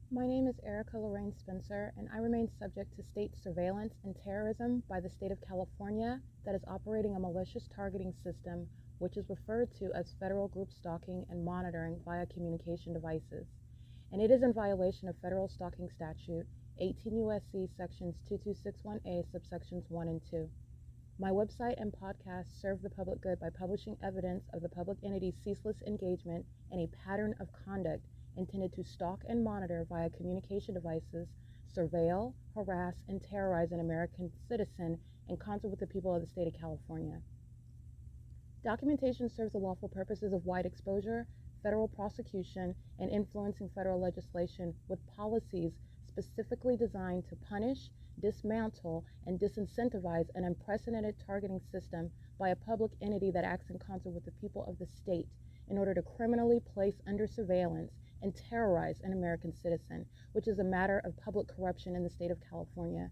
My name is Erica Lorraine Spencer, and I remain subject to state surveillance and terrorism by the state of California that is operating a malicious targeting system which is referred to as federal group stalking and monitoring via communication devices. And it is in violation of federal stalking statute 18 U.S.C. sections 2261A subsections 1 and 2. My website and podcast serve the public good by publishing evidence of the public entity's ceaseless engagement in a pattern of conduct intended to stalk and monitor via communication devices, surveil, harass, and terrorize an American citizen in concert with the people of the state of California. Documentation serves the lawful purposes of wide exposure, federal prosecution, and influencing federal legislation with policies specifically designed to punish, dismantle, and disincentivize an unprecedented targeting system by a public entity that acts in concert with the people of the state in order to criminally place under surveillance and terrorize an American citizen, which is a matter of public corruption in the state of California.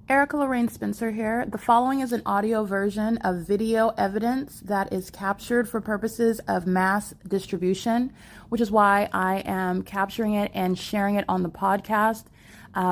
Erica Lorraine Spencer here. The following is an audio version of video evidence that is captured for purposes of mass distribution, which is why I am capturing it and sharing it on the podcast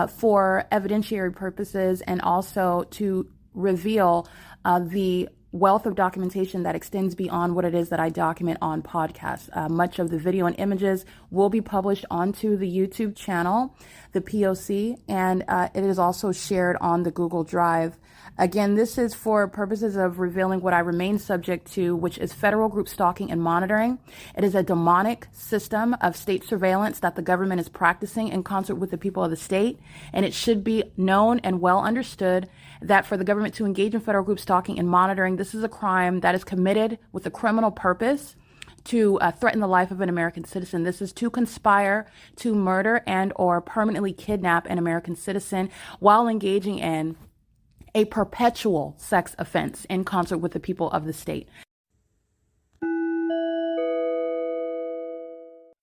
for evidentiary purposes and also to reveal the wealth of documentation that extends beyond what it is that I document on podcasts. Much of the video and images will be published onto the YouTube channel, the P.O.C, and it is also shared on the Google Drive. Again, this is for purposes of revealing what I remain subject to, which is federal group stalking and monitoring. It is a demonic system of state surveillance that the government is practicing in concert with the people of the state, and it should be known and well understood that for the government to engage in federal group stalking and monitoring, this is a crime that is committed with a criminal purpose to threaten the life of an American citizen. This is to conspire to murder and or permanently kidnap an American citizen while engaging in a perpetual sex offense in concert with the people of the state.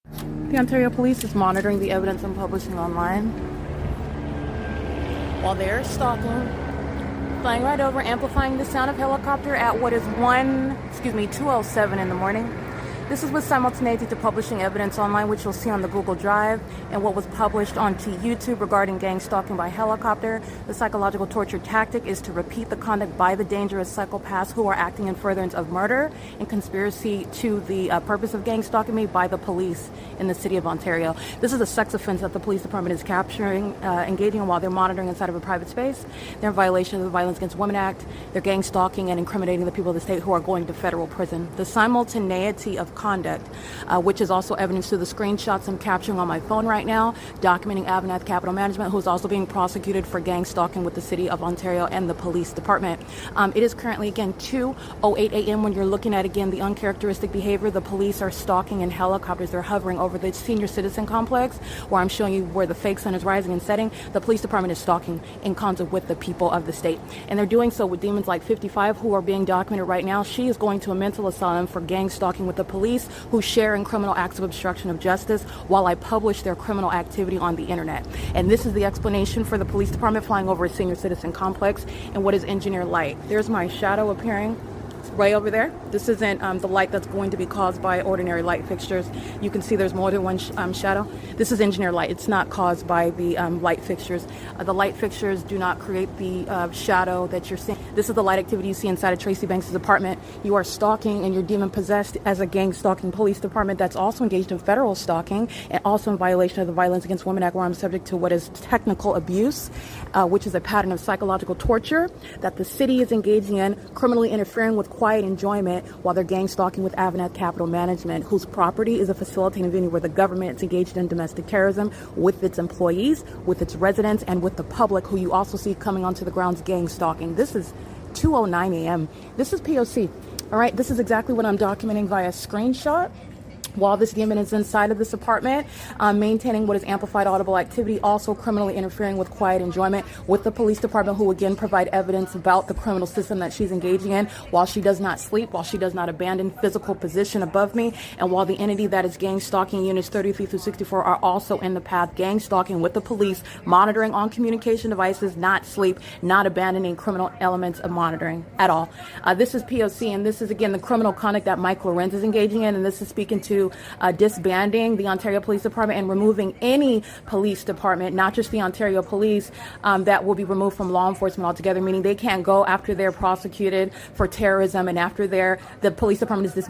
The Ontario Police is monitoring the evidence I'm publishing online while they're stalking, flying right over, amplifying the sound of helicopter at what is 2:07 in the morning. This is with simultaneity to publishing evidence online, which you'll see on the Google Drive, and what was published onto YouTube regarding gang stalking by helicopter. The psychological torture tactic is to repeat the conduct by the dangerous psychopaths who are acting in furtherance of murder and conspiracy to the purpose of gang stalking made by the police in the city of Ontario. This is a sex offense that the police department is capturing, engaging in while they're monitoring inside of a private space. They're in violation of the Violence Against Women Act. They're gang stalking and incriminating the people of the state who are going to federal prison. The simultaneity of conduct, which is also evidence to the screenshots I'm capturing on my phone right now, documenting AVANATH Capital Management, who's also being prosecuted for gang stalking with the City of Ontario and the police department. It is currently, again, 2:08 a.m. when you're looking at, again, the uncharacteristic behavior. The police are stalking in helicopters. They're hovering over the senior citizen complex, where I'm showing you where the fake sun is rising and setting. The police department is stalking in concert with the people of the state. And they're doing so with demons like 55, who are being documented right now. She is going to a mental asylum for gang stalking with the police, who share in criminal acts of obstruction of justice while I publish their criminal activity on the internet. And this is the explanation for the police department flying over a senior citizen complex and what is engineer light. There's my shadow appearing right over there. This isn't the light that's going to be caused by ordinary light fixtures. You can see there's more than one shadow. This is engineer light. It's not caused by the light fixtures. The light fixtures do not create the shadow that you're seeing. This is the light activity you see inside of Tracy Banks' apartment. You are stalking and you're demon possessed as a gang stalking police department that's also engaged in federal stalking and also in violation of the Violence Against Women Act, where I'm subject to what is technical abuse, which is a pattern of psychological torture that the city is engaging in, criminally interfering with quiet enjoyment while they're gang stalking with AVANATH Capital Management, whose property is a facilitating venue where the government is engaged in domestic terrorism with its employees, with its residents, and with the public, who you also see coming onto the grounds gang stalking. This is 2:09 a.m. This is P.O.C. All right, this is exactly what I'm documenting via screenshot. While this demon is inside of this apartment, maintaining what is amplified audible activity, also criminally interfering with quiet enjoyment with the police department, who again provide evidence about the criminal system that she's engaging in while she does not sleep, while she does not abandon physical position above me, and while the entity that is gang stalking units 33 through 64 are also in the path, gang stalking with the police, monitoring on communication devices, not sleep, not abandoning criminal elements of monitoring at all. This is P.O.C, and this is again the criminal conduct that Mike Lorenz is engaging in, and this is speaking to disbanding the Ontario Police Department and removing any police department, not just the Ontario Police, that will be removed from law enforcement altogether, meaning they can't go after they're prosecuted for terrorism and after the police department is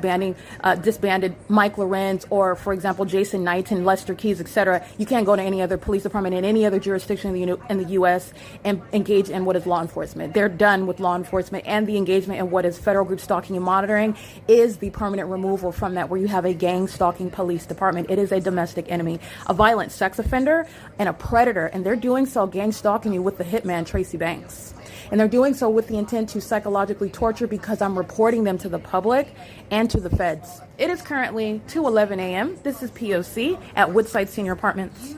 disbanded Mike Lorenz or, for example, Jason Knighton, Lester Keys, etc. You can't go to any other police department in any other jurisdiction in the U.S. and engage in what is law enforcement. They're done with law enforcement, and the engagement in what is federal group stalking and monitoring is the permanent removal from that, where you have a gang stalking police department. It is a domestic enemy, a violent sex offender, and a predator, and they're doing so gang stalking you with the hitman Tracy Banks. And they're doing so with the intent to psychologically torture, because I'm reporting them to the public and to the feds. It is currently 2:11 a.m. This is P.O.C. at Woodside Senior Apartments.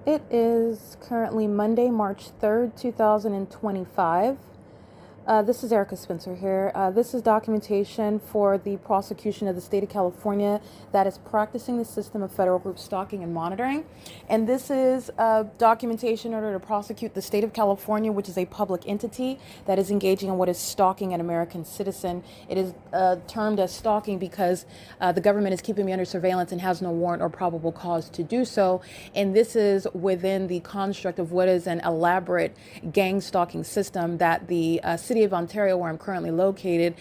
It is currently Monday, March 3rd, 2025. This is Erica Spencer here. This is documentation for the prosecution of the state of California that is practicing the system of federal group stalking and monitoring. And this is documentation in order to prosecute the state of California, which is a public entity that is engaging in what is stalking an American citizen. It is termed as stalking because the government is keeping me under surveillance and has no warrant or probable cause to do so. And this is within the construct of what is an elaborate gang stalking system that the city of Ontario, where I'm currently located,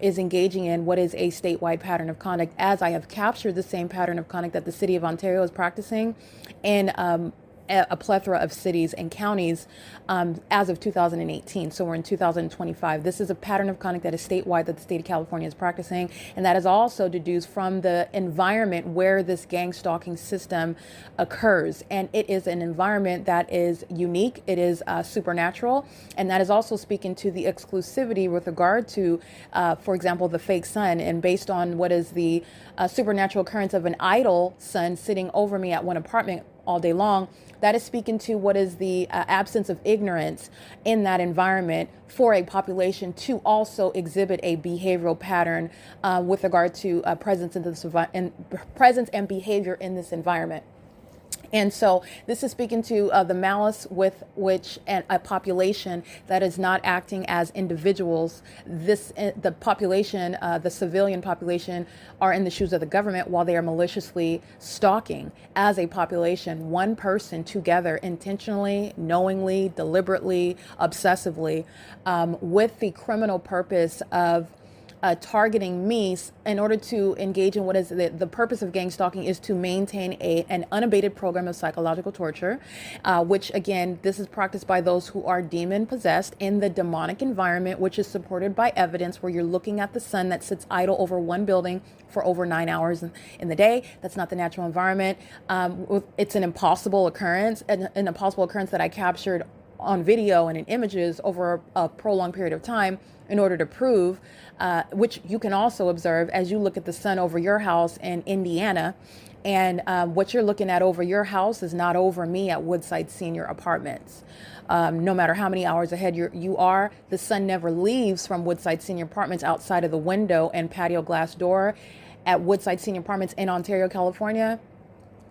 is engaging in what is a statewide pattern of conduct, as I have captured the same pattern of conduct that the city of Ontario is practicing in a plethora of cities and counties as of 2018. So we're in 2025. This is a pattern of conduct that is statewide that the state of California is practicing, and that is also deduced from the environment where this gang stalking system occurs. And it is an environment that is unique. It is supernatural, and that is also speaking to the exclusivity with regard to, for example, the fake sun, and based on what is the supernatural occurrence of an idle sun sitting over me at one apartment all day long. That is speaking to what is the absence of ignorance in that environment for a population to also exhibit a behavioral pattern with regard to presence and behavior in this environment. And so this is speaking to the malice with which a population that is not acting as individuals, the population, the civilian population, are in the shoes of the government while they are maliciously stalking as a population, one person together, intentionally, knowingly, deliberately, obsessively, with the criminal purpose of targeting me in order to engage in what is the purpose of gang stalking is to maintain an unabated program of psychological torture, which again, this is practiced by those who are demon possessed in the demonic environment, which is supported by evidence where you're looking at the sun that sits idle over one building for over 9 hours in the day. That's not the natural environment. It's an impossible occurrence, an impossible occurrence that I captured on video and in images over a prolonged period of time in order to prove, which you can also observe as you look at the sun over your house in Indiana. And what you're looking at over your house is not over me at Woodside Senior Apartments. No matter how many hours ahead you are, the sun never leaves from Woodside Senior Apartments outside of the window and patio glass door at Woodside Senior Apartments in Ontario, California,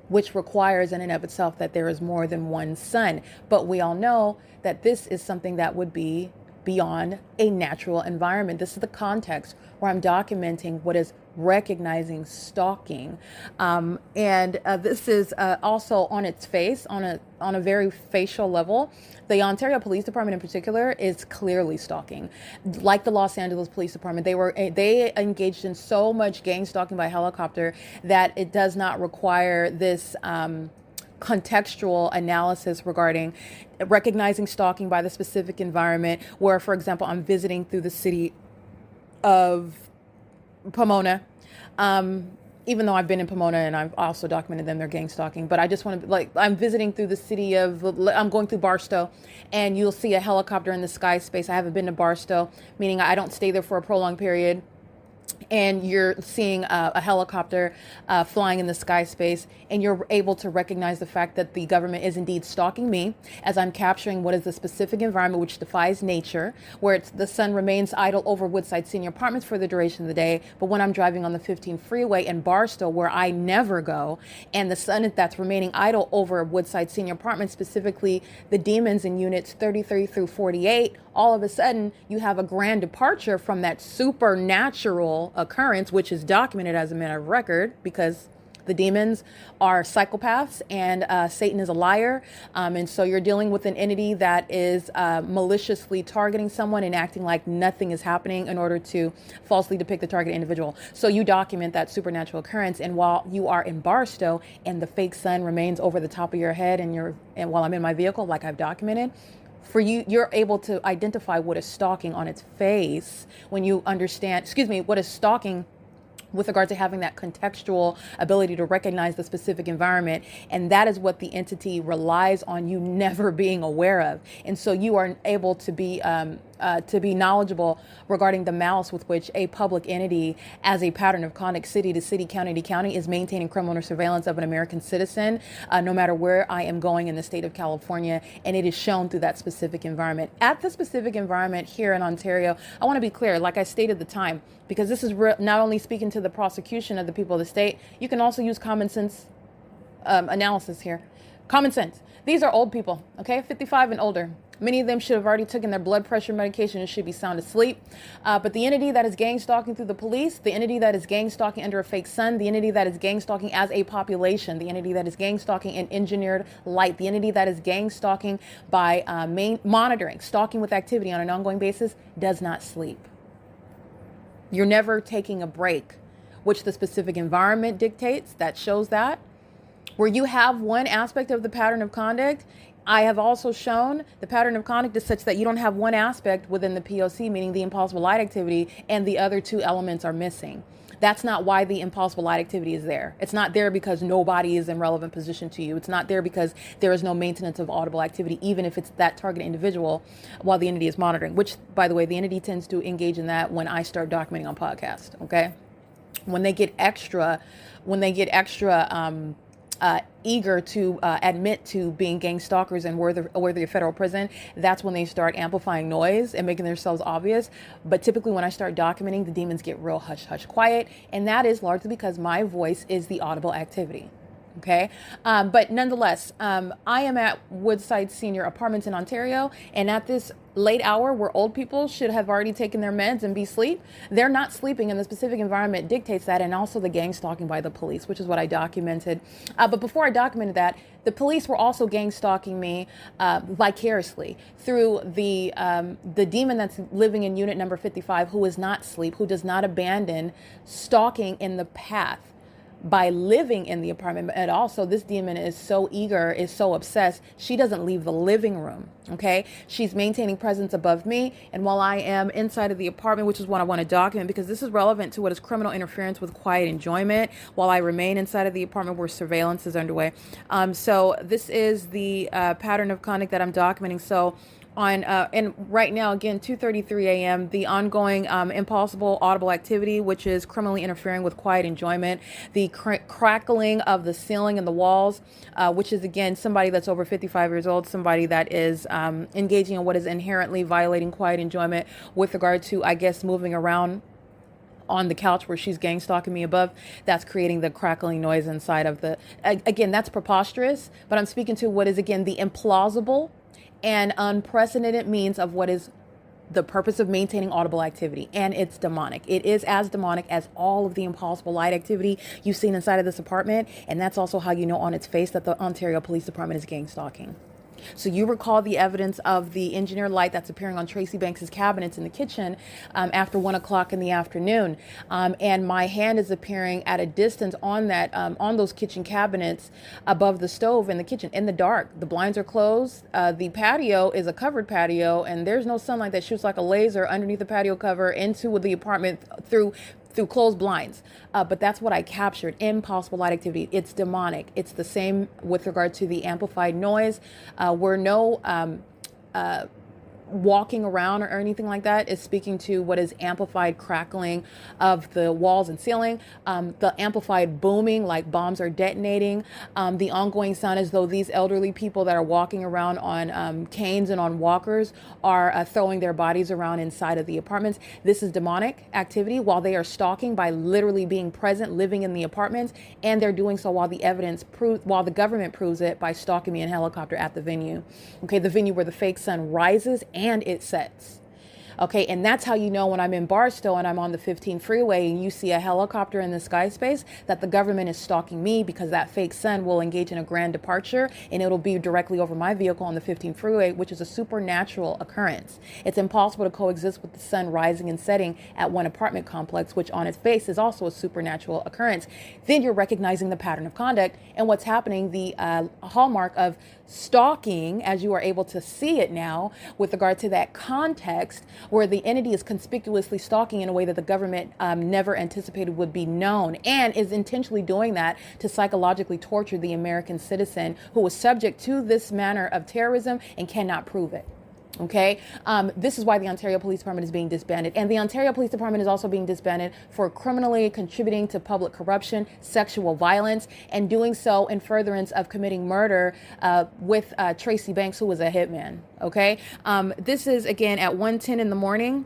which requires in and of itself that there is more than one sun. But we all know that this is something that would be beyond a natural environment. This is the context where I'm documenting what is recognizing stalking. And this is also on its face, on a very facial level. The Ontario Police Department in particular is clearly stalking. Like the Los Angeles Police Department, they engaged in so much gang stalking by helicopter that it does not require this contextual analysis regarding recognizing stalking by the specific environment where, for example, I'm visiting through the city of Pomona, even though I've been in Pomona and I've also documented them, they're gang stalking. But I just want to, like, I'm visiting through the city of, I'm going through Barstow, and you'll see a helicopter in the sky space. I haven't been to Barstow, meaning I don't stay there for a prolonged period. And you're seeing a helicopter flying in the sky space, and you're able to recognize the fact that the government is indeed stalking me as I'm capturing what is the specific environment which defies nature, where the sun remains idle over Woodside Senior Apartments for the duration of the day. But when I'm driving on the 15 freeway in Barstow, where I never go, and the sun that's remaining idle over Woodside Senior Apartments, specifically the demons in units 33 through 48, all of a sudden you have a grand departure from that supernatural occurrence, which is documented as a matter of record, because the demons are psychopaths and Satan is a liar. And so you're dealing with an entity that is maliciously targeting someone and acting like nothing is happening in order to falsely depict the target individual. So you document that supernatural occurrence. And while you are in Barstow and the fake sun remains over the top of your head, and while I'm in my vehicle, like I've documented, for you, you're able to identify what is stalking on its face when you understand, what is stalking with regard to having that contextual ability to recognize the specific environment. And that is what the entity relies on you never being aware of. And so you are able to be knowledgeable regarding the malice with which a public entity, as a pattern of conduct, city to city, county to county, is maintaining criminal surveillance of an American citizen, no matter where I am going in the state of California. And it is shown through that specific environment. At the specific environment here in Ontario, I want to be clear, like I stated the time, because this is not only speaking to the prosecution of the people of the state, you can also use common sense analysis here. Common sense. These are old people, okay, 55 and older. Many of them should have already taken their blood pressure medication and should be sound asleep. But the entity that is gang stalking through the police, the entity that is gang stalking under a fake sun, the entity that is gang stalking as a population, the entity that is gang stalking in engineered light, the entity that is gang stalking by monitoring, stalking with activity on an ongoing basis, does not sleep. You're never taking a break, which the specific environment dictates. That shows that. Where you have one aspect of the pattern of conduct, I have also shown the pattern of conduct is such that you don't have one aspect within the P.O.C, meaning the impossible light activity, and the other two elements are missing. That's not why the impossible light activity is there. It's not there because nobody is in relevant position to you. It's not there because there is no maintenance of audible activity, even if it's that target individual while the entity is monitoring, which, by the way, the entity tends to engage in that when I start documenting on podcast, okay? When they get extra eager to admit to being gang stalkers and worthy of federal prison, that's when they start amplifying noise and making themselves obvious. But typically when I start documenting, the demons get real hush quiet, and that is largely because my voice is the audible activity. Okay. But nonetheless, I am at Woodside Senior Apartments in Ontario, and at this late hour where old people should have already taken their meds and be asleep, they're not sleeping, and the specific environment dictates that, and also the gang stalking by the police, which is what I documented. But before I documented that, the police were also gang stalking me vicariously through the demon that's living in unit number 55, who is not asleep, who does not abandon stalking in the path by living in the apartment. And also, this demon is so eager, is so obsessed, she doesn't leave the living room, okay? She's maintaining presence above me, and while I am inside of the apartment, which is what I want to document, because this is relevant to what is criminal interference with quiet enjoyment, while I remain inside of the apartment where surveillance is underway. So this is the pattern of conduct that I'm documenting. So and right now, again, 2:33 a.m., the ongoing impossible audible activity, which is criminally interfering with quiet enjoyment, the crackling of the ceiling and the walls, which is, again, somebody that's over 55 years old, somebody that is engaging in what is inherently violating quiet enjoyment with regard to, I guess, moving around on the couch where she's gang stalking me above. That's creating the crackling noise inside of the, again, that's preposterous, but I'm speaking to what is, again, the implausible and unprecedented means of what is the purpose of maintaining audible activity. And it's demonic. It is as demonic as all of the impossible light activity you've seen inside of this apartment. And that's also how you know on its face that the Ontario Police Department is gang stalking. So you recall the evidence of the engineered light that's appearing on Tracy Banks's cabinets in the kitchen after 1 o'clock in the afternoon. And my hand is appearing at a distance on that, on those kitchen cabinets above the stove in the kitchen in the dark. The blinds are closed. The patio is a covered patio, and there's no sunlight that shoots like a laser underneath the patio cover into the apartment through through closed blinds. But that's what I captured. Impossible light activity. It's demonic. It's the same with regard to the amplified noise. We're no walking around or anything like that. Is speaking to what is amplified crackling of the walls and ceiling, the amplified booming like bombs are detonating, the ongoing sound as though these elderly people that are walking around on canes and on walkers are throwing their bodies around inside of the apartments. This is demonic activity while they are stalking by literally being present, living in the apartments, and they're doing so while the government proves it by stalking me in helicopter at the venue. Okay, the venue where the fake sun rises and it sets. Okay, and that's how you know when I'm in Barstow and I'm on the 15 freeway and you see a helicopter in the sky space that the government is stalking me, because that fake sun will engage in a grand departure and it'll be directly over my vehicle on the 15 freeway, which is a supernatural occurrence. It's impossible to coexist with the sun rising and setting at one apartment complex, which on its face is also a supernatural occurrence. Then you're recognizing the pattern of conduct and what's happening, the hallmark of stalking, as you are able to see it now with regard to that context where the entity is conspicuously stalking in a way that the government never anticipated would be known, and is intentionally doing that to psychologically torture the American citizen who was subject to this manner of terrorism and cannot prove it. Okay, this is why the Ontario Police Department is being disbanded. And the Ontario Police Department is also being disbanded for criminally contributing to public corruption, sexual violence, and doing so in furtherance of committing murder with Tracy Banks, who was a hitman. Okay, this is again at 1:10 in the morning.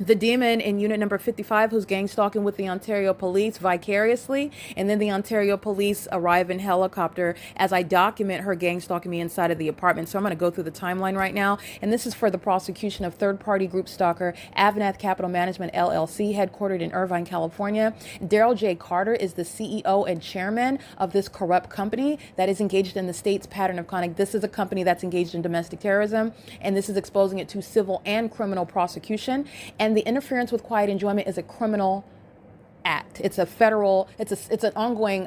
The demon in unit number 55 who's gang stalking with the Ontario Police vicariously, and then the Ontario Police arrive in helicopter as I document her gang stalking me inside of the apartment. So I'm going to go through the timeline right now, and this is for the prosecution of third-party group stalker AVANATH Capital Management LLC, headquartered in Irvine, California. Daryl J. Carter is the CEO and chairman of this corrupt company that is engaged in the state's pattern of conduct. This is a company that's engaged in domestic terrorism, and this is exposing it to civil and criminal prosecution. And the interference with quiet enjoyment is a criminal act. It's a federal, it's an ongoing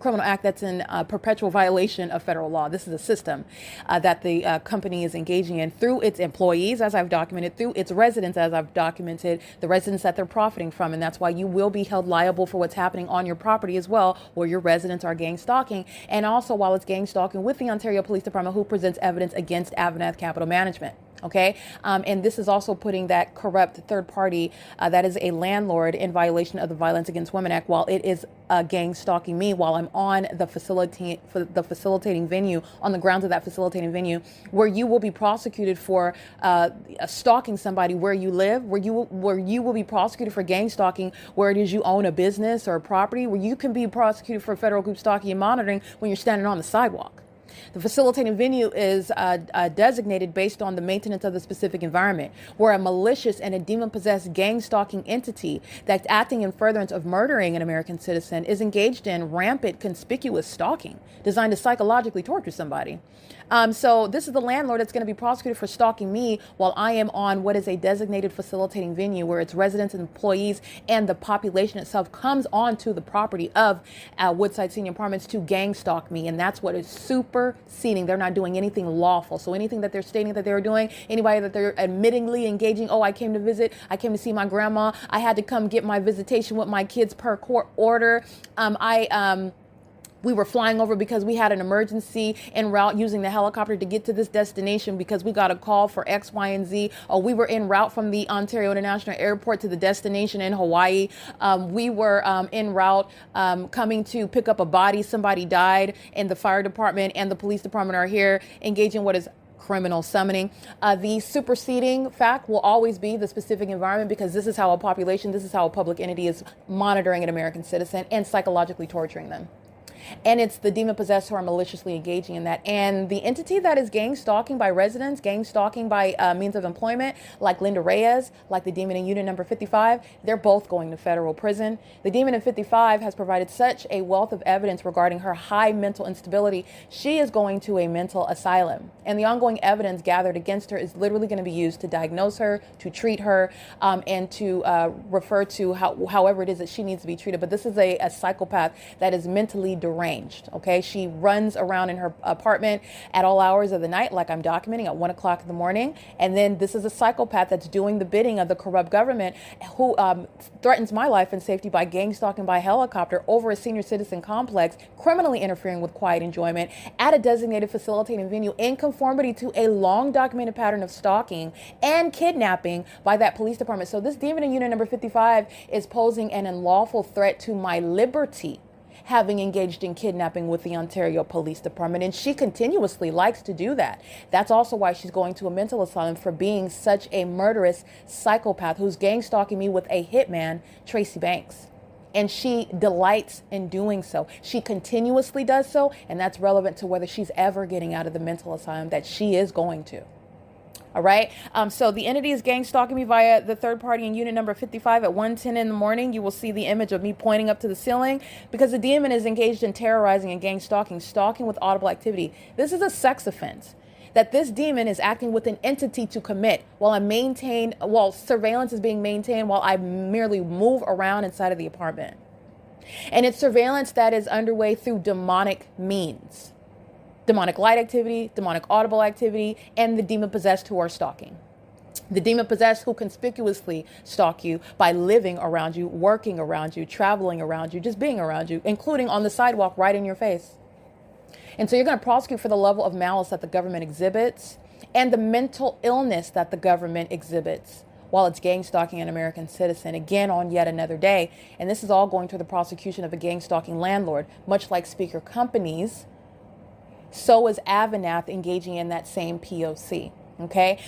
criminal act that's in perpetual violation of federal law. This is a system that the company is engaging in through its employees, as I've documented, through its residents, as I've documented, the residents that they're profiting from. And that's why you will be held liable for what's happening on your property as well, where your residents are gang stalking. And also while it's gang stalking with the Ontario Police Department, who presents evidence against AVANATH Capital Management. Okay, and this is also putting that corrupt third party that is a landlord in violation of the Violence Against Women Act, while it is gang stalking me while I'm on the facilitating venue, on the grounds of that facilitating venue, where you will be prosecuted for stalking somebody where you live, where you will be prosecuted for gang stalking where it is you own a business or a property, where you can be prosecuted for federal group stalking and monitoring when you're standing on the sidewalk. The facilitating venue is designated based on the maintenance of the specific environment, where a malicious and a demon-possessed gang-stalking entity that's acting in furtherance of murdering an American citizen is engaged in rampant, conspicuous stalking designed to psychologically torture somebody. So this is the landlord that's going to be prosecuted for stalking me while I am on what is a designated facilitating venue where its residents and employees and the population itself comes onto the property of Woodside Senior Apartments to gang stalk me. And that's what is superseding. They're not doing anything lawful. So anything that they're stating that they're doing, anybody that they're admittingly engaging, oh, I came to visit, I came to see my grandma, I had to come get my visitation with my kids per court order. We were flying over because we had an emergency en route using the helicopter to get to this destination because we got a call for X, Y, and Z. We were en route from the Ontario International Airport to the destination in Hawaii. We were en route coming to pick up a body. Somebody died, and the fire department and the police department are here engaging what is criminal summoning. The superseding fact will always be the specific environment, because this is how a population, this is how a public entity is monitoring an American citizen and psychologically torturing them. And it's the demon-possessed who are maliciously engaging in that. And the entity that is gang stalking by residents, gang stalking by means of employment, like Linda Reyes, like the demon in unit number 55, they're both going to federal prison. The demon in 55 has provided such a wealth of evidence regarding her high mental instability. She is going to a mental asylum. And the ongoing evidence gathered against her is literally going to be used to diagnose her, to treat her, and to refer to however it is that she needs to be treated. But this is a psychopath that is mentally deranged. deranged. Okay, she runs around in her apartment at all hours of the night, like I'm documenting, at 1 o'clock in the morning. And then this is a psychopath that's doing the bidding of the corrupt government, who threatens my life and safety by gang stalking by helicopter over a senior citizen complex, criminally interfering with quiet enjoyment at a designated facilitating venue in conformity to a long documented pattern of stalking and kidnapping by that police department. So this demon in unit number 55 is posing an unlawful threat to my liberty, having engaged in kidnapping with the Ontario Police Department. And she continuously likes to do that. That's also why she's going to a mental asylum, for being such a murderous psychopath who's gang stalking me with a hitman, Tracy Banks. And she delights in doing so. She continuously does so, and that's relevant to whether she's ever getting out of the mental asylum that she is going to. All right. So the entity is gang stalking me via the third party in unit number 55 at 1:10 in the morning. You will see the image of me pointing up to the ceiling because the demon is engaged in terrorizing and gang stalking, stalking with audible activity. This is a sex offense that this demon is acting with an entity to commit while surveillance is being maintained while I merely move around inside of the apartment. And it's surveillance that is underway through demonic means. Demonic light activity, demonic audible activity, and the demon possessed who are stalking. The demon possessed who conspicuously stalk you by living around you, working around you, traveling around you, just being around you, including on the sidewalk right in your face. And so you're going to prosecute for the level of malice that the government exhibits and the mental illness that the government exhibits while it's gang stalking an American citizen, again on yet another day. And this is all going to the prosecution of a gang stalking landlord, much like speaker companies. So is AVANATH engaging in that same P.O.C. Okay.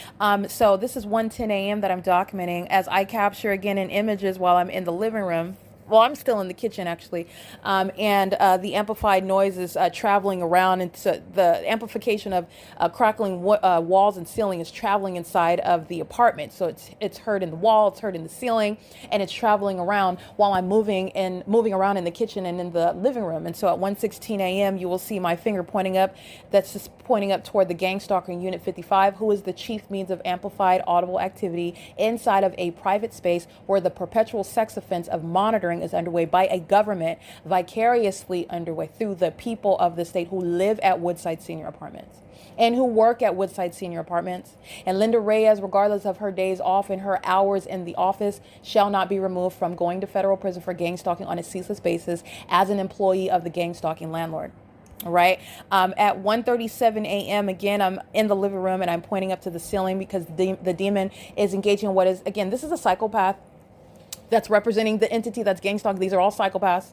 So this is 1:10 a.m. that I'm documenting as I capture again in images while I'm in the living room. Well, I'm still in the kitchen, actually. And the amplified noise is traveling around. And so the amplification of crackling walls and ceiling is traveling inside of the apartment. So it's heard in the wall, it's heard in the ceiling, and it's traveling around while I'm moving around in the kitchen and in the living room. And so at 1:16 a.m., you will see my finger pointing up. That's just pointing up toward the gang stalker in Unit 55, who is the chief means of amplified audible activity inside of a private space where the perpetual sex offense of monitoring is underway by a government, vicariously underway through the people of the state who live at Woodside Senior Apartments and who work at Woodside Senior Apartments. And Linda Reyes, regardless of her days off and her hours in the office, shall not be removed from going to federal prison for gang stalking on a ceaseless basis as an employee of the gang stalking landlord. All right. At 1:37 a.m., again, I'm in the living room and I'm pointing up to the ceiling because the demon is engaging in what is, again, this is a psychopath that's representing the entity that's gang stalking. These are all psychopaths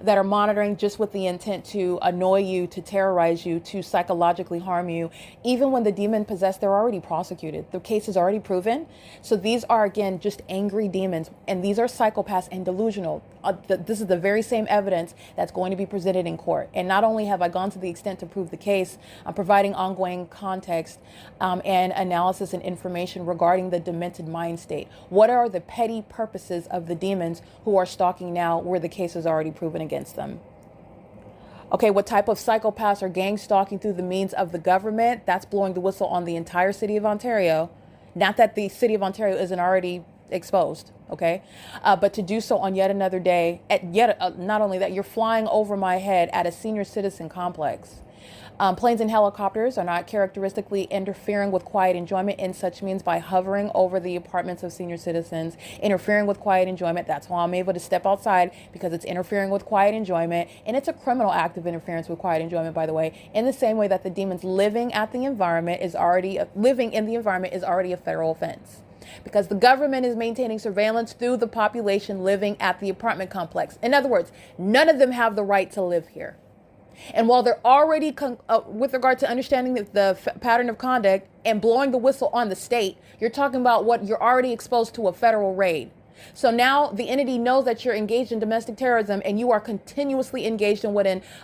that are monitoring just with the intent to annoy you, to terrorize you, to psychologically harm you. Even when the demon possessed, they're already prosecuted. The case is already proven. So these are, again, just angry demons. And these are psychopaths and delusional. This is the very same evidence that's going to be presented in court. And not only have I gone to the extent to prove the case, I'm providing ongoing context and analysis and information regarding the demented mind state. What are the petty purposes of the demons who are stalking now where the case is already proven against them? Okay, what type of psychopaths are gang stalking through the means of the government? That's blowing the whistle on the entire city of Ontario. Not that the city of Ontario isn't already exposed, okay? But to do so on yet another day, not only that, you're flying over my head at a senior citizen complex. Planes and helicopters are not characteristically interfering with quiet enjoyment in such means by hovering over the apartments of senior citizens, interfering with quiet enjoyment. That's why I'm able to step outside, because it's interfering with quiet enjoyment. And it's a criminal act of interference with quiet enjoyment, by the way, in the same way that the demons living in the environment is already a federal offense. Because the government is maintaining surveillance through the population living at the apartment complex. In other words, none of them have the right to live here. And while they're already, with regard to understanding the pattern of conduct and blowing the whistle on the state, you're talking about what you're already exposed to, a federal raid. So now the entity knows that you're engaged in domestic terrorism and you are continuously engaged in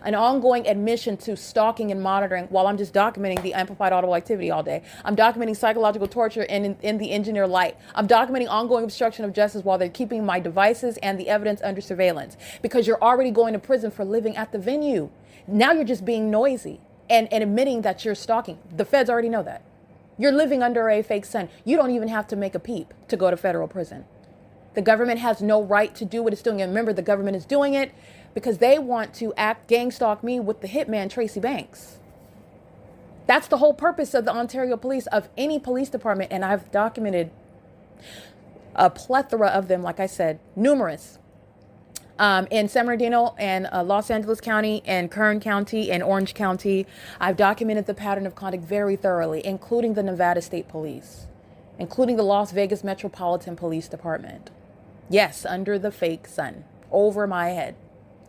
an ongoing admission to stalking and monitoring while I'm just documenting the amplified audible activity all day. I'm documenting psychological torture in the engineer light. I'm documenting ongoing obstruction of justice while they're keeping my devices and the evidence under surveillance because you're already going to prison for living at the venue. Now you're just being noisy and admitting that you're stalking. The feds already know that. You're living under a fake sun. You don't even have to make a peep to go to federal prison. The government has no right to do what it's doing. And remember, the government is doing it because they want to gang stalk me with the hitman, Tracy Banks. That's the whole purpose of the Ontario Police, of any police department. And I've documented a plethora of them, like I said, numerous. In San Bernardino and Los Angeles County and Kern County and Orange County, I've documented the pattern of conduct very thoroughly, including the Nevada State Police, including the Las Vegas Metropolitan Police Department. Yes, under the fake sun, over my head.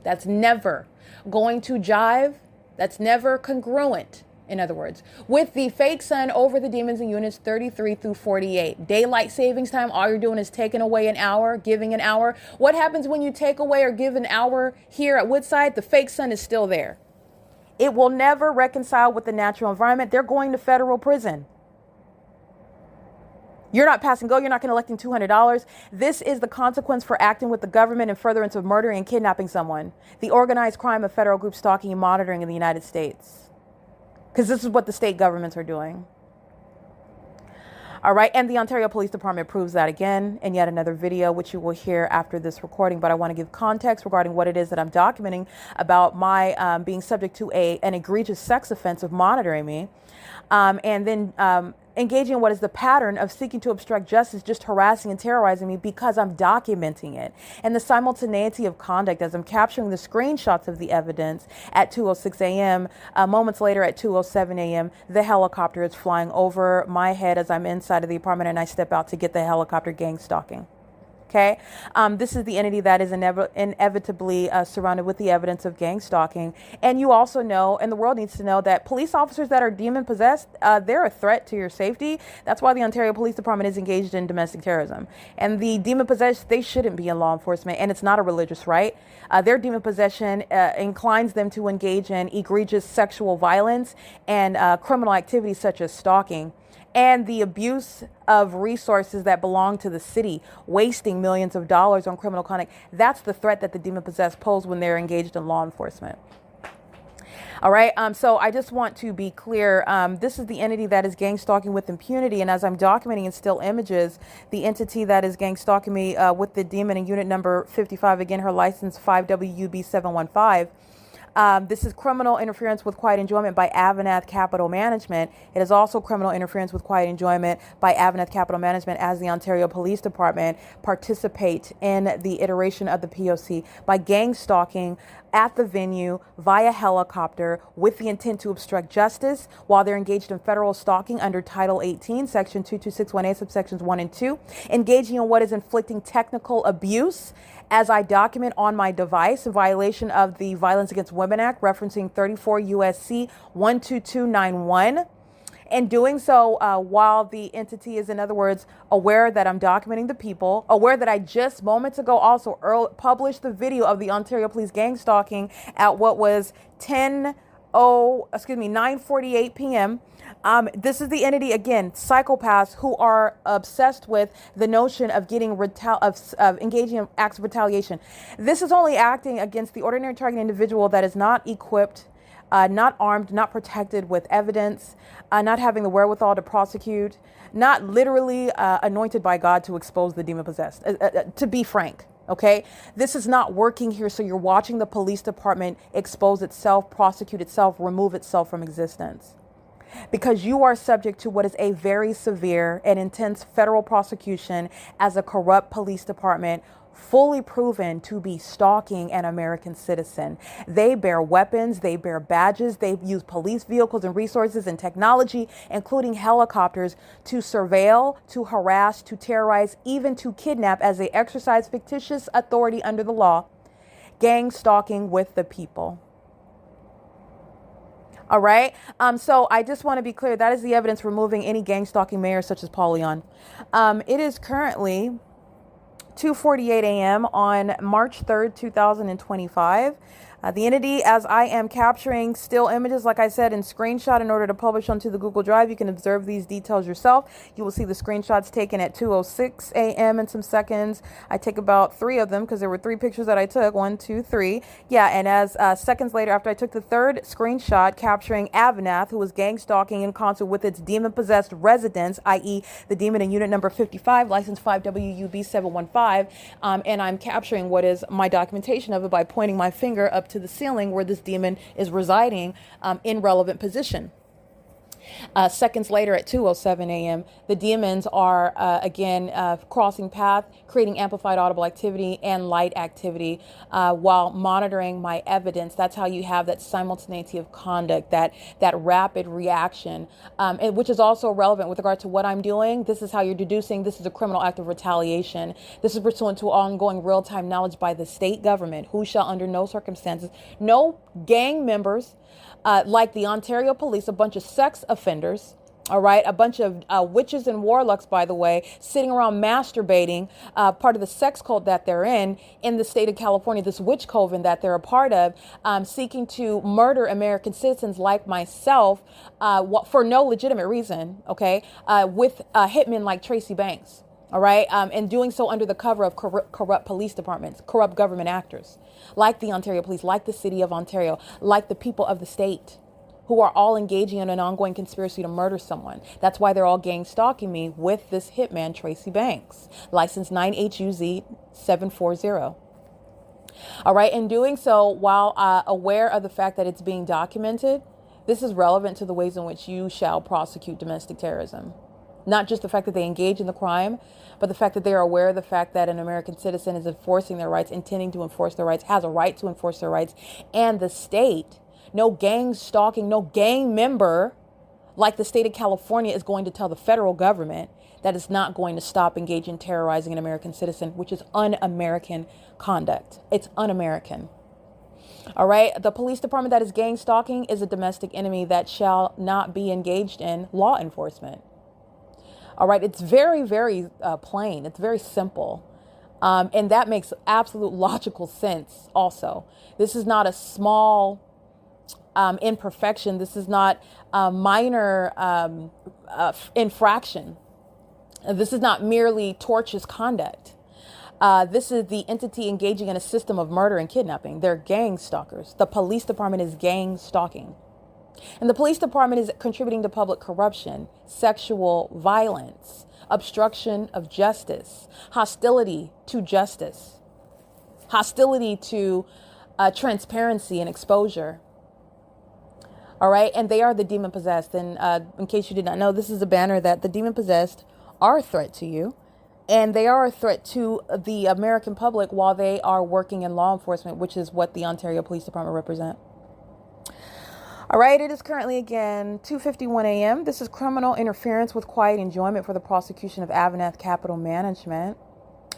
That's never going to jive. That's never congruent, in other words, with the fake sun over the demons in units 33 through 48. Daylight savings time, all you're doing is taking away an hour, giving an hour. What happens when you take away or give an hour here at Woodside? The fake sun is still there. It will never reconcile with the natural environment. They're going to federal prison. You're not passing go. You're not collecting $200. This is the consequence for acting with the government in furtherance of murdering and kidnapping someone. The organized crime of federal group stalking and monitoring in the United States. Because this is what the state governments are doing. All right. And the Ontario Police Department proves that again in yet another video, which you will hear after this recording. But I want to give context regarding what it is that I'm documenting about my being subject to an egregious sex offense of monitoring me. And then engaging in what is the pattern of seeking to obstruct justice, just harassing and terrorizing me because I'm documenting it. And the simultaneity of conduct as I'm capturing the screenshots of the evidence at 2:06 a.m. Moments later at 2:07 a.m., the helicopter is flying over my head as I'm inside of the apartment and I step out to get the helicopter gang stalking. Okay, this is the entity that is inevitably surrounded with the evidence of gang stalking. And you also know, and the world needs to know, that police officers that are demon possessed, they're a threat to your safety. That's why the Ontario Police Department is engaged in domestic terrorism. And the demon possessed, they shouldn't be in law enforcement, and it's not a religious right. Their demon possession inclines them to engage in egregious sexual violence and criminal activities such as stalking. And the abuse of resources that belong to the city, wasting millions of dollars on criminal conduct. That's the threat that the demon-possessed pose when they're engaged in law enforcement. All right. So I just want to be clear. This is the entity that is gang stalking with impunity. And as I'm documenting in still images, the entity that is gang stalking me with the demon in unit number 55, again, her license 5WUB715. This is criminal interference with quiet enjoyment by AVANATH Capital Management. It is also criminal interference with quiet enjoyment by AVANATH Capital Management as the Ontario Police Department participate in the iteration of the P.O.C. by gang stalking at the venue via helicopter with the intent to obstruct justice while they're engaged in federal stalking under Title 18, Section 22618, subsections 1 and 2, engaging in what is inflicting technical abuse as I document on my device in violation of the Violence Against Women Act, referencing 34 U.S.C. 12291. And doing so while the entity is, in other words, aware that I'm documenting the people, aware that I just moments ago also published the video of the Ontario Police gang stalking at what was 9:48 p.m. This is the entity, again, psychopaths who are obsessed with the notion of getting engaging in acts of retaliation. This is only acting against the ordinary target individual that is not equipped, not armed, not protected with evidence, not having the wherewithal to prosecute, not literally anointed by God to expose the demon possessed, to be frank. Okay, this is not working here. So you're watching the police department expose itself, prosecute itself, remove itself from existence. Because you are subject to what is a very severe and intense federal prosecution as a corrupt police department, fully proven to be stalking an American citizen. They bear weapons, they bear badges, they use police vehicles and resources and technology, including helicopters, to surveil, to harass, to terrorize, even to kidnap as they exercise fictitious authority under the law. Gang stalking with the people. All right. So I just want to be clear. That is the evidence removing any gang stalking mayor such as Paul Leon. It is currently 2:48 a.m. on March 3rd, 2025. The entity, as I am capturing still images, like I said, in screenshot in order to publish onto the Google Drive, you can observe these details yourself. You will see the screenshots taken at 2:06 a.m. in some seconds. I take about 3 of them because there were 3 pictures that I took. 1, 2, 3. Yeah, and as seconds later, after I took the 3rd screenshot capturing AVANATH, who was gang stalking in concert with its demon-possessed residents, i.e. the demon in unit number 55, license 5WUB715, and I'm capturing what is my documentation of it by pointing my finger up to the ceiling where this demon is residing in relevant position. Seconds later at 2:07 a.m., the demons are again crossing path, creating amplified audible activity and light activity while monitoring my evidence. That's how you have that simultaneity of conduct, that rapid reaction, which is also relevant with regard to what I'm doing. This is how you're deducing this is a criminal act of retaliation. This is pursuant to ongoing real-time knowledge by the state government, who shall under no circumstances, no gang members, like the Ontario police, a bunch of sex offenders, all right, a bunch of witches and warlocks, by the way, sitting around masturbating, part of the sex cult that they're in the state of California, this witch coven that they're a part of, seeking to murder American citizens like myself for no legitimate reason, okay, with hitmen like Tracy Banks. All right. And doing so under the cover of corrupt police departments, corrupt government actors like the Ontario police, like the city of Ontario, like the people of the state, who are all engaging in an ongoing conspiracy to murder someone. That's why they're all gang stalking me with this hitman, Tracy Banks, license 9HUZ740. All right. And doing so while aware of the fact that it's being documented, this is relevant to the ways in which you shall prosecute domestic terrorism. Not just the fact that they engage in the crime, but the fact that they are aware of the fact that an American citizen is enforcing their rights, intending to enforce their rights, has a right to enforce their rights, and the state, no gang stalking, no gang member like the state of California is going to tell the federal government that it's not going to stop engaging in terrorizing an American citizen, which is un-American conduct. It's un-American. All right. The police department that is gang stalking is a domestic enemy that shall not be engaged in law enforcement. All right. It's very, very plain. It's very simple. And that makes absolute logical sense also. This is not a small imperfection. This is not a minor infraction. This is not merely tortious conduct. This is the entity engaging in a system of murder and kidnapping. They're gang stalkers. The police department is gang stalking. And the police department is contributing to public corruption, sexual violence, obstruction of justice, hostility to justice, hostility to transparency and exposure. All right. And they are the demon possessed. And in case you did not know, this is a banner that the demon possessed are a threat to you. And they are a threat to the American public while they are working in law enforcement, which is what the Ontario Police Department represent. All right, it is currently, again, 2:51 a.m. This is criminal interference with quiet enjoyment for the prosecution of AVANATH Capital Management,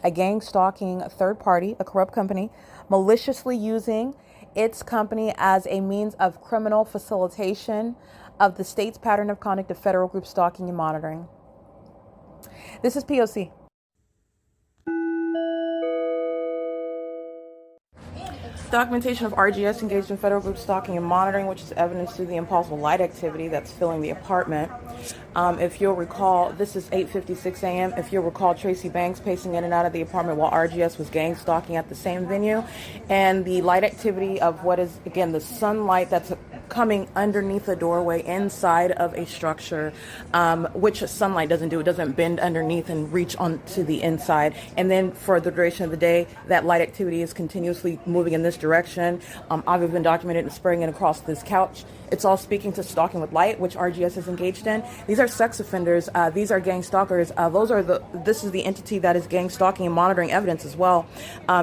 a gang stalking third party, a corrupt company, maliciously using its company as a means of criminal facilitation of the state's pattern of conduct of federal group stalking and monitoring. This is P.O.C. Documentation of RGS engaged in federal group stalking and monitoring, which is evidence through the impulsive light activity that's filling the apartment. If you'll recall, this is 8:56 a.m. If you'll recall, Tracy Banks pacing in and out of the apartment while RGS was gang stalking at the same venue. And the light activity of what is, again, the sunlight that's coming underneath a doorway inside of a structure, which sunlight doesn't do. It doesn't bend underneath and reach onto the inside. And then for the duration of the day, that light activity is continuously moving in this direction. I've been documented and spraying it across this couch. It's all speaking to stalking with light, which RGS is engaged in. These are sex offenders. These are gang stalkers. This is the entity that is gang stalking and monitoring evidence as well.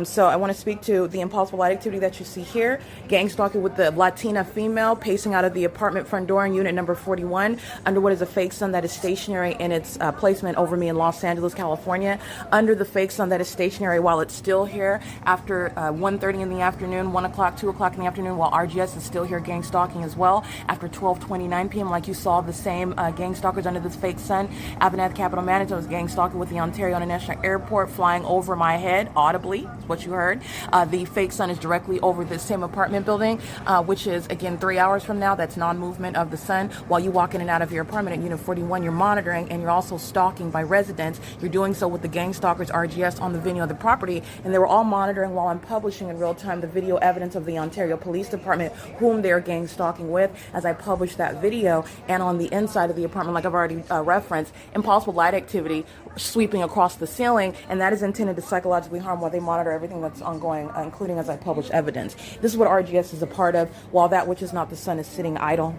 So I want to speak to the impulsive light activity that you see here. Gang stalking with the Latina female pacing out of the apartment front door in unit number 41 under what is a fake sun that is stationary in its placement over me in Los Angeles, California. Under the fake sun that is stationary while it's still here after 1:30 in the afternoon, 1 o'clock, 2 o'clock in the afternoon, while RGS is still here gang stalking as well. well. After 12:29 p.m., like you saw, the same gang stalkers under this fake sun. AVANATH Capital Management was gang stalking with the Ontario International Airport flying over my head, audibly, what you heard. The fake sun is directly over this same apartment building, which is, again, 3 hours from now. That's non-movement of the sun. While you walk in and out of your apartment at Unit 41, you're monitoring, and you're also stalking by residents. You're doing so with the gang stalkers RGS on the venue of the property, and they were all monitoring while I'm publishing in real time the video evidence of the Ontario Police Department, whom they're gang stalking with, as I publish that video. And on the inside of the apartment, like I've already referenced, impossible light activity sweeping across the ceiling, and that is intended to psychologically harm while they monitor everything that's ongoing, including as I publish evidence. This is what RGS is a part of, while that which is not the sun is sitting idle.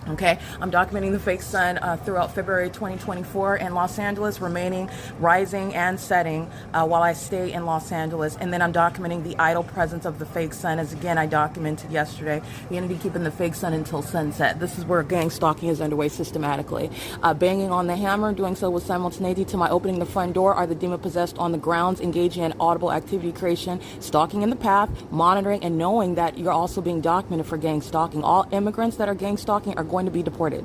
Okay, I'm documenting the fake sun throughout February 2024 in Los Angeles, remaining rising and setting while I stay in Los Angeles. And then I'm documenting the idle presence of the fake sun, as again I documented yesterday. The entity keeping the fake sun until sunset. This is where gang stalking is underway systematically. Banging on the hammer, doing so with simultaneity to my opening the front door, are the demon possessed on the grounds, engaging in audible activity creation, stalking in the path, monitoring, and knowing that you're also being documented for gang stalking. All immigrants that are gang stalking are going to be deported.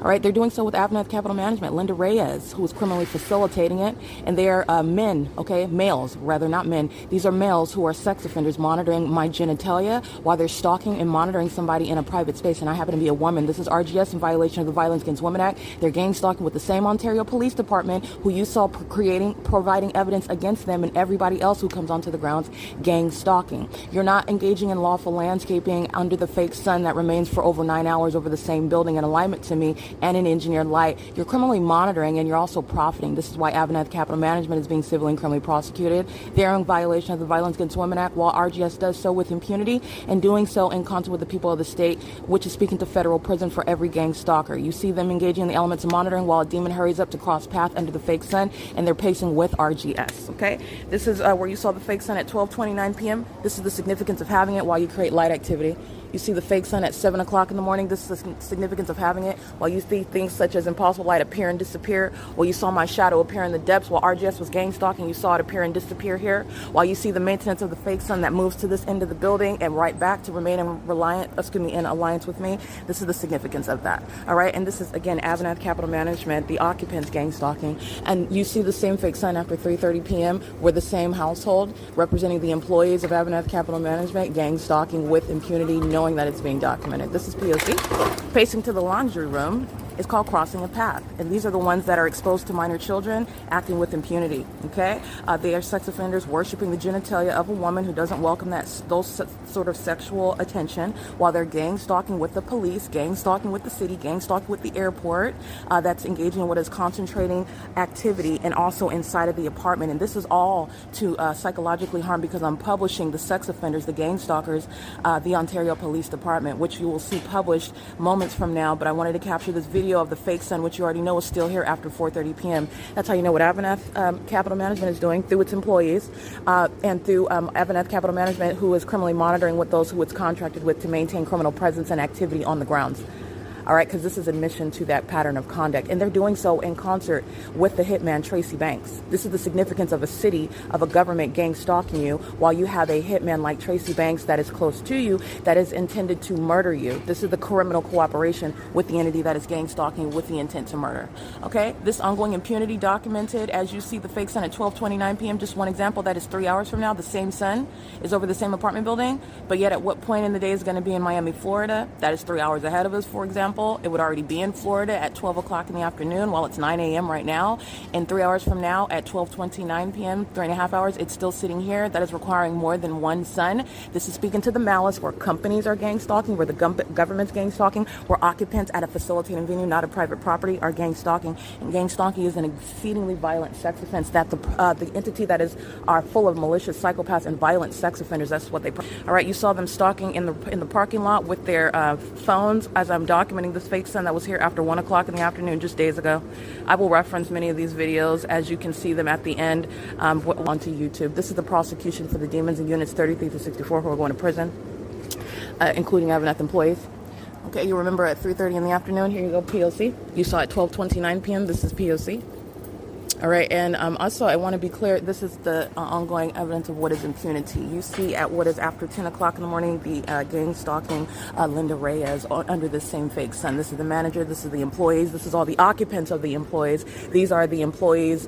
All right, they're doing so with AVANATH Capital Management. Linda Reyes, who is criminally facilitating it, and they are men, okay, males, rather, not men. These are males who are sex offenders monitoring my genitalia while they're stalking and monitoring somebody in a private space, and I happen to be a woman. This is RGS in violation of the Violence Against Women Act. They're gang stalking with the same Ontario Police Department who you saw providing evidence against them, and everybody else who comes onto the grounds gang stalking. You're not engaging in lawful landscaping under the fake sun that remains for over 9 hours over the same building in alignment to me and in engineered light. You're criminally monitoring, and you're also profiting. This is why AVANATH Capital Management is being civilly and criminally prosecuted. They're in violation of the Violence Against Women Act, while RGS does so with impunity, and doing so in concert with the people of the state, which is speaking to federal prison for every gang stalker. You see them engaging in the elements of monitoring while a demon hurries up to cross path under the fake sun, and they're pacing with RGS, okay? This is where you saw the fake sun at 12:29 p.m. This is the significance of having it while you create light activity. You see the fake sun at 7 o'clock in the morning. This is the significance of having it. While you see things such as impossible light appear and disappear, while you saw my shadow appear in the depths, while RGS was gang stalking, you saw it appear and disappear here. While you see the maintenance of the fake sun that moves to this end of the building and right back to remain in alliance with me. This is the significance of that. All right, and this is again AVANATH Capital Management, the occupants gang stalking, and you see the same fake sun after 3:30 p.m. where the same household representing the employees of AVANATH Capital Management gang stalking with impunity, knowing that it's being documented. This is P.O.C. Pacing to the laundry room is called crossing a path, and these are the ones that are exposed to minor children acting with impunity. Okay, they are sex offenders worshiping the genitalia of a woman who doesn't welcome those sort of sexual attention, while they're gang stalking with the police, gang stalking with the city, gang stalking with the airport. That's engaging in what is concentrating activity, and also inside of the apartment. And this is all to psychologically harm, because I'm publishing the sex offenders, the gang stalkers, the Ontario Police Department, which you will see published moments from now. But I wanted to capture this video of the fake sun, which you already know is still here after 4:30 p.m. That's how you know what AVANATH Capital Management is doing through its employees and through AVANATH Capital Management, who is criminally monitoring with those who it's contracted with to maintain criminal presence and activity on the grounds. All right, because this is admission to that pattern of conduct. And they're doing so in concert with the hitman, Tracy Banks. This is the significance of a city, of a government gang stalking you, while you have a hitman like Tracy Banks that is close to you, that is intended to murder you. This is the criminal cooperation with the entity that is gang stalking with the intent to murder. Okay, this ongoing impunity documented, as you see the fake sun at 12:29 p.m., just one example, that is 3 hours from now. The same sun is over the same apartment building, but yet at what point in the day is going to be in Miami, Florida? That is 3 hours ahead of us, for example. It would already be in Florida at 12 o'clock in the afternoon, while it's 9 a.m. right now. And 3 hours from now at 12:29 p.m., 3.5 hours, it's still sitting here. That is requiring more than one sun. This is speaking to the malice where companies are gang stalking, where the government's gang stalking, where occupants at a facilitating venue, not a private property, are gang stalking. And gang stalking is an exceedingly violent sex offense that the entity that are full of malicious psychopaths and violent sex offenders. That's what they. All right, you saw them stalking in the parking lot with their phones as I'm documenting this fake sun that was here after 1 o'clock in the afternoon just days ago. I will reference many of these videos as you can see them at the end onto YouTube. This is the prosecution for the demons in units 33 through 64 who are going to prison, including AVANATH employees. Okay, you remember at 3:30 in the afternoon, here you go, P.O.C. You saw at 12:29 p.m., this is P.O.C. All right, and also I want to be clear, this is the ongoing evidence of what is impunity. You see at what is after 10 o'clock in the morning, the gang stalking Linda Reyes under this same fake sun. This is the manager, this is the employees, this is all the occupants of the employees. These are the employees,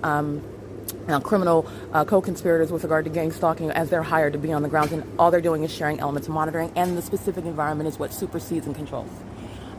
criminal co-conspirators with regard to gang stalking as they're hired to be on the grounds, and all they're doing is sharing elements of monitoring, and the specific environment is what supersedes and controls.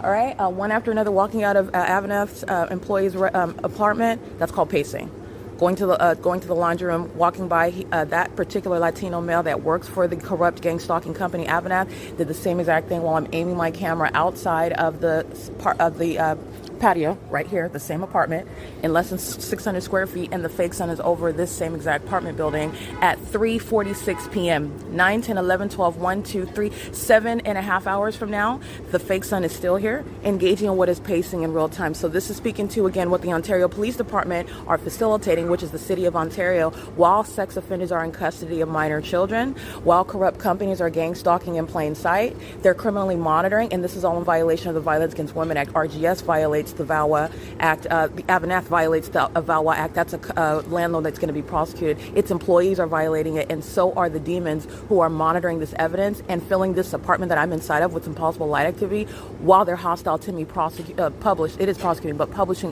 All right, one after another walking out of AVANATH's employee's apartment. That's called pacing. Going to the laundry room, walking by that particular Latino male that works for the corrupt gang stalking company AVANATH did the same exact thing while I'm aiming my camera outside of the patio right here, the same apartment, in less than 600 square feet, and the fake sun is over this same exact apartment building at 3:46 p.m. 9, 10, 11, 12, 1, 2, 3, 7.5 hours from now, the fake sun is still here, engaging in what is pacing in real time. So this is speaking to, again, what the Ontario Police Department are facilitating, which is the City of Ontario, while sex offenders are in custody of minor children, while corrupt companies are gang stalking in plain sight, they're criminally monitoring, and this is all in violation of the Violence Against Women Act. RGS violates the VAWA Act. The AVANATH violates the VAWA Act. That's a landlord that's going to be prosecuted. Its employees are violating it, and so are the demons who are monitoring this evidence and filling this apartment that I'm inside of with impossible light activity while they're hostile to me publishing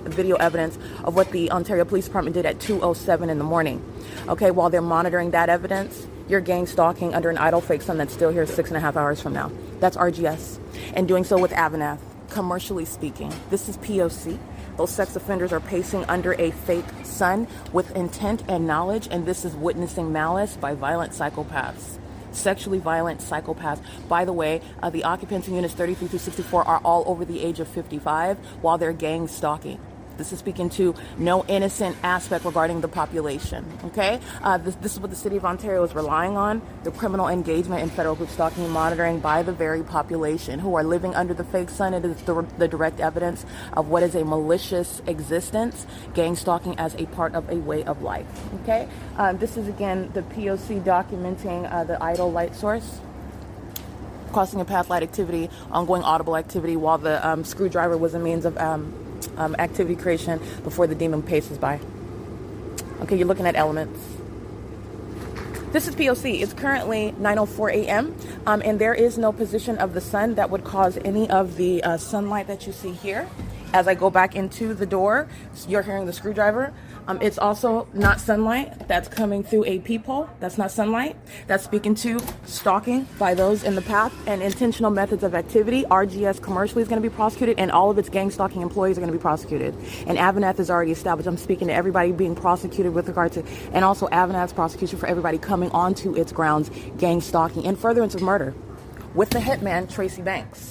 video evidence of what the Ontario Police Department did at 2:07 in the morning. Okay, while they're monitoring that evidence, you're gang stalking under an idle fake sun that's still here 6.5 hours from now. That's RGS. And doing so with AVANATH. Commercially speaking, this is P.O.C. Those sex offenders are pacing under a fake sun with intent and knowledge, and this is witnessing malice by violent psychopaths. Sexually violent psychopaths. By the way, the occupants in units 33 through 64 are all over the age of 55 while they're gang stalking. This is speaking to no innocent aspect regarding the population, okay? This is what the City of Ontario is relying on, the criminal engagement in federal group stalking and monitoring by the very population who are living under the fake sun. It is the direct evidence of what is a malicious existence, gang stalking as a part of a way of life, okay? This is, again, the P.O.C. documenting the idle light source, crossing a path light activity, ongoing audible activity, while the screwdriver was a means of activity creation before the demon paces by. Okay, you're looking at elements. This is P.O.C. It's currently 9:04 a.m. And there is no position of the sun that would cause any of the sunlight that you see here. As I go back into the door, you're hearing the screwdriver. It's also not sunlight that's coming through a peephole. That's not sunlight. That's speaking to stalking by those in the path and intentional methods of activity. RGS commercially is going to be prosecuted, and all of its gang stalking employees are going to be prosecuted. And AVANATH is already established. I'm speaking to everybody being prosecuted with regard to, and also AVANATH's prosecution for everybody coming onto its grounds, gang stalking in furtherance of murder with the hitman, Tracy Banks.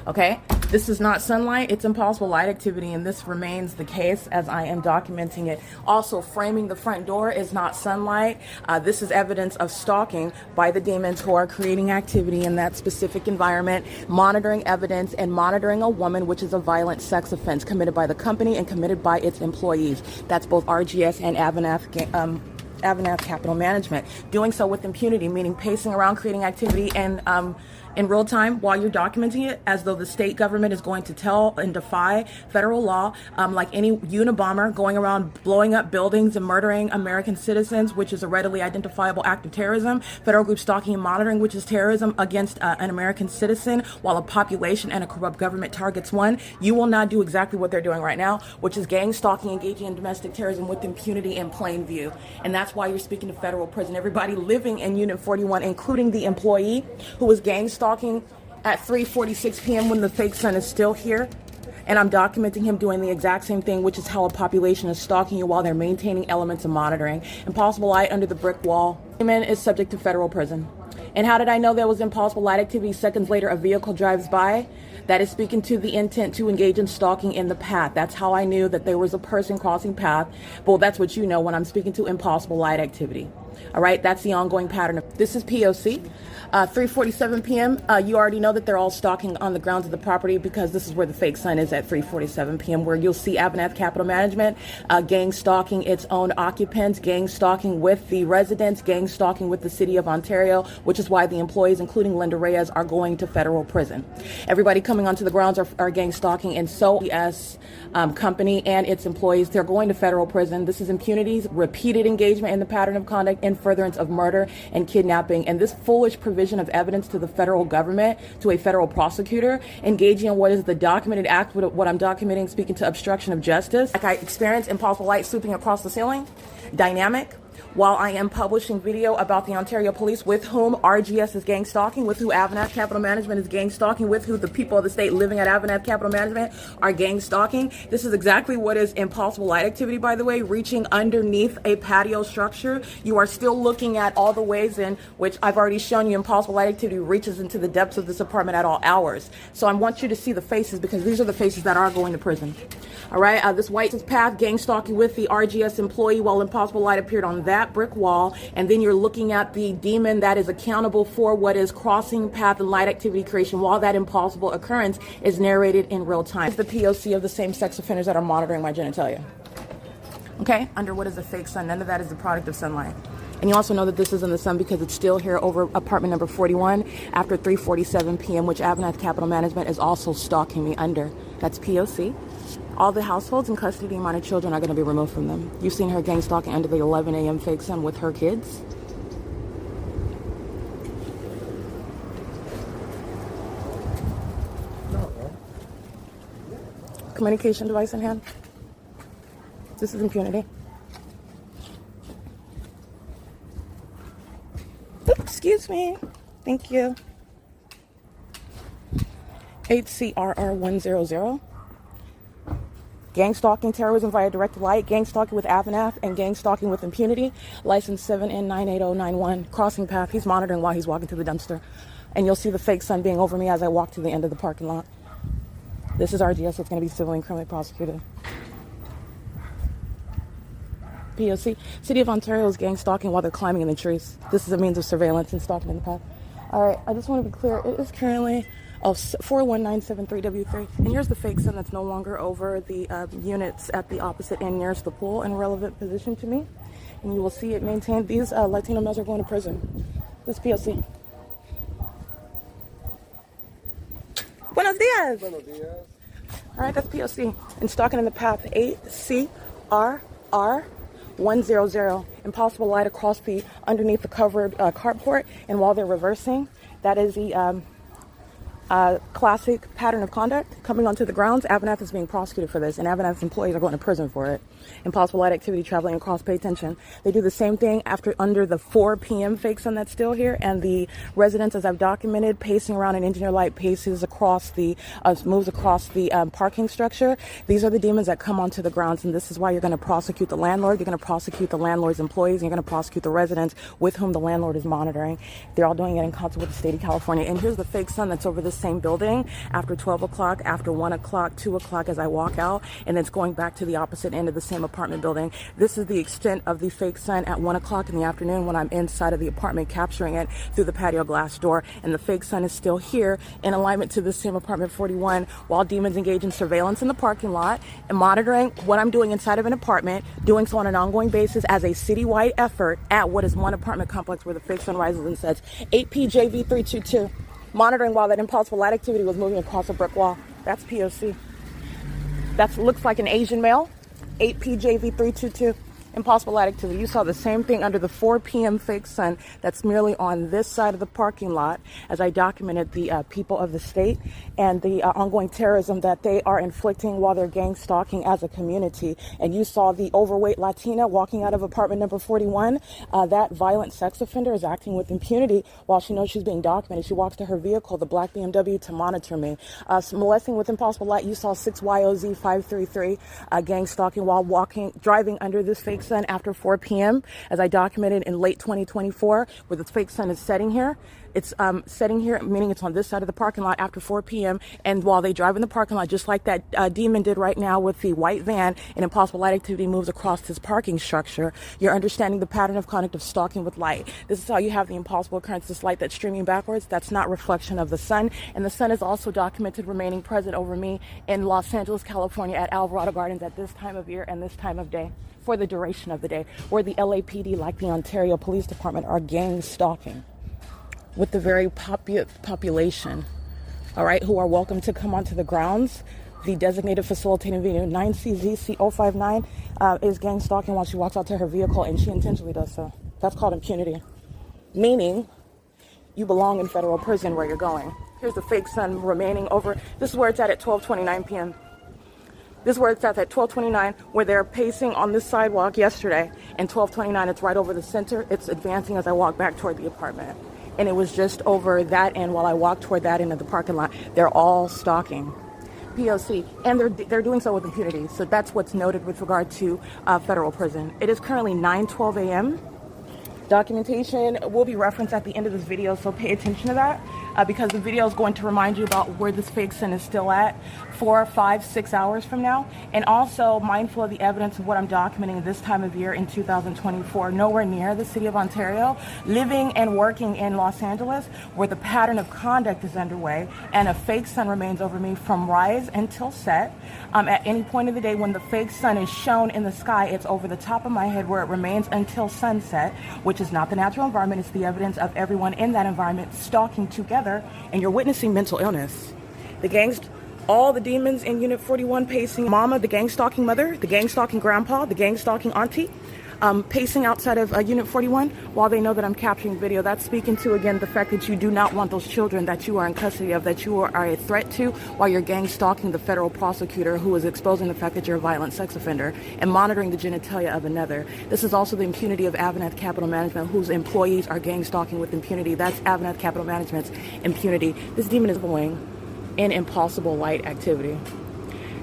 Okay, this is not sunlight, it's impossible light activity, and this remains the case as I am documenting it. Also, framing the front door is not sunlight. This is evidence of stalking by the demons who are creating activity in that specific environment, monitoring evidence and monitoring a woman, which is a violent sex offense committed by the company and committed by its employees. That's both RGS and AVANATH Capital Management. Doing so with impunity, meaning pacing around, creating activity, and in real time while you're documenting it, as though the state government is going to tell and defy federal law, like any Unabomber going around blowing up buildings and murdering American citizens, which is a readily identifiable act of terrorism. Federal group stalking and monitoring, which is terrorism against an American citizen, while a population and a corrupt government targets one. You will not do exactly what they're doing right now, which is gang stalking, engaging in domestic terrorism with impunity in plain view. And that's why you're speaking to federal prison. Everybody living in Unit 41, including the employee who was gang stalking at 3:46 p.m. when the fake sun is still here, and I'm documenting him doing the exact same thing, which is how a population is stalking you while they're maintaining elements of monitoring. Impossible light under the brick wall. Man is subject to federal prison. And how did I know there was impossible light activity? Seconds later, a vehicle drives by. That is speaking to the intent to engage in stalking in the path. That's how I knew that there was a person crossing path. Well, that's what you know when I'm speaking to impossible light activity. All right, that's the ongoing pattern. This is P.O.C. 3:47 p.m. You already know that they're all stalking on the grounds of the property, because this is where the fake sun is at 3:47 p.m., where you'll see AVANATH Capital Management gang stalking its own occupants, gang stalking with the residents, gang stalking with the City of Ontario, which which is why the employees, including Linda Reyes, are going to federal prison. Everybody coming onto the grounds are gang stalking, and so U.S. Company and its employees, they're going to federal prison. This is impunity, repeated engagement in the pattern of conduct in furtherance of murder and kidnapping, and this foolish provision of evidence to the federal government, to a federal prosecutor, engaging in what is the documented act, what I'm documenting, speaking to obstruction of justice. Like I experienced impossible light swooping across the ceiling, dynamic, while I am publishing video about the Ontario Police, with whom RGS is gang stalking, with who AVANATH Capital Management is gang stalking, with who the people of the state living at AVANATH Capital Management are gang stalking. This is exactly what is impossible light activity, by the way, reaching underneath a patio structure. You are still looking at all the ways in which I've already shown you impossible light activity reaches into the depths of this apartment at all hours. So I want you to see the faces, because these are the faces that are going to prison. All right, this white path, gang stalking with the RGS employee while impossible light appeared on that brick wall. And then you're looking at the demon that is accountable for what is crossing path and light activity creation while that impossible occurrence is narrated in real time. It's the P.O.C. of the same sex offenders that are monitoring my genitalia. Okay, under what is a fake sun? None of that is the product of sunlight. And you also know that this is in the sun because it's still here over apartment number 41 after 3:47 p.m., which AVANATH Capital Management is also stalking me under. That's P.O.C. All the households in custody of minor children are going to be removed from them. You've seen her gang stalking under the 11 a.m. fake sun with her kids. Communication device in hand. This is impunity. Oops, excuse me. Thank you. HCRR 100. Gang stalking, terrorism via direct light, gang stalking with AVANATH, and gang stalking with impunity. License 7N98091. Crossing path. He's monitoring while he's walking to the dumpster. And you'll see the fake sun being over me as I walk to the end of the parking lot. This is RGS. It's going to be civilly and criminally prosecuted. P.O.C. City of Ontario is gang stalking while they're climbing in the trees. This is a means of surveillance and stalking in the path. All right, I just want to be clear. It is currently 41973W3. And here's the fake sun that's no longer over the units at the opposite end nearest the pool in a relevant position to me. And you will see it maintained. These Latino males are going to prison. This is P.O.C. Buenos dias. Buenos dias. All right, that's P.O.C. And stalking in the path 8CRR 100. Impossible light across the underneath the covered carport, and while they're reversing, that is the classic pattern of conduct coming onto the grounds. AVANATH is being prosecuted for this, and AVANATH's employees are going to prison for it. Impossible light activity traveling across, pay attention. They do the same thing under the 4 p.m. fake sun that's still here, and the residents, as I've documented, pacing around an engineer light paces across the, moves across the parking structure. These are the demons that come onto the grounds, and this is why you're going to prosecute the landlord, you're going to prosecute the landlord's employees, and you're going to prosecute the residents with whom the landlord is monitoring. They're all doing it in concert with the state of California. And here's the fake sun that's over this same building after 12 o'clock, after 1 o'clock, 2 o'clock as I walk out, and it's going back to the opposite end of the same apartment building. This is the extent of the fake sun at 1 o'clock in the afternoon when I'm inside of the apartment capturing it through the patio glass door, and the fake sun is still here in alignment to the same apartment 41 while demons engage in surveillance in the parking lot and monitoring what I'm doing inside of an apartment, doing so on an ongoing basis as a citywide effort at what is one apartment complex where the fake sun rises and sets. 8PJV322. Monitoring while that impossible light activity was moving across a brick wall. That's P.O.C. That looks like an Asian male. 8PJV322. Impossible light activity. You saw the same thing under the 4 p.m. fake sun that's merely on this side of the parking lot as I documented the people of the state and the ongoing terrorism that they are inflicting while they're gang stalking as a community. And you saw the overweight Latina walking out of apartment number 41. That violent sex offender is acting with impunity while she knows she's being documented. She walks to her vehicle, the black BMW, to monitor me. Molesting with impossible light, you saw 6YOZ533 gang stalking while driving under this fake sun after 4 p.m. as I documented in late 2024 where the fake sun is setting here. It's setting here, meaning it's on this side of the parking lot after 4 p.m. And while they drive in the parking lot, just like that demon did right now with the white van, and impossible light activity moves across this parking structure, you're understanding the pattern of conduct of stalking with light. This is how you have the impossible occurrence, this light that's streaming backwards. That's not reflection of the sun. And the sun is also documented remaining present over me in Los Angeles, California at Alvarado Gardens at this time of year and this time of day for the duration of the day, where the LAPD, like the Ontario Police Department, are gang stalking. with the very population, all right, who are welcome to come onto the grounds. The designated facilitating venue, 9CZC059, is gang stalking while she walks out to her vehicle, and she intentionally does so. That's called impunity, meaning you belong in federal prison where you're going. Here's the fake sun remaining over. This is where it's at 12:29 p.m. This is where it's at 12:29, where they're pacing on this sidewalk yesterday, and 12:29, it's right over the center. It's advancing as I walk back toward the apartment. And it was just over that end while I walked toward that end of the parking lot. They're all stalking. P.O.C. And they're doing so with impunity. So that's what's noted with regard to federal prison. It is currently 9:12 a.m. Documentation will be referenced at the end of this video, so pay attention to that because the video is going to remind you about where this fake sin is still at 4, 5, 6 hours from now. And also mindful of the evidence of what I'm documenting this time of year in 2024, nowhere near the city of Ontario, living and working in Los Angeles, where the pattern of conduct is underway and a fake sun remains over me from rise until set. At any point of the day when the fake sun is shown in the sky, it's over the top of my head where it remains until sunset, which is not the natural environment. It's the evidence of everyone in that environment stalking together, and you're witnessing mental illness. The gangs, all the demons in Unit 41 pacing, mama, the gang stalking mother, the gang stalking grandpa, the gang stalking auntie, pacing outside of Unit 41 while they know that I'm capturing video. That's speaking to, again, the fact that you do not want those children that you are in custody of, that you are a threat to, while you're gang stalking the federal prosecutor who is exposing the fact that you're a violent sex offender and monitoring the genitalia of another. This is also the impunity of AVANATH Capital Management, whose employees are gang stalking with impunity. That's AVANATH Capital Management's impunity. This demon is going in impossible light activity.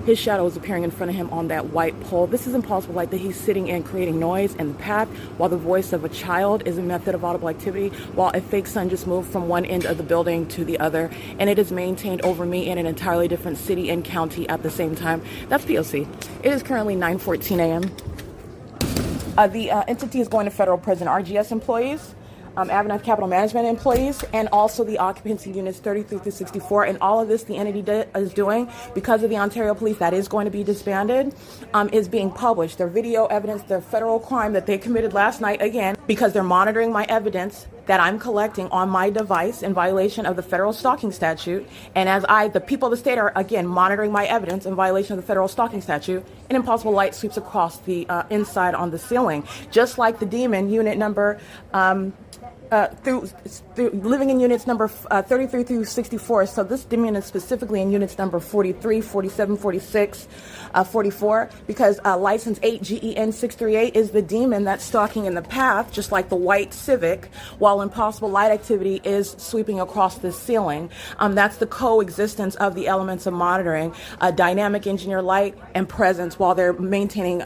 His shadow is appearing in front of him on that white pole. This is impossible light that he's sitting in, creating noise in the path, while the voice of a child is a method of audible activity, while a fake sun just moved from one end of the building to the other, and it is maintained over me in an entirely different city and county at the same time. That's P.O.C. It is currently 9:14 a.m. The entity is going to federal prison. RGS employees, AVANATH Capital Management employees, and also the occupancy units 33 through 64. And all of this the entity is doing because of the Ontario Police that is going to be disbanded, is being published. Their video evidence, their federal crime that they committed last night, again, because they're monitoring my evidence that I'm collecting on my device in violation of the federal stalking statute. And as the people of the state are, again, monitoring my evidence in violation of the federal stalking statute, an impossible light sweeps across the inside on the ceiling, just like the demon unit number through living in units number 33 through 64. So this demon is specifically in units number 43, 47, 46, 44, because license 8 GEN 638 is the demon that's stalking in the path, just like the white Civic, while impossible light activity is sweeping across the ceiling. That's the coexistence of the elements of monitoring, dynamic engineer light and presence, while they're maintaining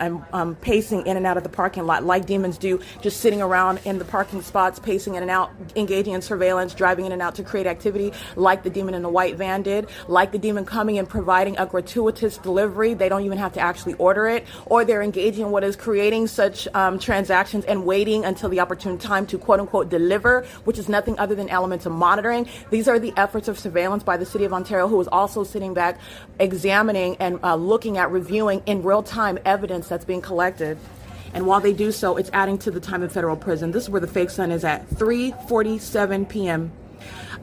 pacing in and out of the parking lot like demons do, just sitting around in the parking spots, pacing in and out, engaging in surveillance, driving in and out to create activity like the demon in the white van did, like the demon coming and providing a gratuitous delivery. They don't even have to actually order it, or they're engaging in what is creating such transactions and waiting until the opportune time to quote unquote deliver, which is nothing other than elements of monitoring. These are the efforts of surveillance by the city of Ontario, who is also sitting back, examining and looking at, reviewing in real time evidence that's being collected. And while they do so, it's adding to the time in federal prison. This is where the fake sun is at 3:47 p.m.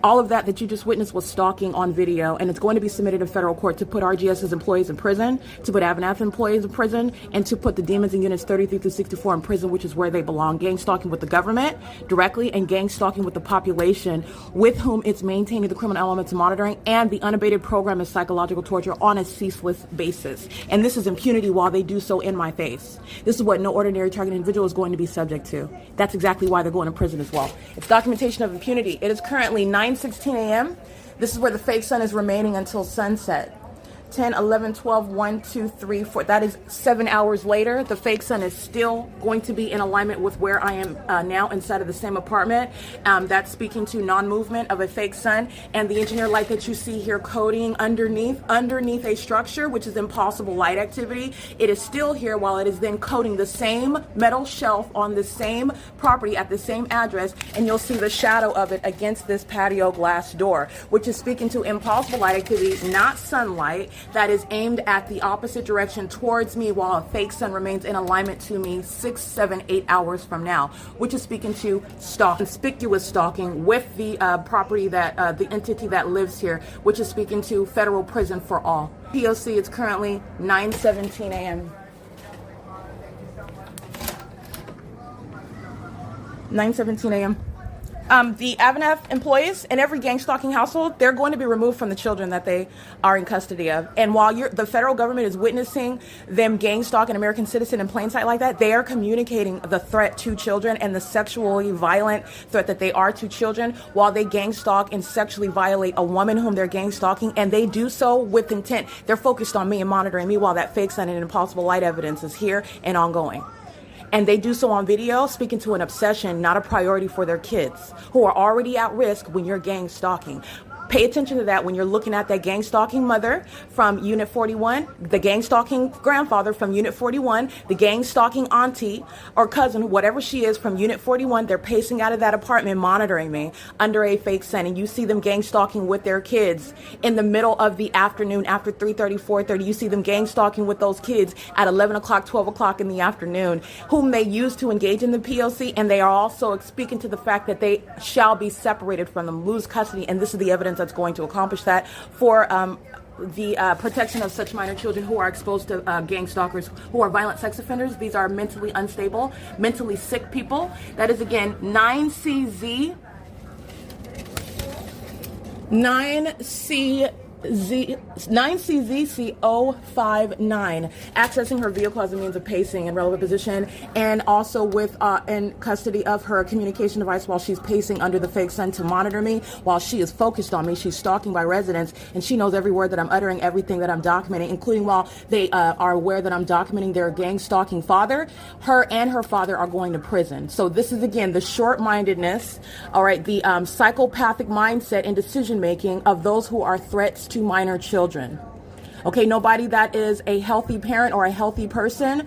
All of that you just witnessed was stalking on video, and it's going to be submitted to federal court to put RGS's employees in prison, to put AVANATH employees in prison, and to put the demons in units 33 through 64 in prison, which is where they belong. Gang stalking with the government directly, and gang stalking with the population with whom it's maintaining the criminal elements of monitoring and the unabated program of psychological torture on a ceaseless basis. And this is impunity while they do so in my face. This is what no ordinary targeted individual is going to be subject to. That's exactly why they're going to prison as well. It's documentation of impunity. It is currently 9:16 a.m. This is where the fake sun is remaining until sunset. 10, 11, 12, 1, 2, 3, 4. That is 7 hours later. The fake sun is still going to be in alignment with where I am now inside of the same apartment. That's speaking to non-movement of a fake sun, and the engineer light that you see here coding underneath a structure, which is impossible light activity. It is still here while it is then coding the same metal shelf on the same property at the same address, and you'll see the shadow of it against this patio glass door, which is speaking to impossible light activity, not sunlight, that is aimed at the opposite direction towards me, while a fake sun remains in alignment to me 6, 7, 8 hours from now, which is speaking to conspicuous stalking with the property that the entity that lives here, which is speaking to federal prison for all. P.O.C. It's currently 9:17 a.m. 9:17 a.m. The AVANATH employees in every gang stalking household, they're going to be removed from the children that they are in custody of. And while the federal government is witnessing them gang stalk an American citizen in plain sight like that, they are communicating the threat to children and the sexually violent threat that they are to children while they gang stalk and sexually violate a woman whom they're gang stalking. And they do so with intent. They're focused on me and monitoring me while that fake sun and impossible light evidence is here and ongoing. And they do so on video, speaking to an obsession, not a priority for their kids, who are already at risk when you're gang stalking. Pay attention to that when you're looking at that gang stalking mother from Unit 41, the gang stalking grandfather from Unit 41, the gang stalking auntie or cousin, whatever she is from Unit 41. They're pacing out of that apartment, monitoring me under a fake sun. And you see them gang stalking with their kids in the middle of the afternoon after 3:30, 4:30. You see them gang stalking with those kids at 11 o'clock, 12 o'clock in the afternoon, whom they use to engage in the P.O.C. And they are also speaking to the fact that they shall be separated from them, lose custody. And this is the evidence that's going to accomplish that for the protection of such minor children who are exposed to gang stalkers, who are violent sex offenders. These are mentally unstable, mentally sick people. That is, again, 9CZC 9CZC059, accessing her vehicle as a means of pacing in relevant position, and also with in custody of her communication device while she's pacing under the fake sun to monitor me while she is focused on me. She's stalking by residents, and she knows every word that I'm uttering, everything that I'm documenting, including while they are aware that I'm documenting their gang stalking father. Her and her father are going to prison. So this is, again, the short-mindedness, all right, the psychopathic mindset and decision-making of those who are threats to minor children. Okay, nobody that is a healthy parent or a healthy person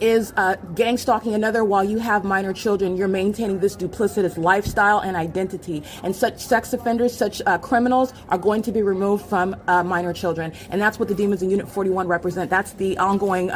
is gang stalking another while you have minor children. You're maintaining this duplicitous lifestyle and identity. And such sex offenders, such criminals are going to be removed from minor children. And that's what the demons in Unit 41 represent. That's the ongoing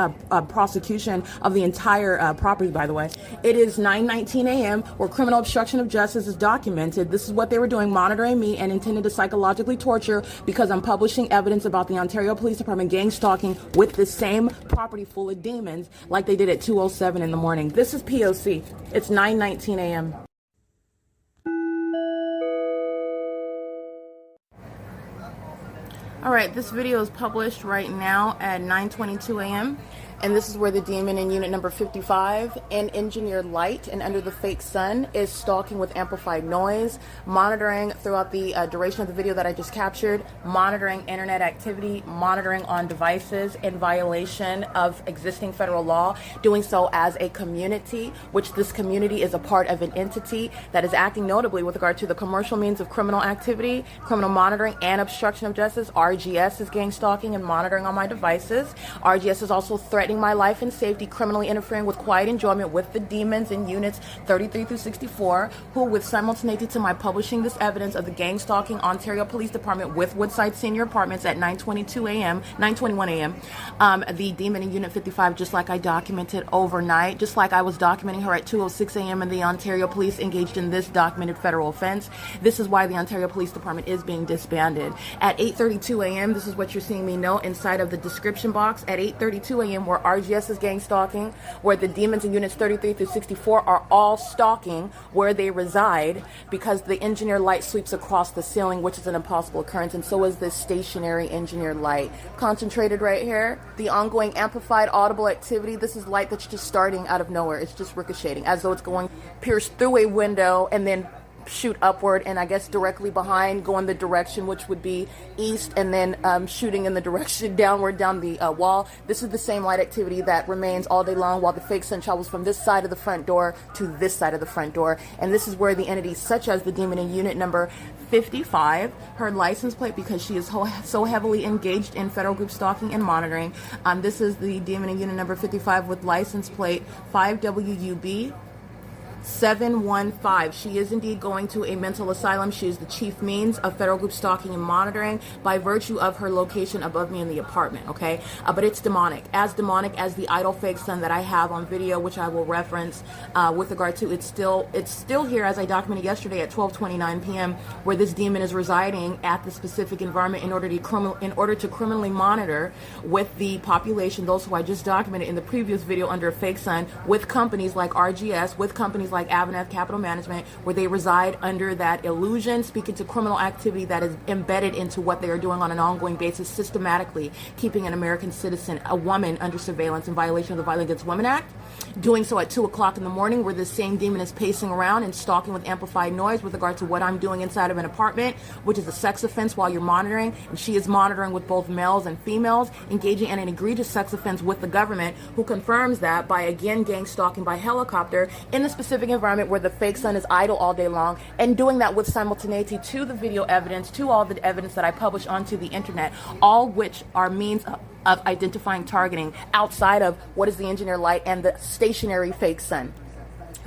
prosecution of the entire property, by the way. It is 9:19 a.m. where criminal obstruction of justice is documented. This is what they were doing, monitoring me and intended to psychologically torture because I'm publishing evidence about the Ontario Police Department gang stalking with the same property full of demons like they did at 2:07 in the morning. This is P.O.C. It's 9:19 a.m. All right, this video is published right now at 9:22 a.m. And this is where the demon in unit number 55 in engineered light and under the fake sun is stalking with amplified noise, monitoring throughout the duration of the video that I just captured, monitoring internet activity, monitoring on devices in violation of existing federal law, doing so as a community, which this community is a part of an entity that is acting notably with regard to the commercial means of criminal activity, criminal monitoring, and obstruction of justice. RGS is gang stalking and monitoring on my devices. RGS is also threatening my life and safety, criminally interfering with quiet enjoyment with the demons in units 33 through 64, who, with simultaneity to my publishing this evidence of the gang stalking Ontario Police Department with Woodside Senior Apartments at 9:21 a.m., the demon in unit 55, just like I documented overnight, just like I was documenting her at 2:06 a.m. and the Ontario Police engaged in this documented federal offense. This is why the Ontario Police Department is being disbanded. At 8:32 a.m., this is what you're seeing me note inside of the description box. At 8:32 a.m., where RGS is gang stalking, where the demons in units 33 through 64 are all stalking where they reside, because the engineered light sweeps across the ceiling, which is an impossible occurrence, and so is this stationary engineered light. Concentrated right here, the ongoing amplified audible activity, this is light that's just starting out of nowhere. It's just ricocheting, as though it's going pierce through a window and then shoot upward, and I guess directly behind, going the direction which would be east, and then shooting in the direction downward down the wall. This is the same light activity that remains all day long while the fake sun travels from this side of the front door to this side of the front door. And this is where the entities such as the demon in unit number 55, her license plate, because she is so heavily engaged in federal group stalking and monitoring. This is the demon in unit number 55 with license plate 5WUB 715. She is indeed going to a mental asylum. She is the chief means of federal group stalking and monitoring by virtue of her location above me in the apartment, okay? But it's demonic as the idol fake son that I have on video, which I will reference with regard to it's still here, as I documented yesterday at 12:29 p.m., where this demon is residing at the specific environment in order to criminally monitor with the population, those who I just documented in the previous video under a fake son, with companies like RGS, with companies like AVANATH Capital Management, where they reside under that illusion, speaking to criminal activity that is embedded into what they are doing on an ongoing basis, systematically keeping an American citizen, a woman, under surveillance in violation of the Violence Against Women Act. Doing so at 2 o'clock in the morning, where this same demon is pacing around and stalking with amplified noise with regard to what I'm doing inside of an apartment, which is a sex offense while you're monitoring. And she is monitoring with both males and females, engaging in an egregious sex offense with the government, who confirms that by, again, gang stalking by helicopter in the specific environment where the fake son is idle all day long, and doing that with simultaneity to the video evidence, to all the evidence that I publish onto the internet, all which are means of identifying targeting outside of what is the engineer light and the stationary fake sun,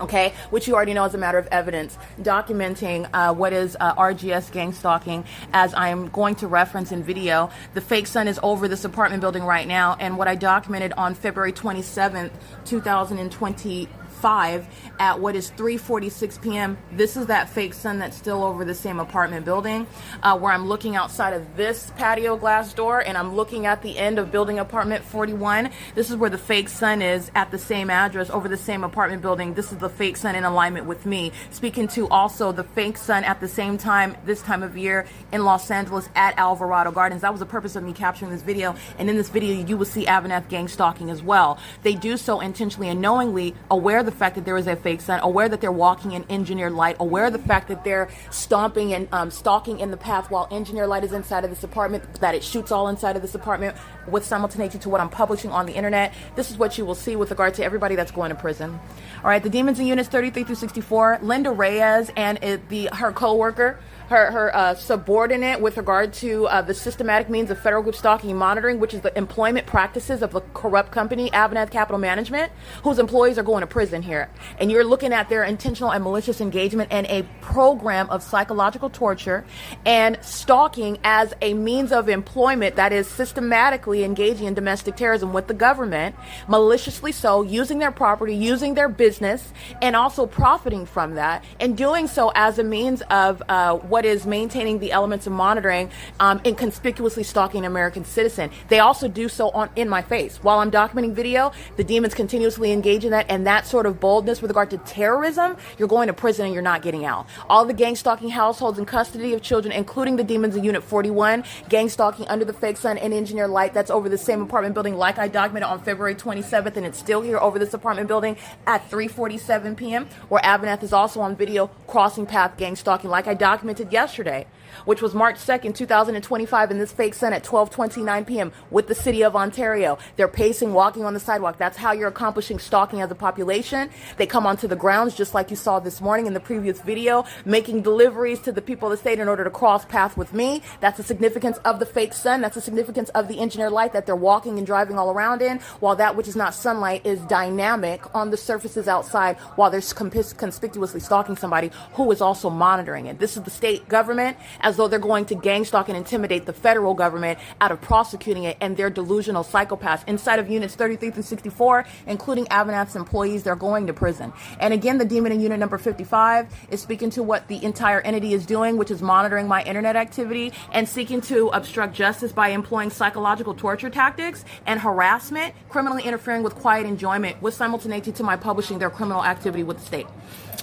okay, which you already know as a matter of evidence, documenting what is RGS gang stalking, as I'm going to reference in video. The fake sun is over this apartment building right now, and what I documented on February 27th, 2025 at what is 3:46 p.m. This is that fake sun that's still over the same apartment building, where I'm looking outside of this patio glass door, and I'm looking at the end of building apartment 41. This is where the fake sun is at the same address over the same apartment building. This is the fake sun in alignment with me, speaking to also the fake sun at the same time, this time of year, in Los Angeles at Alvarado Gardens. That was the purpose of me capturing this video, and in this video you will see AVANATH gang stalking as well. They do so intentionally and knowingly, aware of the fact that there is a fake sun, aware that they're walking in engineered light, aware of the fact that they're stomping and stalking in the path while engineered light is inside of this apartment, that it shoots all inside of this apartment, with simultaneity to what I'm publishing on the internet. This is what you will see with regard to everybody that's going to prison. All right, the demons in units 33 through 64, Linda Reyes and her co-worker, her subordinate with regard to the systematic means of federal group stalking and monitoring, which is the employment practices of a corrupt company, AVANATH Capital Management, whose employees are going to prison here. And you're looking at their intentional and malicious engagement and a program of psychological torture and stalking as a means of employment that is systematically engaging in domestic terrorism with the government, maliciously so, using their property, using their business, and also profiting from that, and doing so as a means of what is maintaining the elements of monitoring, and conspicuously stalking an American citizen. They also do so in my face. While I'm documenting video, the demons continuously engage in that, and that sort of boldness with regard to terrorism, you're going to prison and you're not getting out. All the gang stalking households in custody of children, including the demons in Unit 41, gang stalking under the fake sun and engineer light, that's over the same apartment building, like I documented on February 27th, and it's still here over this apartment building at 3:47 p.m., where AVANATH is also on video crossing path gang stalking, like I documented yesterday, which was March 2nd, 2025, in this fake sun at 12:29 p.m. with the city of Ontario. They're pacing, walking on the sidewalk. That's how you're accomplishing stalking as a population. They come onto the grounds, just like you saw this morning in the previous video, making deliveries to the people of the state in order to cross path with me. That's the significance of the fake sun. That's the significance of the engineered light that they're walking and driving all around in, while that which is not sunlight is dynamic on the surfaces outside, while they're conspicuously stalking somebody who is also monitoring it. This is the state government, as though they're going to gang stalk and intimidate the federal government out of prosecuting it, and they're delusional psychopaths. Inside of units 33 through 64, including AVANATH's employees, they're going to prison. And again, the demon in unit number 55 is speaking to what the entire entity is doing, which is monitoring my internet activity and seeking to obstruct justice by employing psychological torture tactics and harassment, criminally interfering with quiet enjoyment, with simultaneity to my publishing their criminal activity with the state.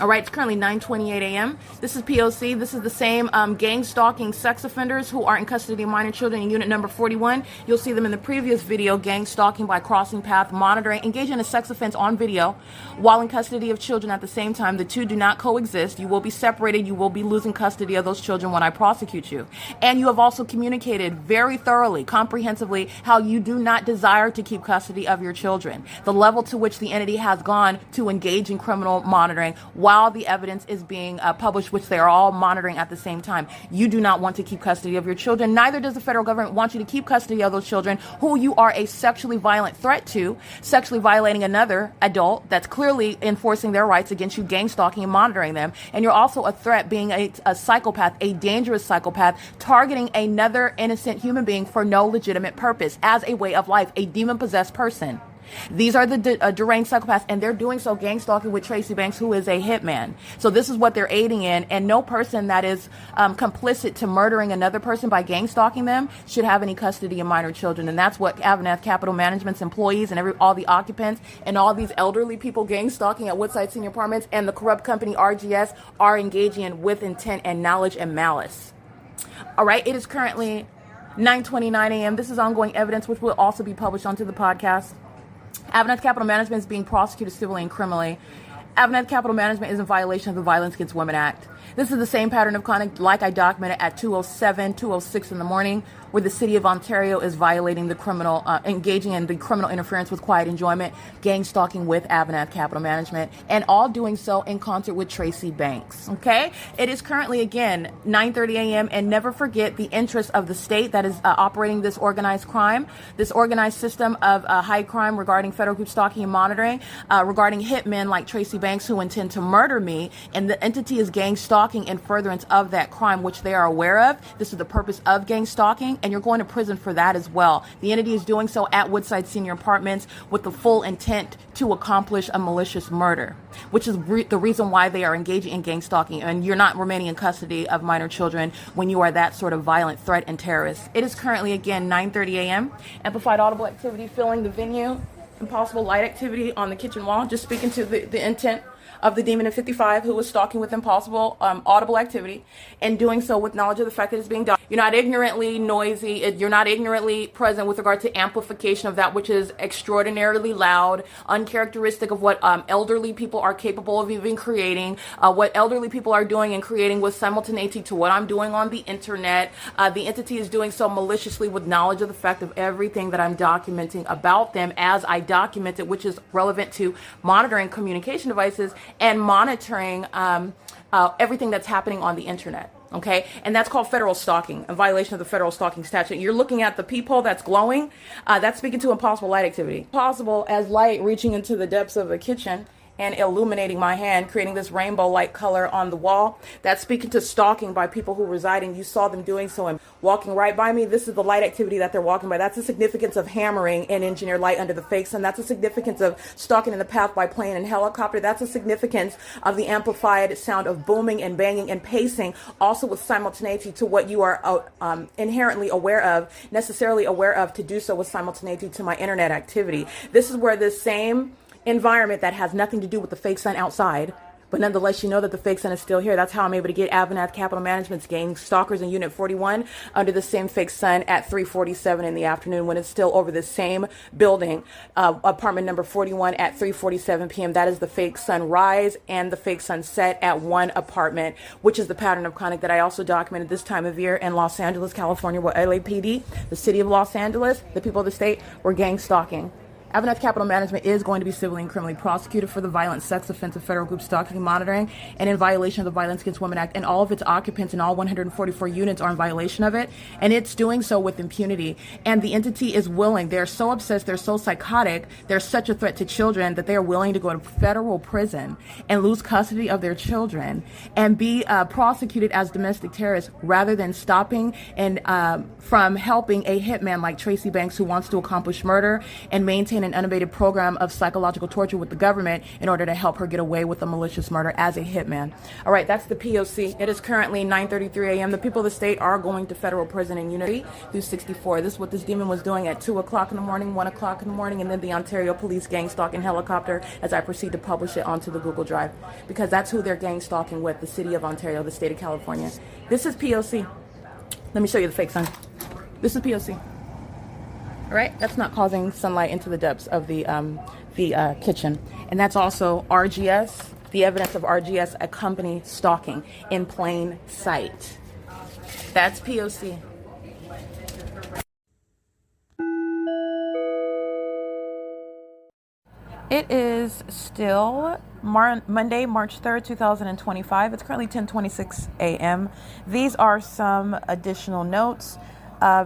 All right, it's currently 9:28 a.m. This is P.O.C. This is the same gang stalking sex offenders who are in custody of minor children in unit number 41. You'll see them in the previous video, gang stalking by crossing path, monitoring, engaging in a sex offense on video while in custody of children at the same time. The two do not coexist. You will be separated. You will be losing custody of those children when I prosecute you. And you have also communicated very thoroughly, comprehensively, how you do not desire to keep custody of your children. The level to which the entity has gone to engage in criminal monitoring while the evidence is being published, which they are all monitoring at the same time. You do not want to keep custody of your children. Neither does the federal government want you to keep custody of those children who you are a sexually violent threat to, sexually violating another adult that's clearly enforcing their rights against you, gang stalking and monitoring them. And you're also a threat, being a psychopath, a dangerous psychopath, targeting another innocent human being for no legitimate purpose as a way of life, a demon-possessed person. These are the deranged psychopaths, and they're doing so gang stalking with Tracy Banks, who is a hitman. So this is what they're aiding in, and no person that is complicit to murdering another person by gang stalking them should have any custody of minor children. And that's what AVANATH Capital Management's employees and all the occupants and all these elderly people gang stalking at Woodside Senior Apartments and the corrupt company RGS are engaging in with intent and knowledge and malice. All right, it is currently 9:29 a.m. This is ongoing evidence, which will also be published onto the podcast. AVANATH Capital Management is being prosecuted civilly and criminally. AVANATH Capital Management is in violation of the Violence Against Women Act. This is the same pattern of conduct like I documented at 2:07, 2:06 in the morning, where the city of Ontario is violating the criminal, engaging in the criminal interference with quiet enjoyment, gang stalking with AVANATH Capital Management, and all doing so in concert with Tracy Banks. Okay? It is currently, again, 9:30 a.m., and never forget the interest of the state that is operating this organized crime, this organized system of high crime regarding federal group stalking and monitoring, regarding hitmen like Tracy Banks who intend to murder me, and the entity is gang stalking in furtherance of that crime, which they are aware of. This is the purpose of gang stalking, and you're going to prison for that as well. The entity is doing so at Woodside Senior Apartments with the full intent to accomplish a malicious murder, which is the reason why they are engaging in gang stalking. And you're not remaining in custody of minor children when you are that sort of violent threat and terrorist. It is currently, again, 9:30 a.m. Amplified audible activity filling the venue. Impossible light activity on the kitchen wall, just speaking to the intent of the demon in 55 who was stalking with impossible audible activity, and doing so with knowledge of the fact that it's being done. You're not ignorantly noisy. You're not ignorantly present with regard to amplification of that which is extraordinarily loud, uncharacteristic of what elderly people are capable of even creating. What elderly people are doing and creating with simultaneity to what I'm doing on the internet. The entity is doing so maliciously with knowledge of the fact of everything that I'm documenting about them as I document it, which is relevant to monitoring communication devices and monitoring everything that's happening on the internet. Okay, and that's called federal stalking, a violation of the federal stalking statute. You're looking at the peephole that's glowing. That's speaking to impossible light activity. Possible as light reaching into the depths of a kitchen and illuminating my hand, creating this rainbow-like color on the wall. That's speaking to stalking by people who reside, and you saw them doing so and walking right by me. This is the light activity that they're walking by. That's the significance of hammering and engineered light under the fake sun. That's the significance of stalking in the path by plane and helicopter. That's the significance of the amplified sound of booming and banging and pacing, also with simultaneity to what you are inherently aware of, necessarily aware of, to do so with simultaneity to my internet activity. This is where this same environment that has nothing to do with the fake sun outside, but nonetheless, you know that the fake sun is still here. That's how I'm able to get AVANATH Capital Management's gang stalkers in Unit 41 under the same fake sun at 3:47 in the afternoon, when it's still over the same building, apartment number 41 at 3:47 p.m. That is the fake sunrise and the fake sunset at one apartment, which is the pattern of conduct that I also documented this time of year in Los Angeles, California, where LAPD, the city of Los Angeles, the people of the state, were gang stalking. AVANATH Capital Management is going to be civilly and criminally prosecuted for the violent sex offense of federal group stalking and monitoring, and in violation of the Violence Against Women Act, and all of its occupants and all 144 units are in violation of it, and it's doing so with impunity. And the entity is willing, they're so obsessed, they're so psychotic, they're such a threat to children that they are willing to go to federal prison and lose custody of their children and be prosecuted as domestic terrorists, rather than stopping and from helping a hitman like Tracy Banks, who wants to accomplish murder and maintain an unabated program of psychological torture with the government in order to help her get away with a malicious murder as a hitman. All right, that's the P.O.C. It is currently 9:33 a.m. The people of the state are going to federal prison in Unity through 64. This is what this demon was doing at 2 o'clock in the morning, 1 o'clock in the morning, and then the Ontario Police gang stalking helicopter as I proceed to publish it onto the Google Drive, because that's who they're gang stalking with, the city of Ontario, the state of California. This is P.O.C. Let me show you the fake sun. This is P.O.C. All right, that's not causing sunlight into the depths of the kitchen. And that's also RGS, the evidence of RGS, a company stalking in plain sight. That's P.O.C. It is still Monday, March 3rd, 2025. It's currently 10:26 a.m. These are some additional notes,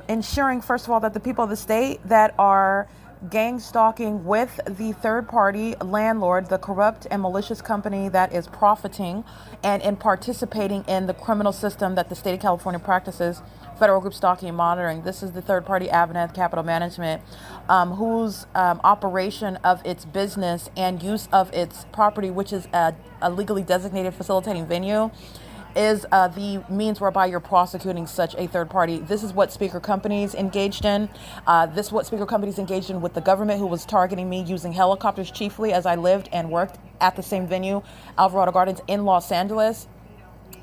ensuring, first of all, that the people of the state that are gang stalking with the third party landlord, the corrupt and malicious company that is profiting and in participating in the criminal system that the state of California practices, federal group stalking and monitoring. This is the third party AVANATH Capital Management, whose operation of its business and use of its property, which is a legally designated facilitating venue, is the means whereby you're prosecuting such a third party. This is what speaker companies engaged in. This is what speaker companies engaged in with the government, who was targeting me using helicopters chiefly, as I lived and worked at the same venue, Alvarado Gardens in Los Angeles.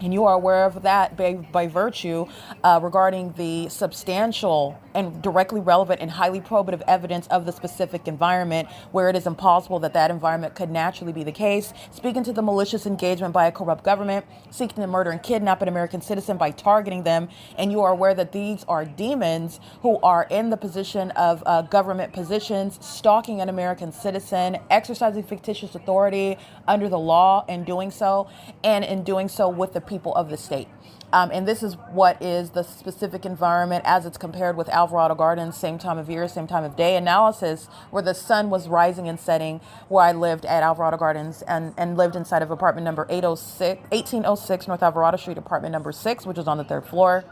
And you are aware of that by virtue regarding the substantial and directly relevant and highly probative evidence of the specific environment, where it is impossible that that environment could naturally be the case. Speaking to the malicious engagement by a corrupt government, seeking to murder and kidnap an American citizen by targeting them. And you are aware that these are demons who are in the position of government positions, stalking an American citizen, exercising fictitious authority under the law in doing so, and in doing so with the people of the state. And this is what is the specific environment as it's compared with Alvarado Gardens, same time of year, same time of day analysis, where the sun was rising and setting, where I lived at Alvarado Gardens and lived inside of apartment number 1806 North Alvarado Street, apartment number 6, which is on the 3rd floor.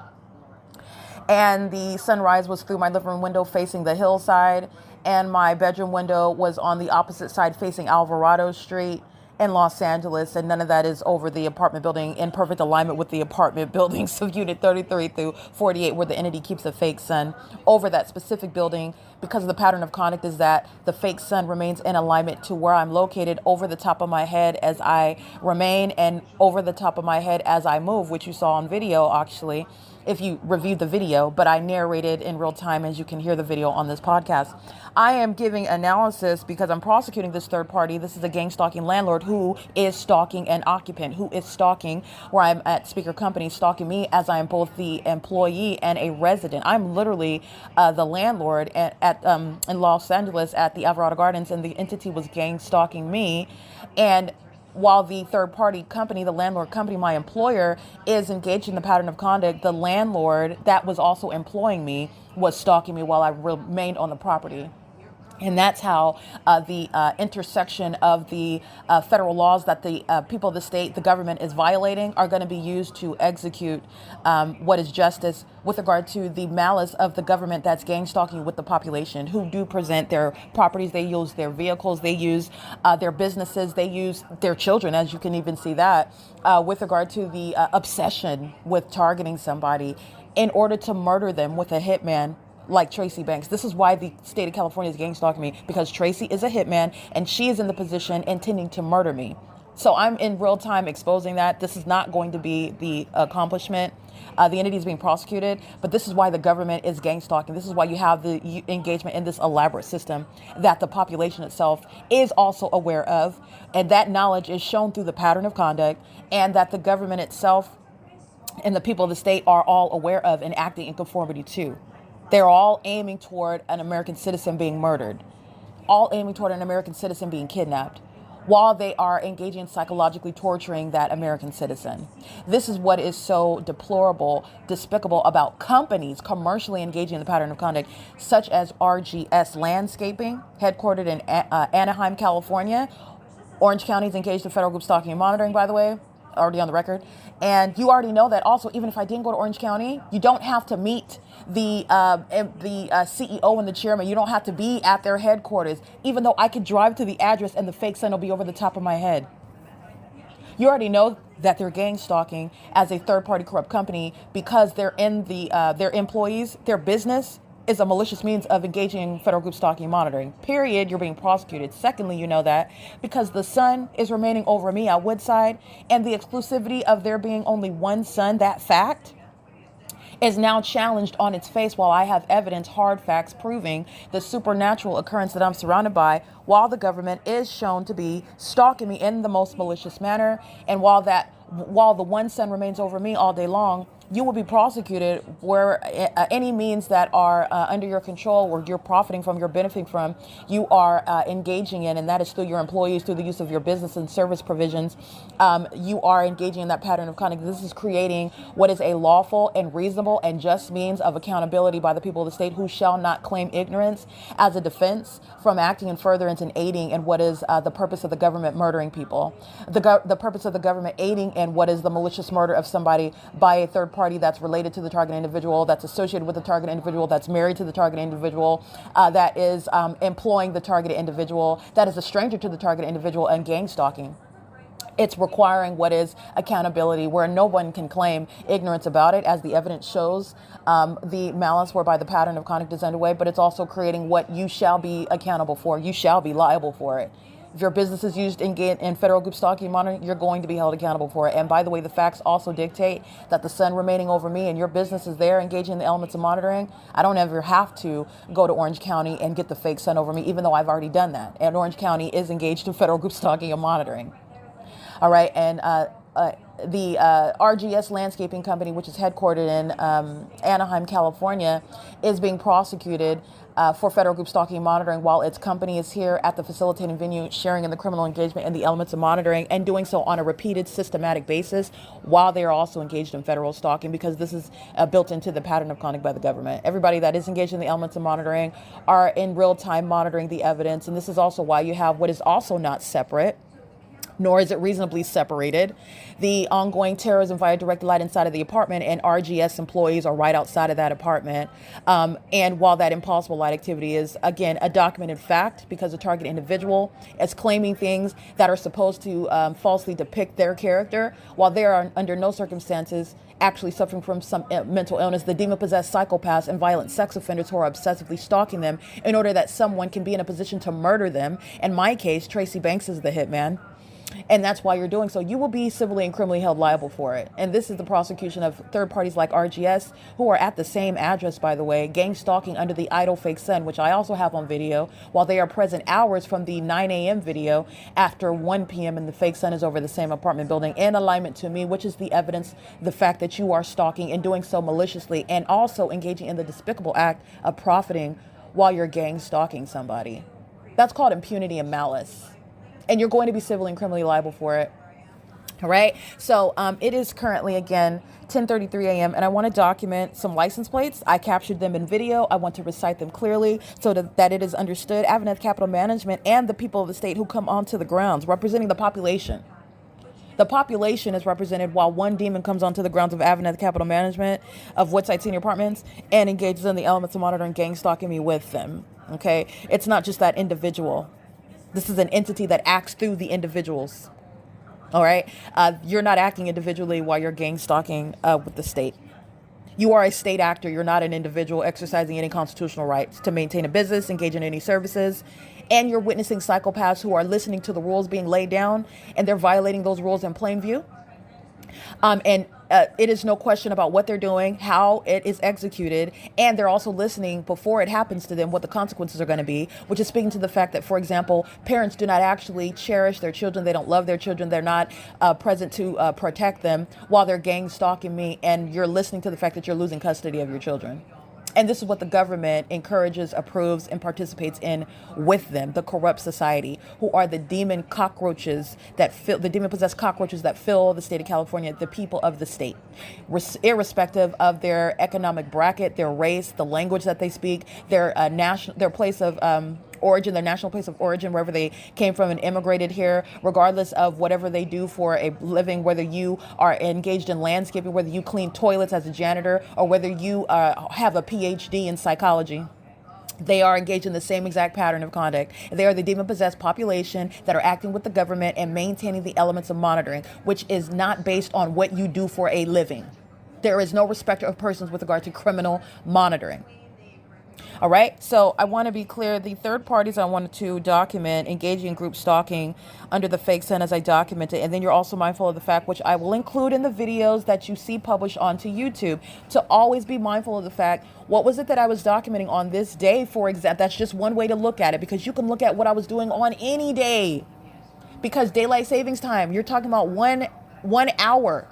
And the sunrise was through my living room window facing the hillside, and my bedroom window was on the opposite side facing Alvarado Street in Los Angeles, and none of that is over the apartment building in perfect alignment with the apartment buildings of Unit 33 through 48, where the entity keeps a fake sun over that specific building, because of the pattern of conduct is that the fake sun remains in alignment to where I'm located over the top of my head as I remain, and over the top of my head as I move, which you saw on video, actually, if you reviewed the video, but I narrated in real time, as you can hear the video on this podcast. I am giving analysis because I'm prosecuting this third party. This is a gang stalking landlord who is stalking an occupant, who is stalking where I'm at speaker company, stalking me as I am both the employee and a resident. I'm literally the landlord in Los Angeles at the Alvarado Gardens, and the entity was gang stalking me. And while the third party company, the landlord company, my employer, is engaged in the pattern of conduct, the landlord that was also employing me was stalking me while I remained on the property. And that's how the intersection of the federal laws that the people of the state, the government, is violating are going to be used to execute what is justice with regard to the malice of the government that's gang stalking with the population, who do present their properties, they use their vehicles, they use their businesses, they use their children, as you can even see that, with regard to the obsession with targeting somebody in order to murder them with a hitman like Tracy Banks. This is why the state of California is gang stalking me, because Tracy is a hitman and she is in the position intending to murder me. So I'm in real time exposing that. This is not going to be the accomplishment. The entity is being prosecuted, but this is why the government is gang stalking. This is why you have the engagement in this elaborate system that the population itself is also aware of. And that knowledge is shown through the pattern of conduct, and that the government itself and the people of the state are all aware of and acting in conformity to. They're all aiming toward an American citizen being murdered, all aiming toward an American citizen being kidnapped, while they are engaging in psychologically torturing that American citizen. This is what is so deplorable, despicable about companies commercially engaging in the pattern of conduct, such as RGS Landscaping, headquartered in Anaheim, California. Orange County is engaged in federal group stalking and monitoring, by the way, already on the record. And you already know that also, even if I didn't go to Orange County, you don't have to meet the CEO and the chairman. You don't have to be at their headquarters, even though I could drive to the address and the fake sun will be over the top of my head. You already know that they're gang stalking as a third party corrupt company, because they're in their employees, their business is a malicious means of engaging in federal group stalking and monitoring. Period. You're being prosecuted. Secondly, you know that because the sun is remaining over me at Woodside, and the exclusivity of there being only one sun, that fact is now challenged on its face, while I have evidence, hard facts proving the supernatural occurrence that I'm surrounded by, while the government is shown to be stalking me in the most malicious manner. And while the one sun remains over me all day long, you will be prosecuted where any means that are under your control, or you're profiting from, you're benefiting from, you are engaging in, and that is through your employees, through the use of your business and service provisions. You are engaging in that pattern of conduct. This is creating what is a lawful and reasonable and just means of accountability by the people of the state, who shall not claim ignorance as a defense from acting in furtherance and aiding in what is the purpose of the government murdering people. The purpose of the government aiding in what is the malicious murder of somebody by a third party that's related to the target individual, that's associated with the target individual, that's married to the target individual, that is employing the targeted individual, that is a stranger to the target individual, and gang stalking. It's requiring what is accountability, where no one can claim ignorance about it, as the evidence shows, the malice whereby the pattern of conduct is underway, but it's also creating what you shall be accountable for. You shall be liable for it. If your business is used in federal group stalking monitoring, you're going to be held accountable for it. And by the way, the facts also dictate that the sun remaining over me and your business is there engaging in the elements of monitoring. I don't ever have to go to Orange County and get the fake sun over me, even though I've already done that. And Orange County is engaged in federal group stalking and monitoring. All right. And the RGS Landscaping Company, which is headquartered in Anaheim, California, is being prosecuted for federal group stalking and monitoring, while its company is here at the facilitating venue, sharing in the criminal engagement and the elements of monitoring, and doing so on a repeated, systematic basis, while they are also engaged in federal stalking, because this is built into the pattern of conduct by the government. Everybody that is engaged in the elements of monitoring are in real time monitoring the evidence. And this is also why you have what is also not separate, nor is it reasonably separated, the ongoing terrorism via direct light inside of the apartment, and RGS employees are right outside of that apartment. And while that impossible light activity is, again, a documented fact, because the target individual is claiming things that are supposed to falsely depict their character, while they are under no circumstances actually suffering from some mental illness, the demon-possessed psychopaths and violent sex offenders who are obsessively stalking them in order that someone can be in a position to murder them. In my case, Tracy Banks is the hitman. And that's why you're doing so. You will be civilly and criminally held liable for it. And this is the prosecution of third parties like RGS, who are at the same address, by the way, gang stalking under the idle fake sun, which I also have on video, while they are present hours from the 9 a.m. video after 1 p.m. and the fake sun is over the same apartment building, in alignment to me, which is the evidence, the fact that you are stalking and doing so maliciously, and also engaging in the despicable act of profiting while you're gang stalking somebody. That's called impunity and malice. And you're going to be civilly and criminally liable for it. All right. So it is currently, again, 10:33 a.m. and I want to document some license plates. I captured them in video. I want to recite them clearly so that it is understood. AVANATH Capital Management and the people of the state who come onto the grounds, representing the population. The population is represented while one demon comes onto the grounds of AVANATH Capital Management of Woodside Senior Apartments and engages in the elements of monitoring, gang stalking me with them. Okay. It's not just that individual. This is an entity that acts through the individuals. All right. You're not acting individually while you're gang stalking with the state. You are a state actor. You're not an individual exercising any constitutional rights to maintain a business, engage in any services. And you're witnessing psychopaths who are listening to the rules being laid down, and they're violating those rules in plain view. It is no question about what they're doing, how it is executed, and they're also listening before it happens to them what the consequences are going to be, which is speaking to the fact that, for example, parents do not actually cherish their children. They don't love their children. They're not present to protect them while they're gang stalking me, and you're listening to the fact that you're losing custody of your children. And this is what the government encourages, approves, and participates in with them, the corrupt society, who are the demon cockroaches that fill, the demon-possessed cockroaches that fill the state of California, the people of the state, irrespective of their economic bracket, their race, the language that they speak, their their place of origin, their national place of origin, wherever they came from and immigrated here, regardless of whatever they do for a living, whether you are engaged in landscaping, whether you clean toilets as a janitor, or whether you have a PhD in psychology. They are engaged in the same exact pattern of conduct. They are the demon-possessed population that are acting with the government and maintaining the elements of monitoring, which is not based on what you do for a living. There is no respect of persons with regard to criminal monitoring. All right. So I want to be clear. The third parties I wanted to document engaging in group stalking under the fake sun as I document it. And then you're also mindful of the fact, which I will include in the videos that you see published onto YouTube, to always be mindful of the fact, what was it that I was documenting on this day, for example? That's just one way to look at it, because you can look at what I was doing on any day, because daylight savings time, you're talking about one hour.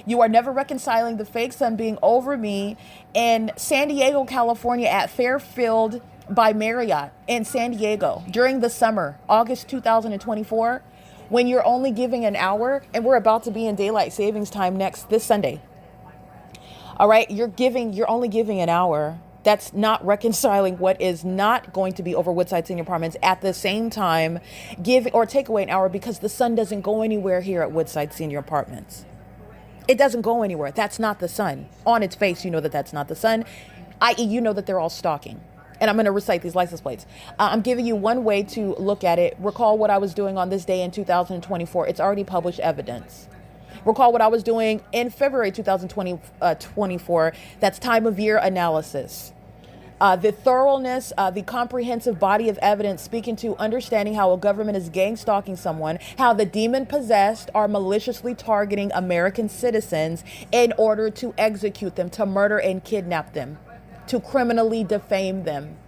You are never reconciling the fake sun being over me in San Diego, California at Fairfield by Marriott in San Diego during the summer, August 2024, when you're only giving an hour and we're about to be in daylight savings time this Sunday. All right, you're only giving an hour. That's not reconciling what is not going to be over Woodside Senior Apartments. At the same time, take away an hour because the sun doesn't go anywhere here at Woodside Senior Apartments. It doesn't go anywhere. That's not the sun. On its face, you know that that's not the sun, i.e. you know that they're all stalking. And I'm going to recite these license plates. I'm giving you one way to look at it. Recall what I was doing on this day in 2024. It's already published evidence. Recall what I was doing in February 2024. That's time of year analysis. The thoroughness, the comprehensive body of evidence speaking to understanding how a government is gang stalking someone, how the demon possessed are maliciously targeting American citizens in order to execute them, to murder and kidnap them, to criminally defame them,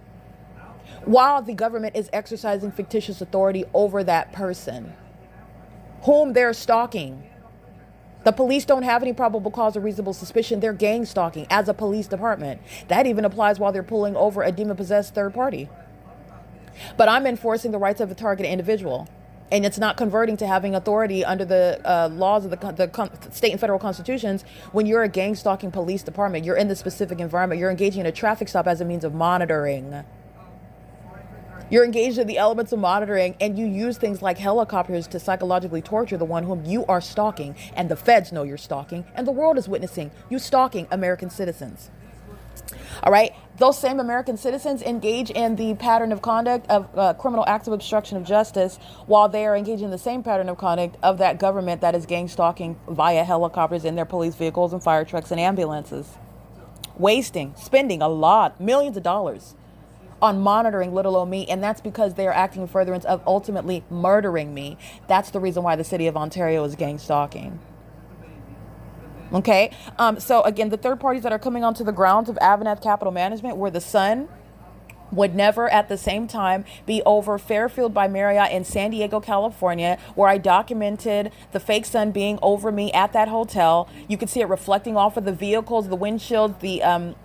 while the government is exercising fictitious authority over that person whom they're stalking. The police don't have any probable cause or reasonable suspicion. They're gang stalking as a police department. That even applies while they're pulling over a demon-possessed third party. But I'm enforcing the rights of a targeted individual. And it's not converting to having authority under the laws of the state and federal constitutions. When you're a gang stalking police department, you're in the specific environment. You're engaging in a traffic stop as a means of monitoring. You're engaged in the elements of monitoring, and you use things like helicopters to psychologically torture the one whom you are stalking, and the feds know you're stalking, and the world is witnessing you stalking American citizens. All right. Those same American citizens engage in the pattern of conduct of criminal acts of obstruction of justice, while they are engaging in the same pattern of conduct of that government that is gang stalking via helicopters in their police vehicles and fire trucks and ambulances, spending a lot, millions of dollars on monitoring little old me. And that's because they are acting in furtherance of ultimately murdering me. That's the reason why the city of Ontario is gang stalking. Okay. So again, the third parties that are coming onto the grounds of AVANATH Capital Management, where the sun would never at the same time be over Fairfield by Marriott in San Diego, California, where I documented the fake sun being over me at that hotel. You can see it reflecting off of the vehicles, the windshield, the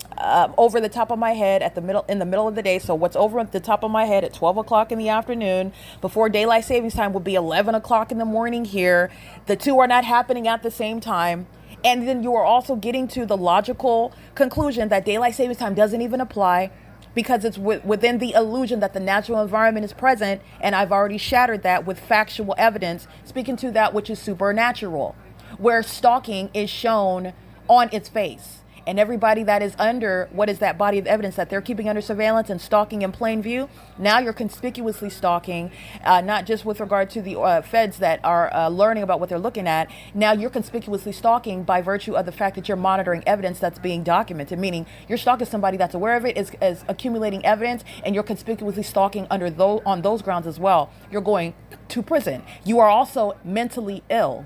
over the top of my head in the middle of the day. So what's over at the top of my head at 12 o'clock in the afternoon before daylight savings time would be 11 o'clock in the morning here. The two are not happening at the same time. And then you are also getting to the logical conclusion that daylight savings time doesn't even apply, because it's within the illusion that the natural environment is present. And I've already shattered that with factual evidence speaking to that which is supernatural, where stalking is shown on its face. And everybody that is under what is that body of evidence that they're keeping under surveillance and stalking in plain view, now you're conspicuously stalking, not just with regard to the feds that are learning about what they're looking at. Now you're conspicuously stalking by virtue of the fact that you're monitoring evidence that's being documented, meaning you're stalking somebody that's aware of it, is accumulating evidence, and you're conspicuously stalking on those grounds as well. You're going to prison. You are also mentally ill.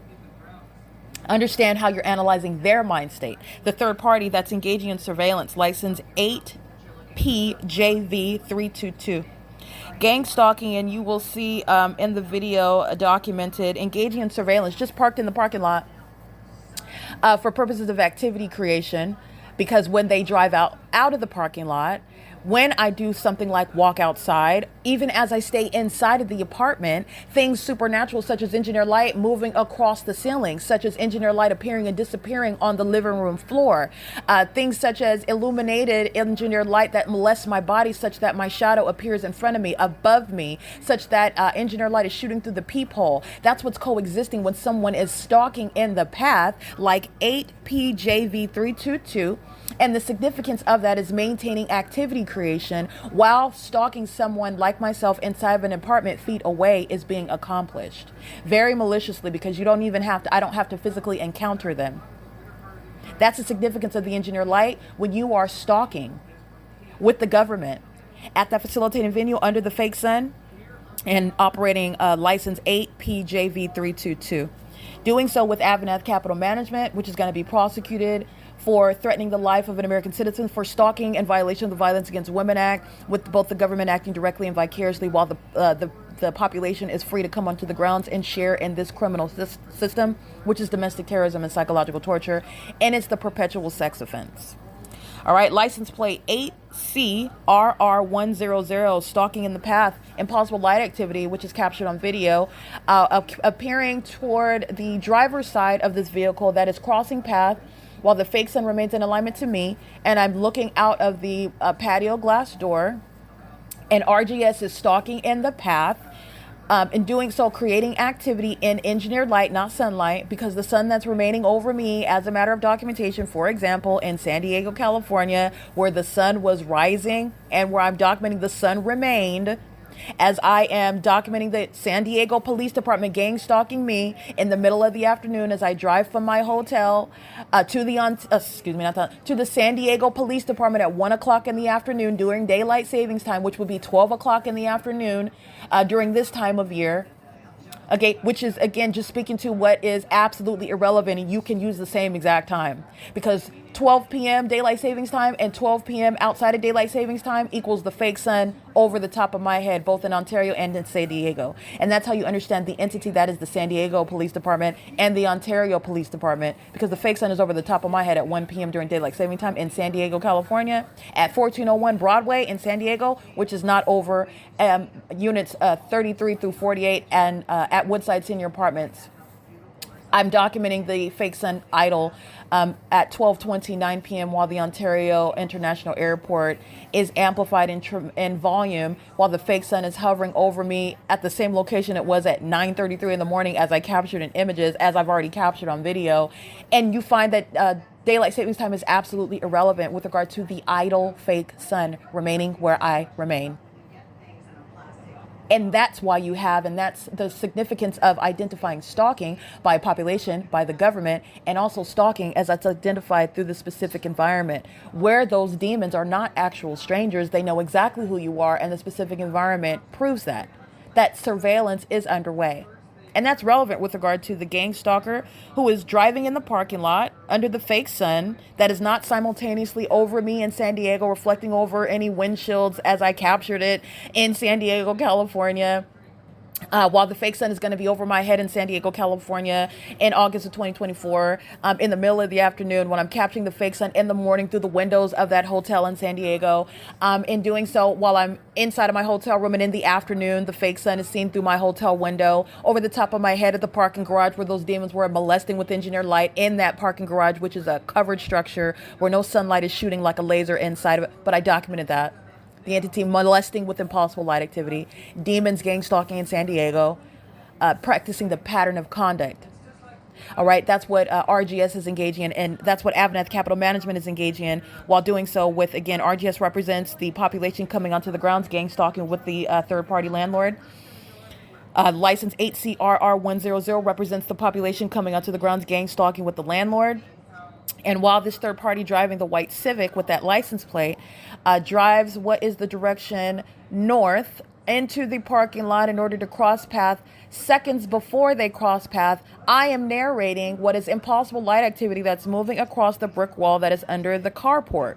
Understand how you're analyzing their mind state. The third party that's engaging in surveillance, license 8PJV322. Gang stalking, and you will see in the video documented engaging in surveillance, just parked in the parking lot for purposes of activity creation, because when they drive out of the parking lot, when I do something like walk outside, even as I stay inside of the apartment, things supernatural such as engineer light moving across the ceiling, such as engineer light appearing and disappearing on the living room floor, things such as illuminated engineer light that molests my body such that my shadow appears in front of me, above me, such that engineer light is shooting through the peephole. That's what's coexisting when someone is stalking in the path, like 8PJV322. And the significance of that is maintaining activity creation while stalking someone like myself inside of an apartment feet away is being accomplished very maliciously, because I don't have to physically encounter them. That's the significance of the engineer light when you are stalking with the government at that facilitating venue under the fake sun and operating license 8PJV322. Doing so with AVANATH Capital Management, which is going to be prosecuted for threatening the life of an American citizen, for stalking and violation of the Violence Against Women Act, with both the government acting directly and vicariously while the the population is free to come onto the grounds and share in this criminal system, which is domestic terrorism and psychological torture, and it's the perpetual sex offense. All right, license plate 8CRR100, stalking in the path, impossible light activity, which is captured on video, appearing toward the driver's side of this vehicle that is crossing path while the fake sun remains in alignment to me, and I'm looking out of the patio glass door, and RGS is stalking in the path. In doing so, creating activity in engineered light, not sunlight, because the sun that's remaining over me as a matter of documentation, for example, in San Diego, California, where the sun was rising and where I'm documenting the sun remained, as I am documenting the San Diego Police Department gang stalking me in the middle of the afternoon as I drive from my hotel to the San Diego Police Department at 1 o'clock in the afternoon during daylight savings time, which would be 12 o'clock in the afternoon during this time of year. Okay, which is, again, just speaking to what is absolutely irrelevant, and you can use the same exact time, because 12 p.m. daylight savings time and 12 p.m. outside of daylight savings time equals the fake sun over the top of my head, both in Ontario and in San Diego. And that's how you understand the entity that is the San Diego Police Department and the Ontario Police Department, because the fake sun is over the top of my head at 1 p.m. during daylight saving time in San Diego, California, at 1401 Broadway in San Diego, which is not over units 33 through 48 and at Woodside Senior Apartments. I'm documenting the fake sun idle at 12:29 p.m. while the Ontario International Airport is amplified in volume, while the fake sun is hovering over me at the same location it was at 9:33 in the morning, as I captured in images, as I've already captured on video. And you find that daylight savings time is absolutely irrelevant with regard to the idle fake sun remaining where I remain. And that's why you have, and that's the significance of identifying stalking by population, by the government, and also stalking as that's identified through the specific environment, where those demons are not actual strangers. They know exactly who you are, and the specific environment proves that surveillance is underway. And that's relevant with regard to the gang stalker who is driving in the parking lot under the fake sun that is not simultaneously over me in San Diego, reflecting over any windshields as I captured it in San Diego, California. While the fake sun is going to be over my head in San Diego, California in August of 2024, in the middle of the afternoon when I'm capturing the fake sun in the morning through the windows of that hotel in San Diego. In doing so, while I'm inside of my hotel room, and in the afternoon, the fake sun is seen through my hotel window over the top of my head at the parking garage where those demons were molesting with engineered light in that parking garage, which is a covered structure where no sunlight is shooting like a laser inside of it. But I documented that. The entity molesting with impossible light activity, demons gang stalking in San Diego, practicing the pattern of conduct. All right, that's what RGS is engaging in, and that's what AVANATH Capital Management is engaging in, while doing so with, again, RGS represents the population coming onto the grounds, gang stalking with the third-party landlord. License 8CRR100 represents the population coming onto the grounds, gang stalking with the landlord. And while this third party driving the white Civic with that license plate drives what is the direction north into the parking lot in order to cross path, seconds before they cross path, I am narrating what is impossible light activity that's moving across the brick wall that is under the carport,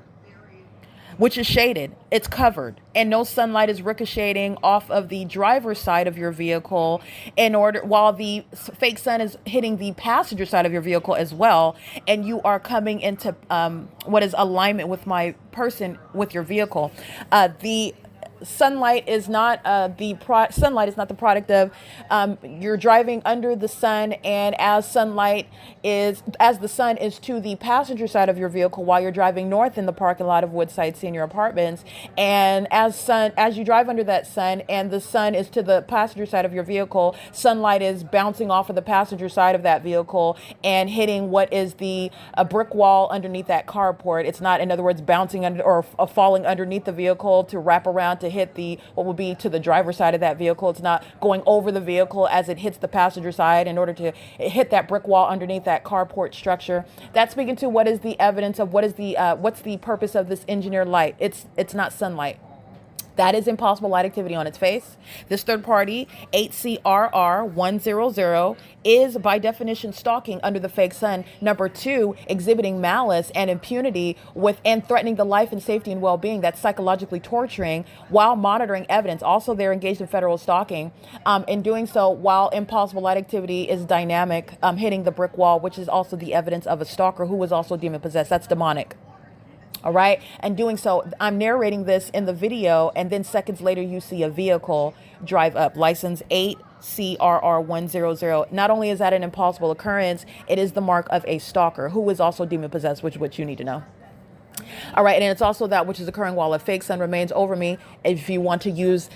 which is shaded. It's covered, and no sunlight is ricocheting off of the driver's side of your vehicle while the fake sun is hitting the passenger side of your vehicle as well, and you are coming into what is alignment with my person with your vehicle. The sunlight is not the product of you're driving under the sun, and as the sun is to the passenger side of your vehicle while you're driving north in the parking lot of Woodside Senior Apartments, and as you drive under that sun and the sun is to the passenger side of your vehicle, sunlight is bouncing off of the passenger side of that vehicle and hitting what is the brick wall underneath that carport. It's not, in other words, bouncing under or falling underneath the vehicle to wrap around to hit what will be to the driver's side of that vehicle. It's not going over the vehicle as it hits the passenger side in order to hit that brick wall underneath that carport structure. That's speaking to what is the evidence of what's the purpose of this engineered light. It's not sunlight. That is impossible light activity on its face. This third party, HCRR100, is by definition stalking under the fake sun. Number 2, exhibiting malice and impunity with and threatening the life and safety and well-being. That's psychologically torturing while monitoring evidence. Also, they're engaged in federal stalking. In doing so, while impossible light activity is dynamic, hitting the brick wall, which is also the evidence of a stalker who is also demon possessed. That's demonic. All right. And doing so, I'm narrating this in the video, and then seconds later, you see a vehicle drive up. License 8CRR100. Not only is that an impossible occurrence, it is the mark of a stalker who is also demon possessed, which is what you need to know. All right. And it's also that which is occurring while a fake sun remains over me. If you want to use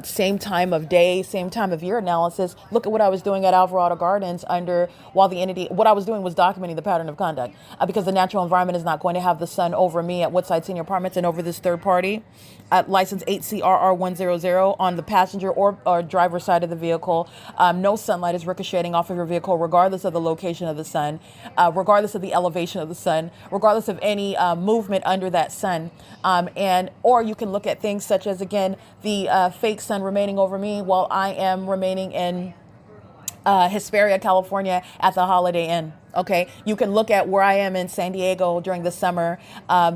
same time of day, same time of year analysis, look at what I was doing at Alvarado Gardens while the entity, what I was doing was documenting the pattern of conduct because the natural environment is not going to have the sun over me at Woodside Senior Apartments and over this third party at license 8CRR100 on the passenger or driver side of the vehicle. No sunlight is ricocheting off of your vehicle, regardless of the location of the sun, regardless of the elevation of the sun, regardless of any movement under that sun. Or you can look at things such as, again, the fake sun remaining over me while I am remaining in Hesperia, California at the Holiday Inn. Okay, you can look at where I am in San Diego during the summer,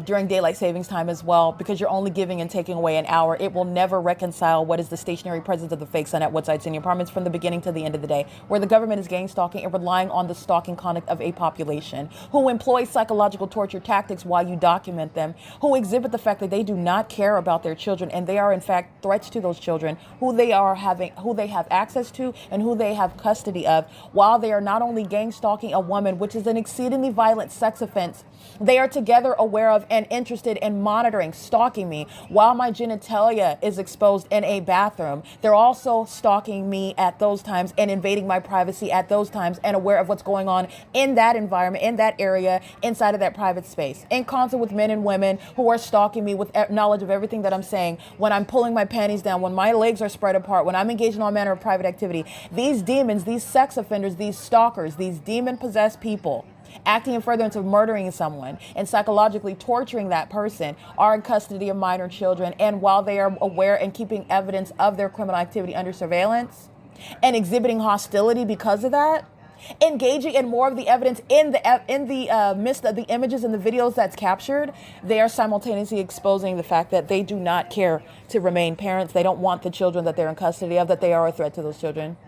during daylight savings time as well, because you're only giving and taking away an hour. It will never reconcile what is the stationary presence of the fake sun at Woodside Senior Apartments from the beginning to the end of the day, where the government is gang stalking and relying on the stalking conduct of a population who employs psychological torture tactics while you document them, who exhibit the fact that they do not care about their children, and they are in fact threats to those children, who they have access to and who they have custody of, while they are not only gang stalking a woman, which is an exceedingly violent sex offense. They are together aware of and interested in monitoring, stalking me while my genitalia is exposed in a bathroom. They're also stalking me at those times and invading my privacy at those times and aware of what's going on in that environment, in that area, inside of that private space. In concert with men and women who are stalking me with knowledge of everything that I'm saying, when I'm pulling my panties down, when my legs are spread apart, when I'm engaged in all manner of private activity. These demons, these sex offenders, these stalkers, these demon-possessed people acting in furtherance of murdering someone and psychologically torturing that person are in custody of minor children. And while they are aware and keeping evidence of their criminal activity under surveillance and exhibiting hostility because of that, engaging in more of the evidence in the midst of the images and the videos that's captured, they are simultaneously exposing the fact that they do not care to remain parents. They don't want the children that they're in custody of, that they are a threat to those children.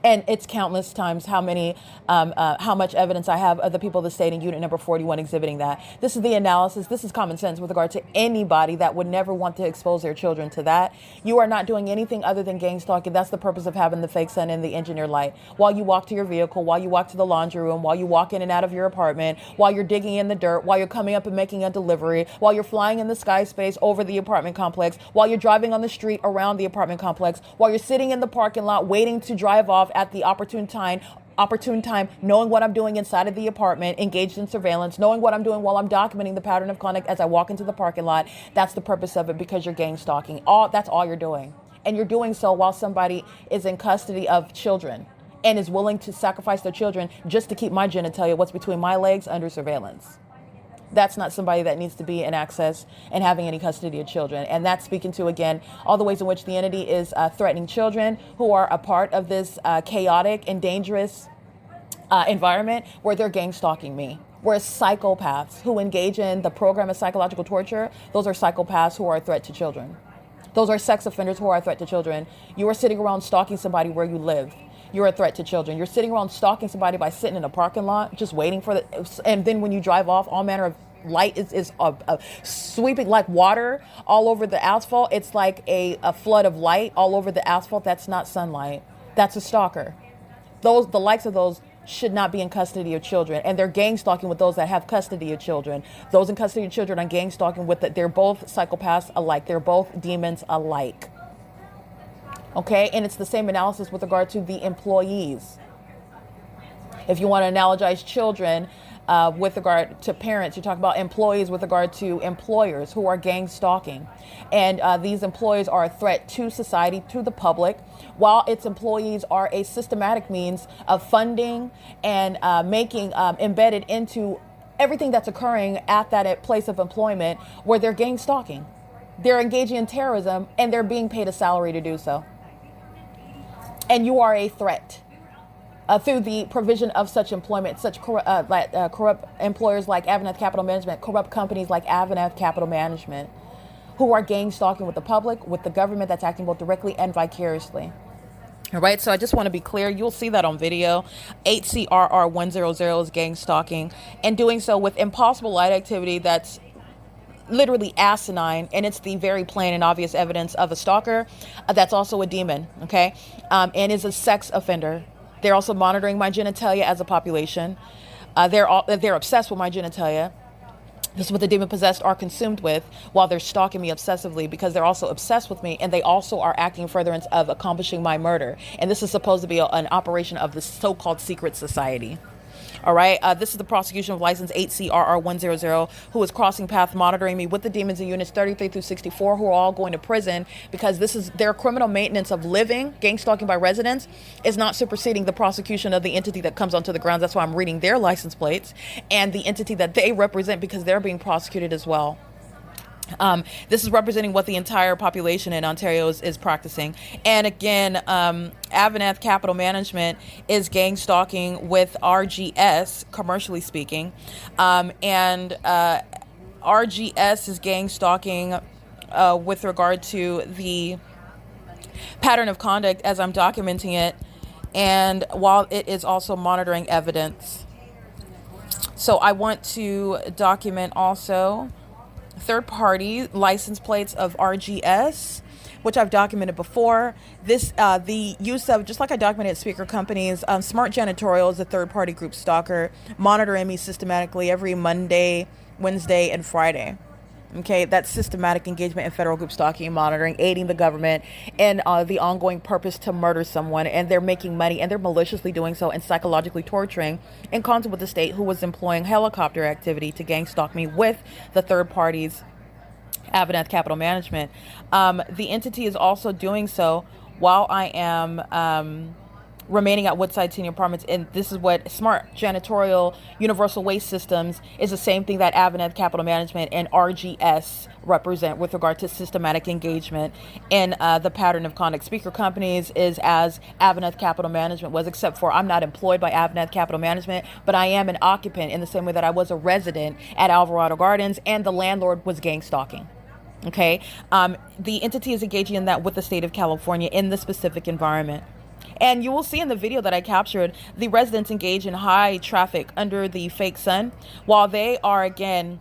And it's countless times how much evidence I have of the people of the state in unit number 41 exhibiting that. This is the analysis. This is common sense with regard to anybody that would never want to expose their children to that. You are not doing anything other than gang stalking. That's the purpose of having the fake sun and the engineer light. While you walk to your vehicle, while you walk to the laundry room, while you walk in and out of your apartment, while you're digging in the dirt, while you're coming up and making a delivery, while you're flying in the sky space over the apartment complex, while you're driving on the street around the apartment complex, while you're sitting in the parking lot waiting to drive off at the opportune time, knowing what I'm doing inside of the apartment, engaged in surveillance, knowing what I'm doing while I'm documenting the pattern of conduct as I walk into the parking lot. That's the purpose of it, because you're gang stalking. That's all you're doing. And you're doing so while somebody is in custody of children and is willing to sacrifice their children just to keep my genitalia, what's between my legs, under surveillance. That's not somebody that needs to be in access and having any custody of children. And that's speaking to, again, all the ways in which the entity is threatening children who are a part of this chaotic and dangerous environment where they're gang stalking me. Whereas psychopaths who engage in the program of psychological torture, those are psychopaths who are a threat to children. Those are sex offenders who are a threat to children. You are sitting around stalking somebody where you live. You're a threat to children. You're sitting around stalking somebody by sitting in a parking lot, just waiting for and then when you drive off, all manner of light is sweeping like water all over the asphalt. It's like a flood of light all over the asphalt. That's not sunlight. That's a stalker. The likes of those should not be in custody of children, and they're gang stalking with those that have custody of children. Those in custody of children are gang stalking with they're both psychopaths alike. They're both demons alike. Okay, and it's the same analysis with regard to the employees. If you want to analogize children with regard to parents, you talk about employees with regard to employers who are gang stalking. And these employees are a threat to society, to the public, while its employees are a systematic means of funding and making embedded into everything that's occurring at that place of employment where they're gang stalking. They're engaging in terrorism, and they're being paid a salary to do so. And you are a threat through the provision of such employment, such corrupt employers like AVANATH Capital Management, corrupt companies like AVANATH Capital Management, who are gang stalking with the public, with the government that's acting both directly and vicariously. All right, so I just want to be clear. You'll see that on video. 8CRR100 is gang stalking, and doing so with impossible light activity that's literally asinine, and it's the very plain and obvious evidence of a stalker that's also a demon, okay, and is a sex offender. They're also monitoring my genitalia as a population. They're obsessed with my genitalia. This is what the demon-possessed are consumed with while they're stalking me obsessively, because they're also obsessed with me, and they also are acting in furtherance of accomplishing my murder. And this is supposed to be an operation of the so-called secret society. All right. This is the prosecution of license 8CRR100, who is crossing paths monitoring me with the demons in units 33 through 64, who are all going to prison because this is their criminal maintenance of living. Gang stalking by residents is not superseding the prosecution of the entity that comes onto the grounds. That's why I'm reading their license plates and the entity that they represent, because they're being prosecuted as well. This is representing what the entire population in Ontario is practicing. And again, AVANATH Capital Management is gang stalking with RGS, commercially speaking. And RGS is gang stalking with regard to the pattern of conduct as I'm documenting it, and while it is also monitoring evidence. So I want to document also third-party license plates of RGS, which I've documented before. This, the use of, just like I documented speaker companies, Smart Janitorial is a third-party group stalker, monitoring me systematically every Monday, Wednesday, and Friday. Okay, that's systematic engagement in federal group stalking and monitoring, aiding the government and the ongoing purpose to murder someone. And they're making money, and they're maliciously doing so and psychologically torturing in concert with the state, who was employing helicopter activity to gang stalk me with the third parties, AVANATH Capital Management. The entity is also doing so while I am remaining at Woodside Senior Apartments, and this is what Smart Janitorial Universal Waste Systems is, the same thing that AVANATH Capital Management and RGS represent with regard to systematic engagement in the pattern of conduct. Speaker companies is as AVANATH Capital Management was, except for I'm not employed by AVANATH Capital Management, but I am an occupant in the same way that I was a resident at Alvarado Gardens, and the landlord was gang stalking. Okay, the entity is engaging in that with the state of California in the specific environment. And you will see in the video that I captured, the residents engage in high traffic under the fake sun, while they are, again,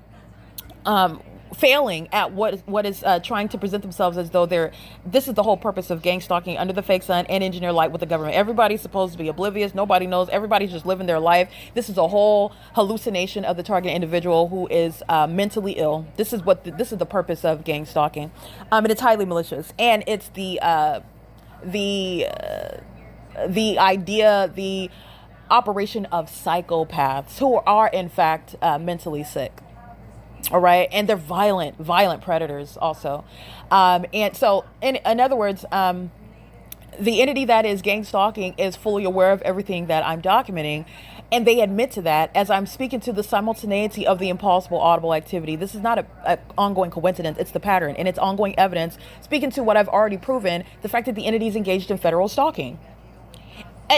failing at what is trying to present themselves as though this is the whole purpose of gang stalking under the fake sun and engineer light with the government. Everybody's supposed to be oblivious. Nobody knows. Everybody's just living their life. This is a whole hallucination of the target individual who is mentally ill. This is the purpose of gang stalking. And it's highly malicious. And it's the idea, the operation of psychopaths who are in fact mentally sick. All right. And they're violent predators also. And so in other words, the entity that is gang stalking is fully aware of everything that I'm documenting. And they admit to that as I'm speaking to the simultaneity of the impossible audible activity. This is not an ongoing coincidence. It's the pattern, and it's ongoing evidence speaking to what I've already proven, the fact that the entity is engaged in federal stalking.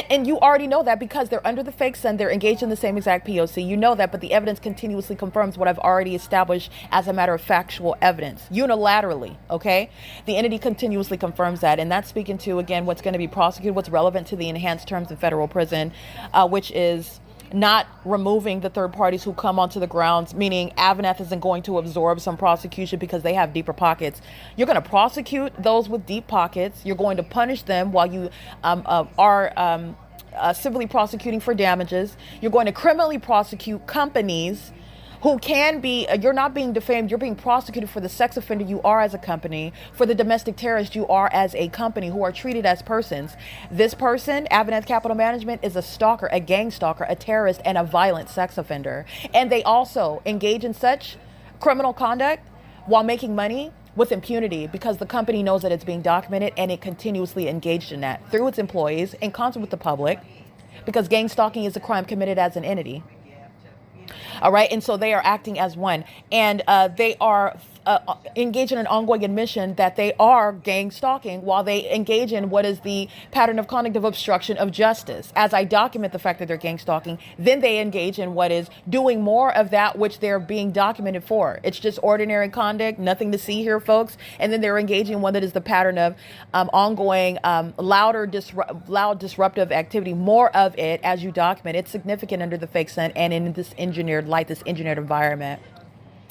And you already know that because they're under the fake sun. They're engaged in the same exact P.O.C. You know that, but the evidence continuously confirms what I've already established as a matter of factual evidence, unilaterally, okay? The entity continuously confirms that, and that's speaking to, again, what's going to be prosecuted, what's relevant to the enhanced terms in federal prison, which is not removing the third parties who come onto the grounds, meaning AVANATH isn't going to absorb some prosecution because they have deeper pockets. You're going to prosecute those with deep pockets. You're going to punish them while you are civilly prosecuting for damages. You're going to criminally prosecute companies who can be, you're not being defamed, you're being prosecuted for the sex offender you are as a company, for the domestic terrorist you are as a company, who are treated as persons. This person, AVANATH Capital Management, is a stalker, a gang stalker, a terrorist, and a violent sex offender. And they also engage in such criminal conduct while making money with impunity, because the company knows that it's being documented, and it continuously engaged in that through its employees in concert with the public, because gang stalking is a crime committed as an entity. All right. And so they are acting as one, and they are engage in an ongoing admission that they are gang stalking while they engage in what is the pattern of conduct of obstruction of justice. As I document the fact that they're gang stalking, then they engage in what is doing more of that which they're being documented for. It's just ordinary conduct, nothing to see here, folks. And then they're engaging in one that is the pattern of ongoing, loud disruptive activity, more of it as you document. It's significant under the fake scent and in this engineered light, this engineered environment.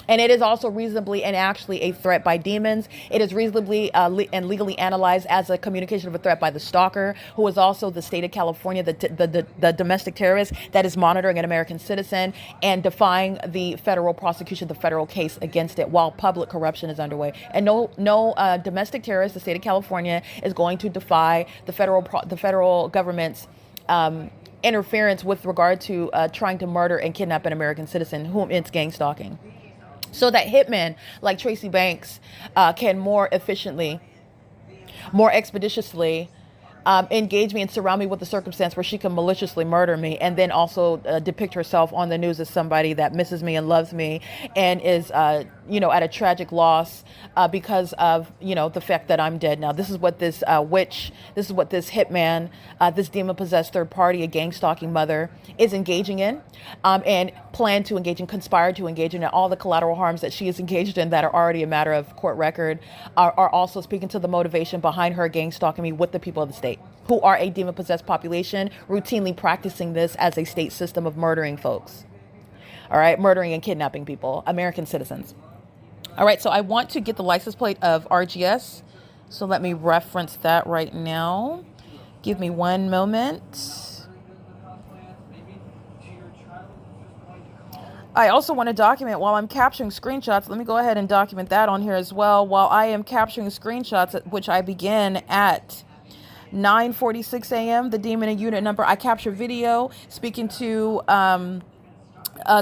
And it is also reasonably and actually a threat by demons. It is reasonably and legally analyzed as a communication of a threat by the stalker, who is also the state of California, the domestic terrorist that is monitoring an American citizen and defying the federal prosecution, the federal case against it while public corruption is underway. And no domestic terrorist, the state of California, is going to defy the federal government's interference with regard to trying to murder and kidnap an American citizen whom it's gang stalking. So that hitmen like Tracy Banks can more efficiently, more expeditiously engage me and surround me with a circumstance where she can maliciously murder me and then also depict herself on the news as somebody that misses me and loves me and is, at a tragic loss because of, the fact that I'm dead now. This is what this this is what this hitman, this demon-possessed third party, a gang-stalking mother, is engaging in and plan to engage in, conspire to engage in, and all the collateral harms that she is engaged in that are already a matter of court record are also speaking to the motivation behind her gang-stalking me with the people of the state, who are a demon-possessed population, routinely practicing this as a state system of murdering folks. All right, murdering and kidnapping people, American citizens. All right, so I want to get the license plate of RGS. So let me reference that right now. Give me one moment. I also want to document while I'm capturing screenshots. Let me go ahead and document that on here as well. While I am capturing screenshots, which I begin at 9:46 a.m., the demon and unit number. I capture video speaking to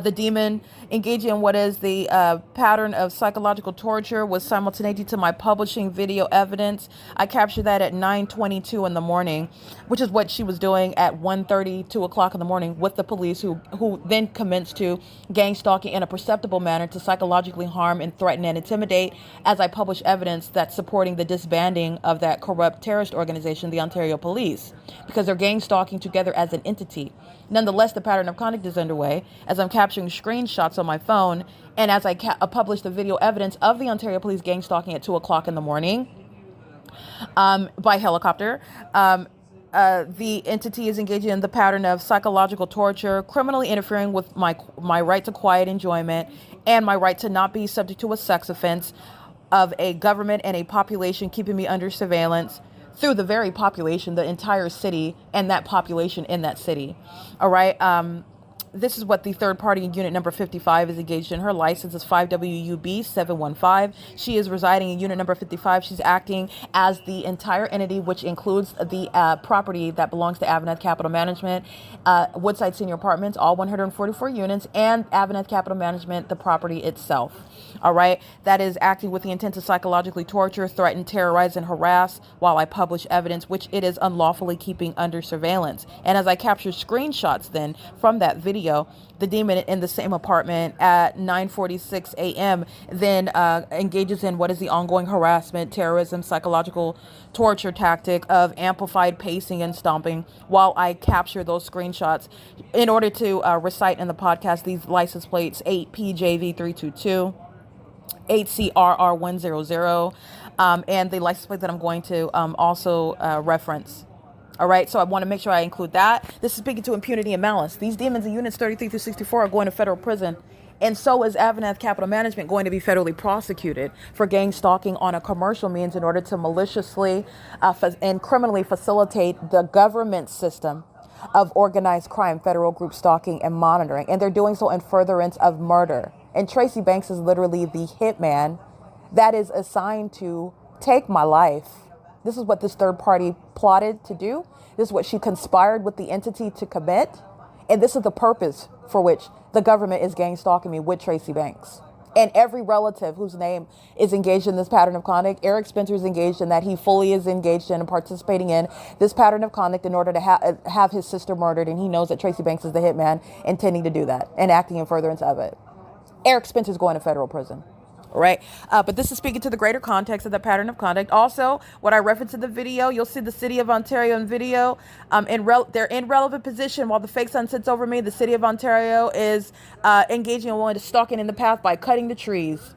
the demon engaging in what is the pattern of psychological torture with simultaneity to my publishing video evidence. I captured that at 9:22 in the morning, which is what she was doing at 1:30, 2 o'clock in the morning with the police who then commenced to gang stalking in a perceptible manner to psychologically harm and threaten and intimidate as I publish evidence that's supporting the disbanding of that corrupt terrorist organization, the Ontario Police, because they're gang stalking together as an entity. Nonetheless, the pattern of conduct is underway as I'm capturing screenshots on my phone and as I publish the video evidence of the Ontario Police gang stalking at 2 o'clock in the morning by helicopter. The entity is engaging in the pattern of psychological torture, criminally interfering with my right to quiet enjoyment and my right to not be subject to a sex offense of a government and a population keeping me under surveillance through the very population, the entire city, and that population in that city. All right. This is what the third party unit number 55 is engaged in. Her license is 5WUB 715. She is residing in unit number 55. She's acting as the entire entity, which includes the property that belongs to AVANATH Capital Management, Woodside Senior Apartments, all 144 units, and AVANATH Capital Management, the property itself. All right. That is acting with the intent to psychologically torture, threaten, terrorize, and harass while I publish evidence, which it is unlawfully keeping under surveillance. And as I capture screenshots then from that video, the demon in the same apartment at 9:46 a.m. then engages in what is the ongoing harassment, terrorism, psychological torture tactic of amplified pacing and stomping while I capture those screenshots in order to recite in the podcast these license plates 8PJV322, 8CRR100, and the license plate that I'm going to also reference. All right, so I want to make sure I include that. This is speaking to impunity and malice. These demons in units 33 through 64 are going to federal prison. And so is AVANATH Capital Management going to be federally prosecuted for gang stalking on a commercial means in order to maliciously and criminally facilitate the government system of organized crime, federal group stalking and monitoring. And they're doing so in furtherance of murder. And Tracy Banks is literally the hitman that is assigned to take my life. This is what this third party plotted to do. This is what she conspired with the entity to commit. And this is the purpose for which the government is gang stalking me with Tracy Banks. And every relative whose name is engaged in this pattern of conduct, Eric Spencer is engaged in that. He fully is engaged in and participating in this pattern of conduct in order to have his sister murdered. And he knows that Tracy Banks is the hitman intending to do that and acting in furtherance of it. Eric Spencer is going to federal prison. All right. But this is speaking to the greater context of the pattern of conduct. Also, what I referenced in the video, you'll see the city of Ontario in video. They're in relevant position while the fake sun sits over me. The city of Ontario is engaging in one to stalking in the path by cutting the trees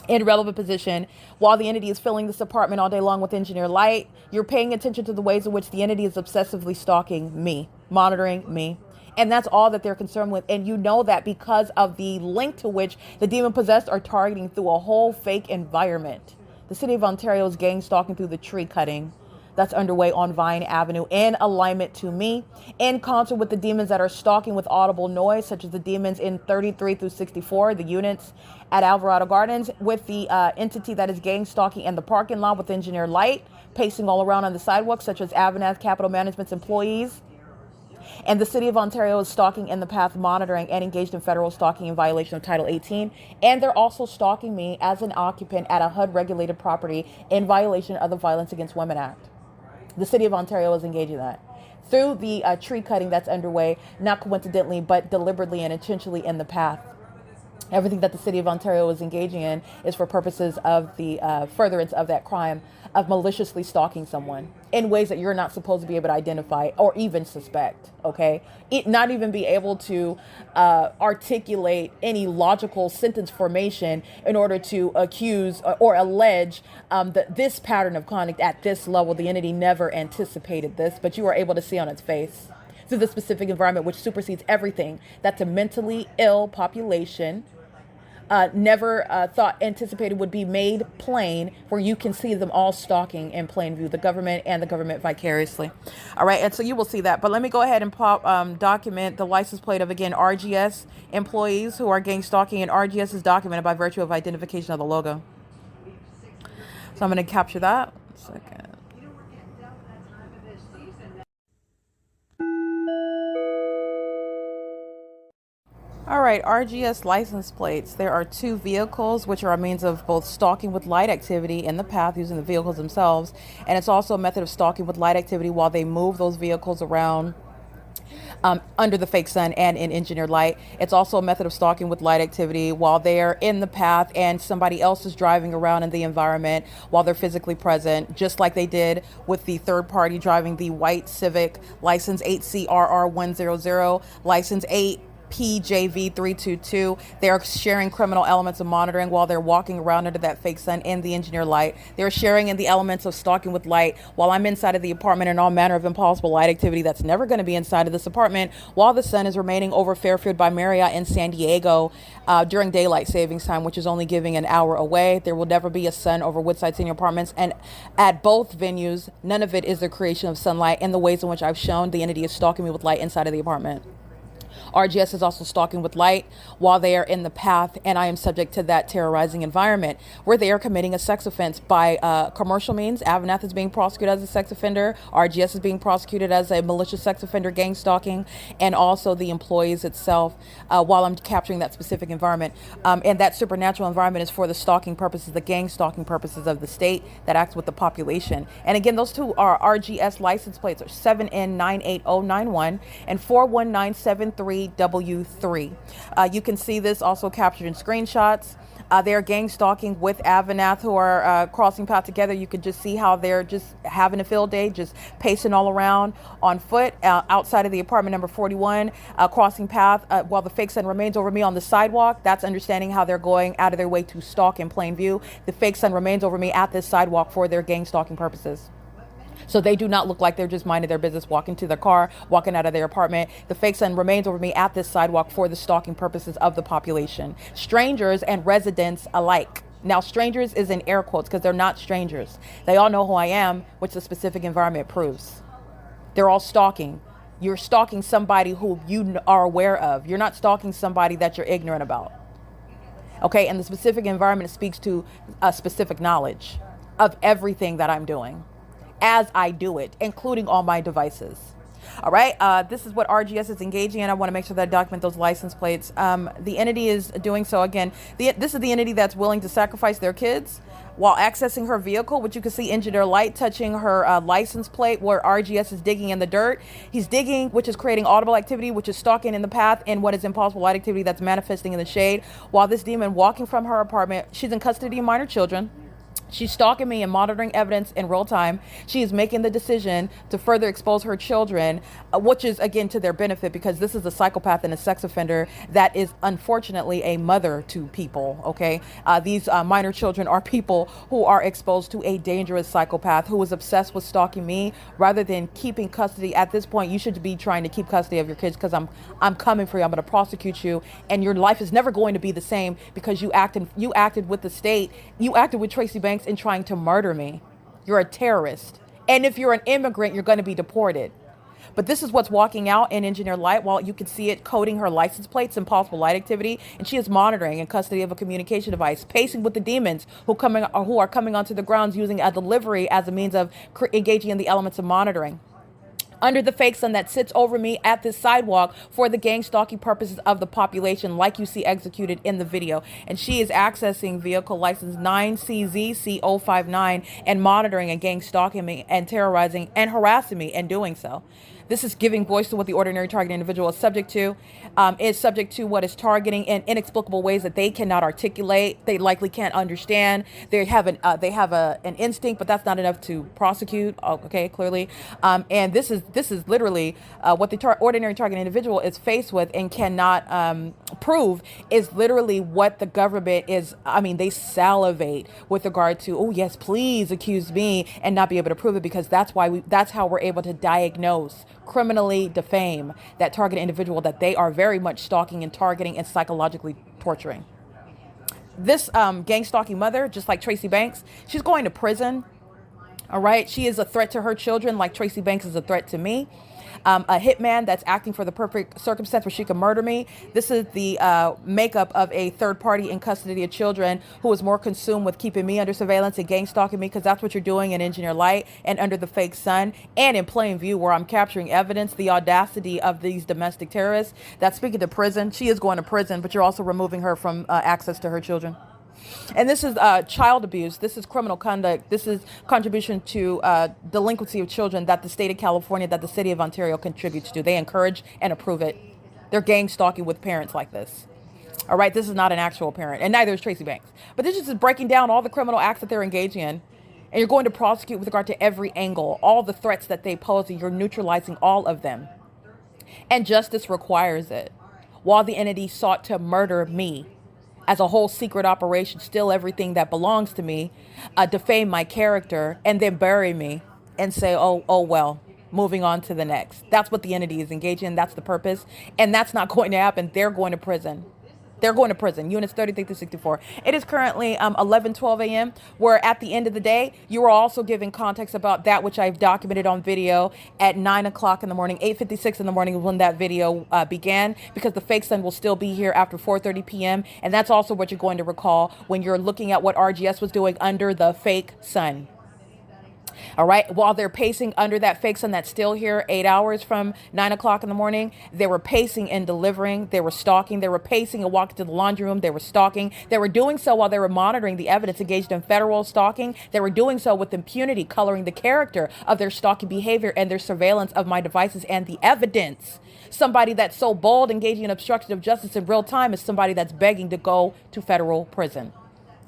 in relevant position while the entity is filling this apartment all day long with engineer light. You're paying attention to the ways in which the entity is obsessively stalking me, monitoring me. And that's all that they're concerned with. And you know that because of the length to which the demon possessed are targeting through a whole fake environment. The city of Ontario is gang stalking through the tree cutting that's underway on Vine Avenue in alignment to me, in concert with the demons that are stalking with audible noise, such as the demons in 33 through 64, the units at Alvarado Gardens, with the entity that is gang stalking in the parking lot with engineer light, pacing all around on the sidewalk, such as AVANATH Capital Management's employees. And the city of Ontario is stalking in the path, monitoring and engaged in federal stalking in violation of Title 18. And they're also stalking me as an occupant at a HUD-regulated property in violation of the Violence Against Women Act. The city of Ontario is engaging that through the tree cutting that's underway, not coincidentally, but deliberately and intentionally in the path. Everything that the city of Ontario is engaging in is for purposes of the furtherance of that crime of maliciously stalking someone in ways that you're not supposed to be able to identify or even suspect, okay? Not even be able to articulate any logical sentence formation in order to accuse or allege that this pattern of conduct at this level, the entity never anticipated this, but you are able to see on its face through the specific environment, which supersedes everything that a mentally ill population never anticipated would be made plain, where you can see them all stalking in plain view, the government and the government vicariously. All right, and so you will see that. But let me go ahead and document the license plate of, again, RGS employees who are gang stalking, and RGS is documented by virtue of identification of the logo. So I'm going to capture that. 1 second. All right, RGS license plates. There are 2 vehicles, which are a means of both stalking with light activity in the path using the vehicles themselves. And it's also a method of stalking with light activity while they move those vehicles around under the fake sun and in engineered light. It's also a method of stalking with light activity while they're in the path and somebody else is driving around in the environment while they're physically present, just like they did with the third party driving the white Civic, license 8CRR100, license 8PJV322. They're sharing criminal elements of monitoring while they're walking around under that fake sun in the engineer light. They're sharing in the elements of stalking with light while I'm inside of the apartment and all manner of impossible light activity that's never going to be inside of this apartment while the sun is remaining over Fairfield by Marriott in San Diego during daylight savings time, which is only giving an hour away. There will never be a sun over Woodside Senior Apartments. And at both venues, none of it is the creation of sunlight in the ways in which I've shown the entity is stalking me with light inside of the apartment. RGS is also stalking with light while they are in the path, and I am subject to that terrorizing environment where they are committing a sex offense by commercial means. AVANATH is being prosecuted as a sex offender. RGS is being prosecuted as a malicious sex offender, gang stalking, and also the employees itself while I'm capturing that specific environment. And that supernatural environment is for the stalking purposes, the gang stalking purposes of the state that acts with the population. And again, those 2 are RGS license plates are 7N98091 and 41973. W3. You can see this also captured in screenshots. They're gang stalking with AVANATH who are crossing path together. You could just see how they're just having a field day, just pacing all around on foot outside of the apartment number 41, crossing path while the fake sun remains over me on the sidewalk. That's understanding how they're going out of their way to stalk in plain view. The fake sun remains over me at this sidewalk for their gang stalking purposes. So they do not look like they're just minding their business, walking to their car, walking out of their apartment. The fake sun remains over me at this sidewalk for the stalking purposes of the population. Strangers and residents alike. Now, strangers is in air quotes because they're not strangers. They all know who I am, which the specific environment proves. They're all stalking. You're stalking somebody who you are aware of. You're not stalking somebody that you're ignorant about. Okay, and the specific environment speaks to a specific knowledge of everything that I'm doing as I do it, including all my devices. All right. This is what RGS is engaging in. I want to make sure that I document those license plates. The entity is doing so again. This is the entity that's willing to sacrifice their kids while accessing her vehicle, which you can see engineer light touching her license plate where RGS is digging in the dirt. He's digging, which is creating audible activity, which is stalking in the path, and what is impossible light activity that's manifesting in the shade. While this demon walking from her apartment, she's in custody of minor children. She's stalking me and monitoring evidence in real time. She is making the decision to further expose her children, which is, again, to their benefit, because this is a psychopath and a sex offender that is unfortunately a mother to people, okay? These minor children are people who are exposed to a dangerous psychopath who is obsessed with stalking me rather than keeping custody. At this point, you should be trying to keep custody of your kids, because I'm coming for you. I'm going to prosecute you, and your life is never going to be the same because you acted with the state. You acted with Tracy Banks in trying to murder me. You're a terrorist. And if you're an immigrant, you're going to be deported. But this is what's walking out in engineer light while you can see it coding her license plates and possible light activity. And she is monitoring in custody of a communication device, pacing with the demons who are coming onto the grounds using a delivery as a means of engaging in the elements of monitoring. Under the fake sun that sits over me at this sidewalk for the gang stalking purposes of the population, like you see executed in the video. And she is accessing vehicle license 9CZC059 and monitoring and gang stalking me and terrorizing and harassing me and doing so. This is giving voice to what the ordinary target individual is subject to what is targeting in inexplicable ways that they cannot articulate. They likely can't understand. They have an instinct, but that's not enough to prosecute. Okay, clearly. And this is literally what the ordinary target individual is faced with and cannot prove is literally what the government is. I mean, they salivate with regard to, oh yes, please accuse me, and not be able to prove it, because that's how we're able to diagnose, criminally defame that target individual that they are very much stalking and targeting and psychologically torturing. This gang stalking mother, just like Tracy Banks, she's going to prison. All right. She is a threat to her children, like Tracy Banks is a threat to me. A hitman that's acting for the perfect circumstance where she can murder me. This is the makeup of a third party in custody of children who is more consumed with keeping me under surveillance and gang stalking me, because that's what you're doing in engineer light and under the fake sun and in plain view, where I'm capturing evidence. The audacity of these domestic terrorists that's speaking to prison. She is going to prison, but you're also removing her from access to her children. And this is child abuse. This is criminal conduct. This is contribution to delinquency of children that the state of California, that the city of Ontario contributes to. They encourage and approve it. They're gang stalking with parents like this. All right, this is not an actual parent, and neither is Tracy Banks. But this is just breaking down all the criminal acts that they're engaging in. And you're going to prosecute with regard to every angle, all the threats that they pose, and you're neutralizing all of them. And justice requires it. While the entity sought to murder me, as a whole secret operation, steal everything that belongs to me, defame my character, and then bury me and say, oh, well, moving on to the next. That's what the entity is engaging in. That's the purpose. And that's not going to happen. They're going to prison. They're going to prison. Units 33 through 64. It is currently 11:12 a.m., where at the end of the day, you are also giving context about that which I've documented on video at 9 o'clock in the morning, 8:56 in the morning when that video began, because the fake sun will still be here after 4:30 p.m. And that's also what you're going to recall when you're looking at what RGS was doing under the fake sun. All right. While they're pacing under that fake sun that's still here 8 hours from 9 o'clock in the morning, they were pacing and delivering. They were stalking. They were pacing and walking to the laundry room. They were stalking. They were doing so while they were monitoring the evidence, engaged in federal stalking. They were doing so with impunity, coloring the character of their stalking behavior and their surveillance of my devices and the evidence. Somebody that's so bold, engaging in obstruction of justice in real time, is somebody that's begging to go to federal prison.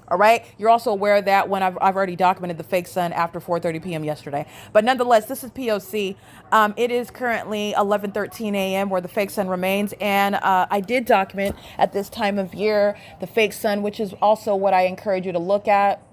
All right. You're also aware that when I've already documented the fake sun after 4:30 p.m. yesterday. But nonetheless, this is P.O.C. It is currently 11:13 a.m. where the fake sun remains. And I did document at this time of year the fake sun, which is also what I encourage you to look at.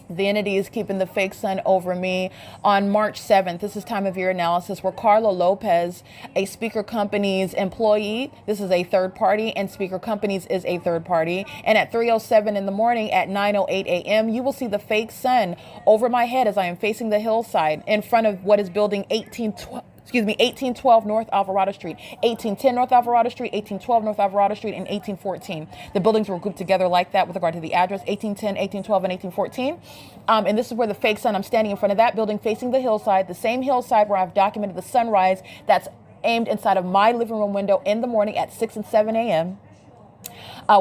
The entity is keeping the fake sun over me on March 7th. This is time of year analysis where Carlo Lopez, a Speaker Companies employee, this is a third party, and Speaker Companies is a third party. And at 3:07 in the morning at 9:08 a.m., you will see the fake sun over my head as I am facing the hillside in front of what is building 1812 North Alvarado Street, 1810 North Alvarado Street, 1812 North Alvarado Street, and 1814. The buildings were grouped together like that with regard to the address, 1810, 1812, and 1814. And this is where the fake sun, I'm standing in front of that building facing the hillside, the same hillside where I've documented the sunrise that's aimed inside of my living room window in the morning at 6 and 7 a.m.,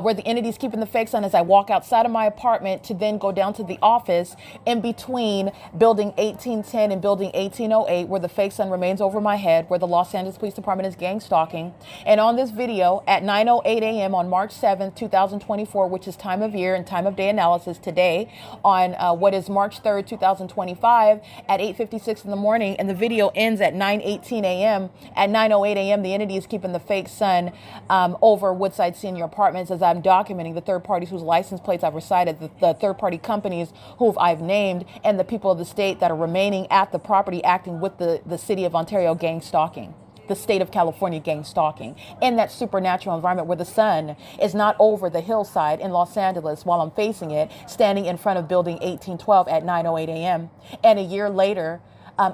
where the entity's keeping the fake sun as I walk outside of my apartment to then go down to the office in between building 1810 and building 1808, where the fake sun remains over my head, where the Los Angeles Police Department is gang stalking. And on this video at 9:08 a.m. on March 7th, 2024, which is time of year and time of day analysis today on what is March 3rd, 2025 at 8:56 in the morning. And the video ends at 9:18 a.m. At 9:08 a.m., the entity is keeping the fake sun over Woodside Senior Apartments as I'm documenting the third parties whose license plates I've recited, the third party companies who I've named, and the people of the state that are remaining at the property acting with the city of Ontario gang stalking, the state of California gang stalking, in that supernatural environment where the sun is not over the hillside in Los Angeles while I'm facing it, standing in front of building 1812 at 9:08 a.m. And a year later,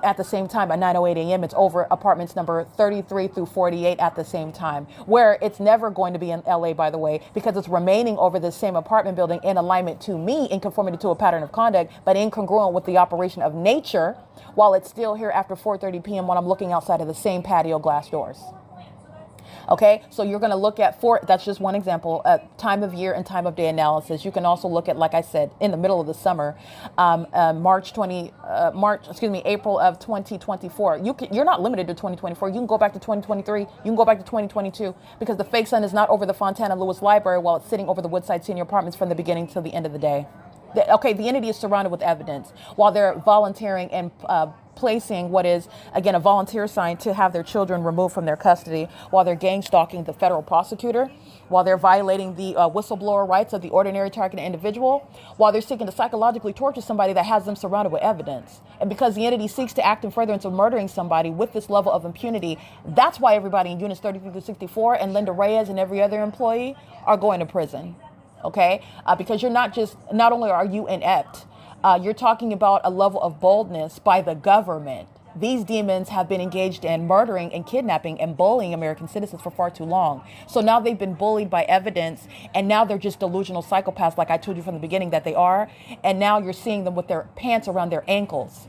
at the same time, at 9:08 a.m., it's over apartments number 33 through 48 at the same time, where it's never going to be in LA, by the way, because it's remaining over the same apartment building in alignment to me, in conformity to a pattern of conduct, but incongruent with the operation of nature, while it's still here after 4:30 p.m. when I'm looking outside of the same patio glass doors. Okay, so you're going to look at that's just one example, time of year and time of day analysis. You can also look at, like I said, in the middle of the summer, April of 2024. You're not limited to 2024. You can go back to 2023. You can go back to 2022, because the fake sun is not over the Fontana Lewis Library while it's sitting over the Woodside Senior Apartments from the beginning till the end of the day. The entity is surrounded with evidence while they're volunteering and placing what is, again, a volunteer sign to have their children removed from their custody, while they're gang stalking the federal prosecutor, while they're violating the whistleblower rights of the ordinary targeted individual, while they're seeking to psychologically torture somebody that has them surrounded with evidence. And because the entity seeks to act in furtherance of murdering somebody with this level of impunity, that's why everybody in units 33 to 64 and Linda Reyes and every other employee are going to prison. Okay, because not only are you inept, you're talking about a level of boldness by the government. These demons have been engaged in murdering and kidnapping and bullying American citizens for far too long. So now they've been bullied by evidence, and now they're just delusional psychopaths, like I told you from the beginning that they are. And now you're seeing them with their pants around their ankles,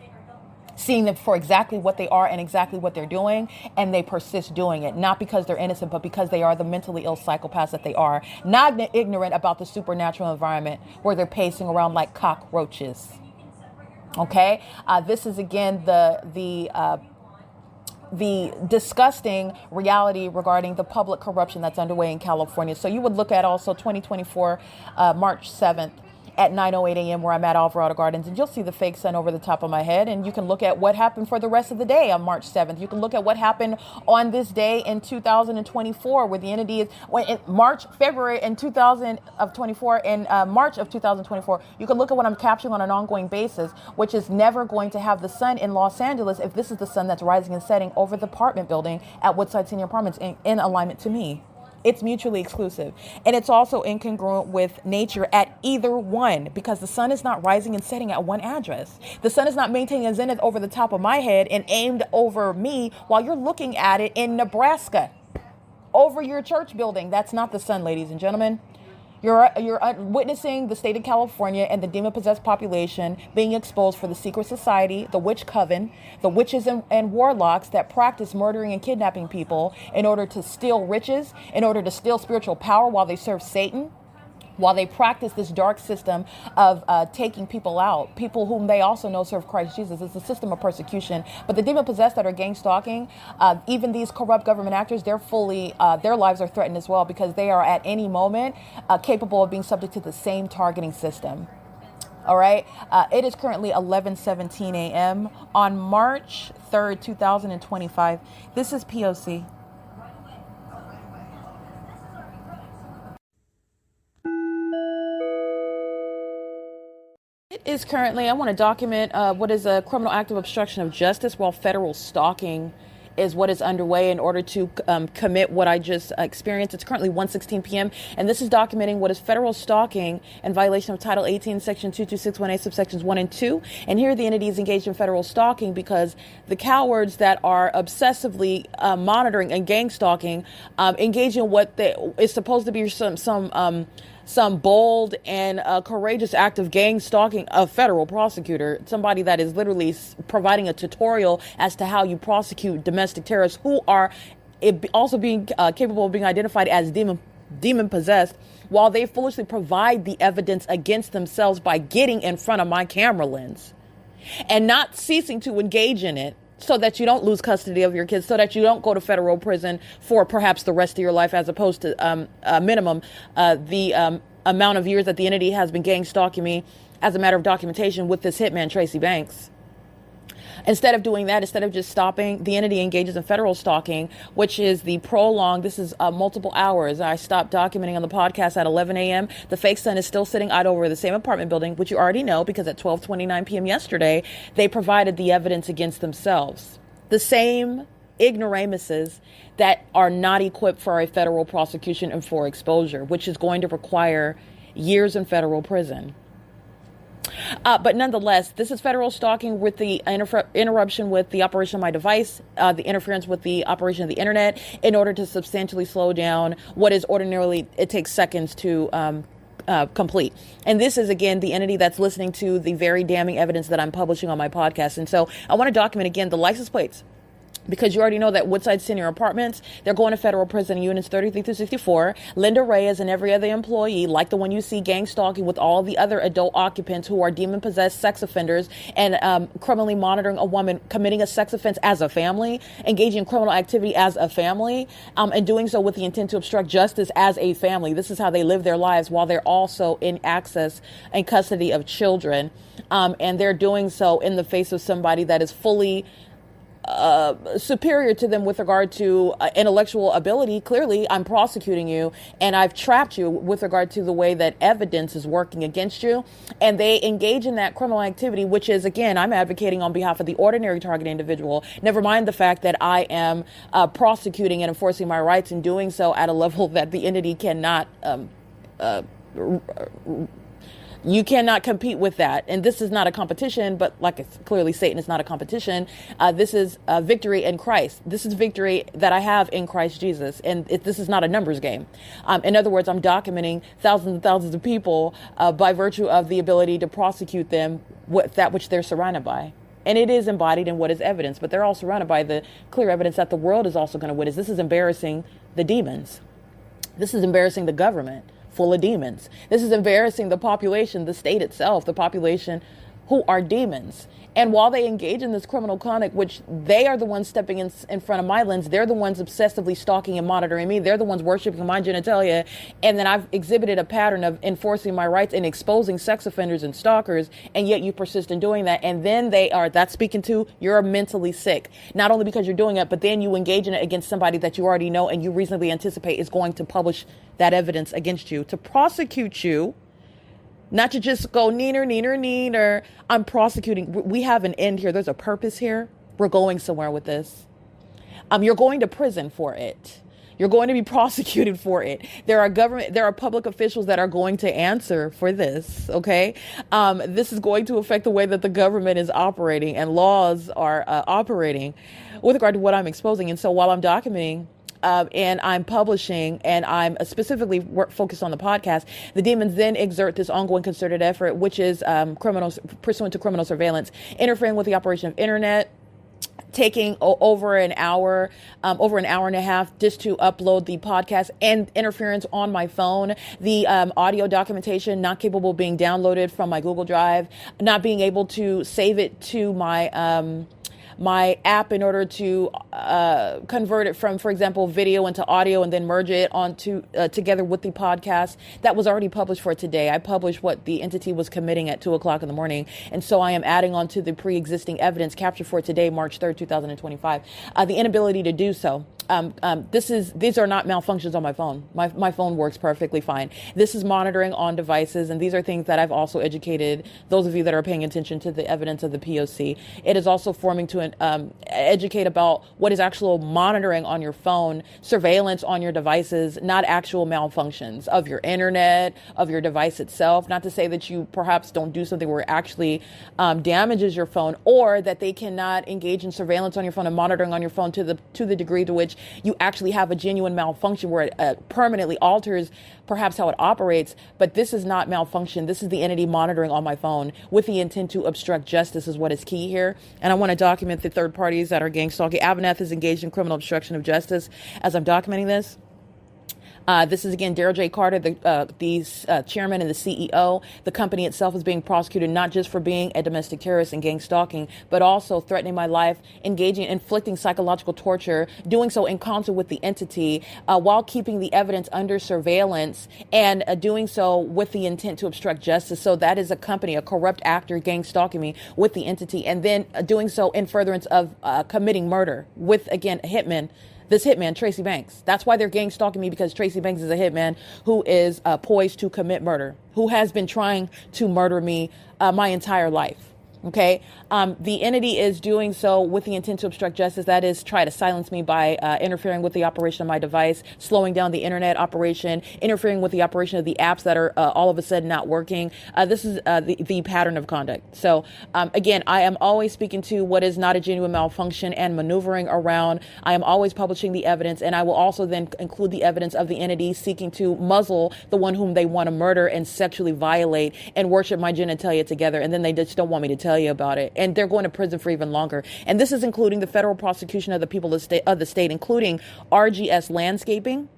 seeing them for exactly what they are and exactly what they're doing, and they persist doing it, not because they're innocent, but because they are the mentally ill psychopaths that they are, not ignorant about the supernatural environment where they're pacing around like cockroaches. Okay, this is again the disgusting reality regarding the public corruption that's underway in California. So you would look at also 2024, March 7th. At 9:08 a.m. where I'm at Alvarado Gardens, and you'll see the fake sun over the top of my head, and you can look at what happened for the rest of the day on March 7th. You can look at what happened on this day in 2024, where the entity is February in 2024 and March of 2024. You can look at what I'm capturing on an ongoing basis, which is never going to have the sun in Los Angeles if this is the sun that's rising and setting over the apartment building at Woodside Senior Apartments in alignment to me. It's mutually exclusive. And it's also incongruent with nature at either one, because the sun is not rising and setting at one address. The sun is not maintaining a zenith over the top of my head and aimed over me while you're looking at it in Nebraska, over your church building. That's not the sun, ladies and gentlemen. You're witnessing the state of California and the demon-possessed population being exposed for the secret society, the witch coven, the witches and warlocks that practice murdering and kidnapping people in order to steal riches, in order to steal spiritual power while they serve Satan, while they practice this dark system of taking people out, people whom they also know serve Christ Jesus. It's a system of persecution. But the demon-possessed that are gang stalking, even these corrupt government actors, they're fully, their lives are threatened as well, because they are at any moment capable of being subject to the same targeting system. All right. It is currently 11:17 a.m. on March 3rd, 2025. This is P.O.C. Is currently, I want to document what is a criminal act of obstruction of justice while federal stalking is what is underway in order to commit what I just experienced. It's currently 1:16 p.m. and this is documenting what is federal stalking in violation of Title 18, Section 2261A, subsections 1 and 2. And here the entity is engaged in federal stalking because the cowards that are obsessively monitoring and gang stalking engage in what is supposed to be some bold and courageous act of gang stalking a federal prosecutor, somebody that is literally providing a tutorial as to how you prosecute domestic terrorists who are also being capable of being identified as demon possessed, while they foolishly provide the evidence against themselves by getting in front of my camera lens and not ceasing to engage in it, so that you don't lose custody of your kids, so that you don't go to federal prison for perhaps the rest of your life, as opposed to minimum the amount of years that the entity has been gang stalking me as a matter of documentation with this hitman, Tracy Banks. Instead of doing that, instead of just stopping, the entity engages in federal stalking, which is the prolonged, this is multiple hours. I stopped documenting on the podcast at 11 a.m. The fake son is still sitting idle over the same apartment building, which you already know because at 12:29 p.m. yesterday, they provided the evidence against themselves. The same ignoramuses that are not equipped for a federal prosecution and for exposure, which is going to require years in federal prison. But nonetheless, this is federal stalking with the interruption with the operation of my device, the interference with the operation of the internet in order to substantially slow down what is ordinarily, it takes seconds to complete. And this is, again, the entity that's listening to the very damning evidence that I'm publishing on my podcast. And so I want to document, again, the license plates, because you already know that Woodside Senior Apartments, they're going to federal prison units 33 through 64. Linda Reyes and every other employee, like the one you see gang stalking with all the other adult occupants who are demon-possessed sex offenders and criminally monitoring a woman committing a sex offense as a family, engaging in criminal activity as a family, and doing so with the intent to obstruct justice as a family. This is how they live their lives while they're also in access and custody of children. And they're doing so in the face of somebody that is fully superior to them with regard to intellectual ability. Clearly, I'm prosecuting you and I've trapped you with regard to the way that evidence is working against you. And they engage in that criminal activity, which is, again, I'm advocating on behalf of the ordinary target individual. Never mind the fact that I am prosecuting and enforcing my rights and doing so at a level that the entity cannot you cannot compete with that. And this is not a competition, but like it's clearly Satan is not a competition. This is a victory in Christ. This is victory that I have in Christ Jesus. And this is not a numbers game. In other words, I'm documenting thousands and thousands of people by virtue of the ability to prosecute them with that which they're surrounded by. And it is embodied in what is evidence, but they're all surrounded by the clear evidence that the world is also going to witness. This is embarrassing the demons. This is embarrassing the government full of demons. This is embarrassing the population, the state itself, the population who are demons. And while they engage in this criminal conduct, which they are the ones stepping in front of my lens, they're the ones obsessively stalking and monitoring me. They're the ones worshiping my genitalia. And then I've exhibited a pattern of enforcing my rights and exposing sex offenders and stalkers. And yet you persist in doing that. And then that's speaking to, you're mentally sick. Not only because you're doing it, but then you engage in it against somebody that you already know and you reasonably anticipate is going to publish that evidence against you to prosecute you. Not to just go neener. I'm prosecuting. We have an end here. There's a purpose here. We're going somewhere with this. You're going to prison for it. You're going to be prosecuted for it. There are public officials that are going to answer for this. Okay. This is going to affect the way that the government is operating and laws are operating with regard to what I'm exposing. And so while I'm documenting, and I'm publishing and I'm specifically focused on the podcast, the demons then exert this ongoing concerted effort, which is pursuant to criminal surveillance, interfering with the operation of internet, taking over an hour and a half just to upload the podcast, and interference on my phone, the audio documentation not capable of being downloaded from my Google Drive, not being able to save it to my app in order to convert it from, for example, video into audio and then merge it onto together with the podcast that was already published for today. I published what the entity was committing at 2:00 in the morning. And so I am adding on to the pre-existing evidence captured for today, March 3rd, 2025. The inability to do so. these are not malfunctions on my phone. My phone works perfectly fine. This is monitoring on devices, and these are things that I've also educated those of you that are paying attention to the evidence of the P.O.C. It is also forming to educate about what is actual monitoring on your phone, surveillance on your devices, not actual malfunctions of your internet, of your device itself. Not to say that you perhaps don't do something where it actually damages your phone, or that they cannot engage in surveillance on your phone and monitoring on your phone to the degree to which you actually have a genuine malfunction where it permanently alters perhaps how it operates. But this is not malfunction. This is the entity monitoring on my phone with the intent to obstruct justice is what is key here. And I want to document the third parties that are gang stalking. AVANATH is engaged in criminal obstruction of justice as I'm documenting this. This is, again, Daryl J. Carter, the chairman and the CEO. The company itself is being prosecuted not just for being a domestic terrorist and gang stalking, but also threatening my life, inflicting psychological torture, doing so in concert with the entity while keeping the evidence under surveillance, and doing so with the intent to obstruct justice. So that is a company, a corrupt actor, gang stalking me with the entity, and then doing so in furtherance of committing murder with, again, a hitman. This hitman, Tracy Banks. That's why they're gang stalking me, because Tracy Banks is a hitman who is poised to commit murder, who has been trying to murder me my entire life. Okay. The entity is doing so with the intent to obstruct justice. That is, try to silence me by interfering with the operation of my device, slowing down the internet operation, interfering with the operation of the apps that are all of a sudden not working. This is the pattern of conduct. So again, I am always speaking to what is not a genuine malfunction and maneuvering around. I am always publishing the evidence, and I will also then include the evidence of the entity seeking to muzzle the one whom they want to murder and sexually violate and worship my genitalia together. And then they just don't want me to tell you about it, and they're going to prison for even longer. And this is including the federal prosecution of the people of the state, including RGS Landscaping,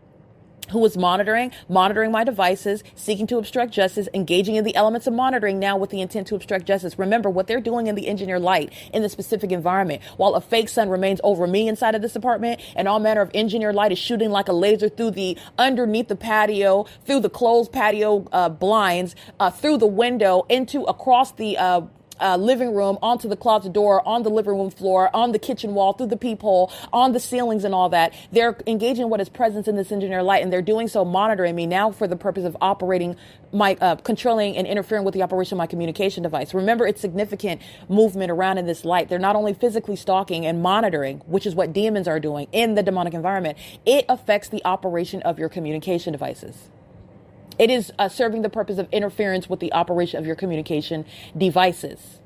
who is monitoring my devices, seeking to obstruct justice, engaging in the elements of monitoring now with the intent to obstruct justice. Remember what they're doing in the engineer light in the specific environment, while a fake sun remains over me inside of this apartment, and all manner of engineer light is shooting like a laser through the underneath the patio, through the closed patio blinds, through the window, into across the living room, onto the closet door, on the living room floor, on the kitchen wall, through the peephole, on the ceilings and all that. They're engaging in what is presence in this engineer light, and they're doing so monitoring me now for the purpose of operating my, controlling and interfering with the operation of my communication device. Remember, it's significant movement around in this light. They're not only physically stalking and monitoring, which is what demons are doing in the demonic environment, it affects the operation of your communication devices. It is serving the purpose of interference with the operation of your communication devices.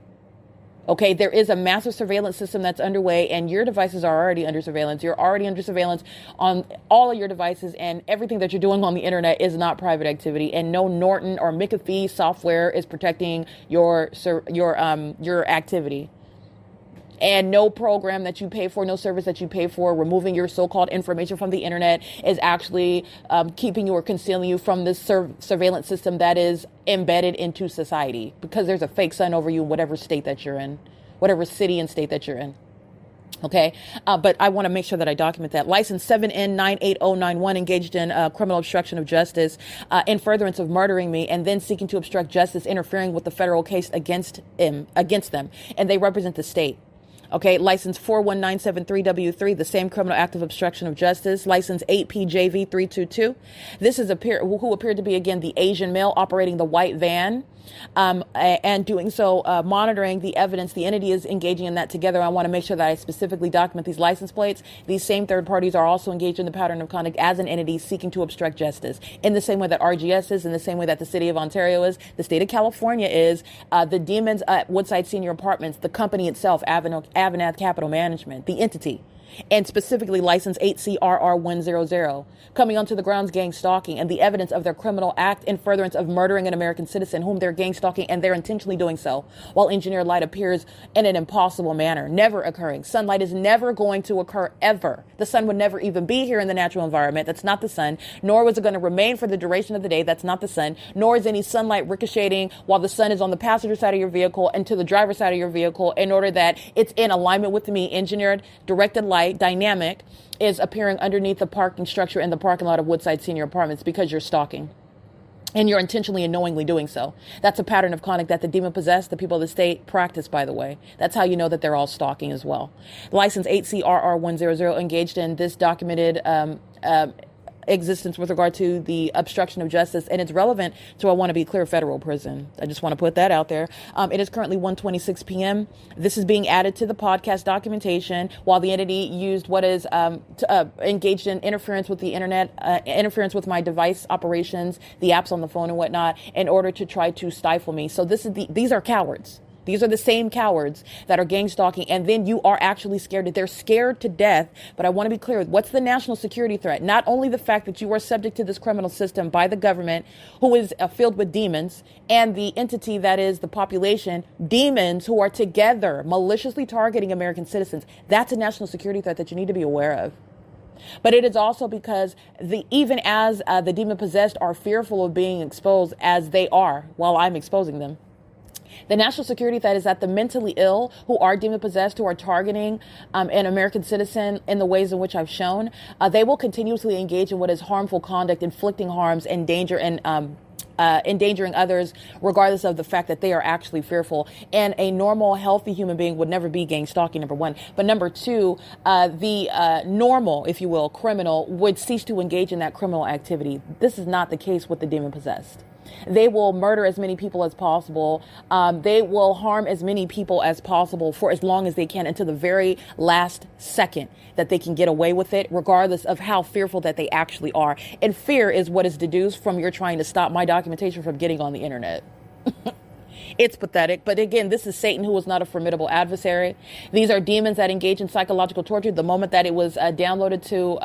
Okay, there is a massive surveillance system that's underway, and your devices are already under surveillance. You're already under surveillance on all of your devices, and everything that you're doing on the internet is not private activity. And no Norton or McAfee software is protecting your activity. And no program that you pay for, no service that you pay for, removing your so-called information from the internet is actually keeping you or concealing you from this surveillance system that is embedded into society, because there's a fake sun over you in whatever state that you're in, whatever city and state that you're in. Okay, but I want to make sure that I document that. License 7N98091 engaged in criminal obstruction of justice in furtherance of murdering me, and then seeking to obstruct justice, interfering with the federal case against them, and they represent the state. Okay, license 41973W3, the same criminal act of obstruction of justice. License 8PJV322. This is who appeared to be, again, the Asian male operating the white van. And doing so, monitoring the evidence. The entity is engaging in that together. I want to make sure that I specifically document these license plates. These same third parties are also engaged in the pattern of conduct as an entity seeking to obstruct justice, in the same way that RGS is, in the same way that the city of Ontario is, the state of California is, the demons at Woodside Senior Apartments, the company itself, AVANATH Capital Management, the entity. And specifically license 8CRR100, coming onto the grounds gang stalking, and the evidence of their criminal act in furtherance of murdering an American citizen whom they're gang stalking, and they're intentionally doing so while engineered light appears in an impossible manner, never occurring. Sunlight is never going to occur ever. The sun would never even be here in the natural environment. That's not the sun. Nor was it going to remain for the duration of the day. That's not the sun. Nor is any sunlight ricocheting while the sun is on the passenger side of your vehicle and to the driver's side of your vehicle, in order that it's in alignment with me. Engineered directed light, dynamic, is appearing underneath the parking structure in the parking lot of Woodside Senior Apartments, because you're stalking. and you're intentionally and knowingly doing so. That's a pattern of conduct that the demon-possessed, the people of the state, practice, by the way. That's how you know that they're all stalking as well. License 8CRR100 engaged in this documented existence with regard to the obstruction of justice, and it's relevant to, I want to be clear, federal prison. I just want to put that out there. It is currently 1:26 p.m. This is being added to the podcast documentation while the entity used what is engaged in interference with the internet, interference with my device operations, the apps on the phone and whatnot, in order to try to stifle me. So these are cowards. These are the same cowards that are gang stalking, and then you are actually scared. They're scared to death. But I want to be clear, what's the national security threat? Not only the fact that you are subject to this criminal system by the government, who is filled with demons, and the entity that is the population, demons who are together maliciously targeting American citizens. That's a national security threat that you need to be aware of. But it is also because even as the demon-possessed are fearful of being exposed, as they are while I'm exposing them, the national security threat is that the mentally ill who are demon-possessed, who are targeting an American citizen in the ways in which I've shown, they will continuously engage in what is harmful conduct, inflicting harms and danger and endangering others, regardless of the fact that they are actually fearful. And a normal, healthy human being would never be gang stalking, number one. But number two, the normal, if you will, criminal would cease to engage in that criminal activity. This is not the case with the demon-possessed. They will murder as many people as possible. They will harm as many people as possible for as long as they can, until the very last second that they can get away with it, regardless of how fearful that they actually are. And fear is what is deduced from your trying to stop my documentation from getting on the internet. It's pathetic. But again, this is Satan, who is not a formidable adversary. These are demons that engage in psychological torture. The moment that it was downloaded to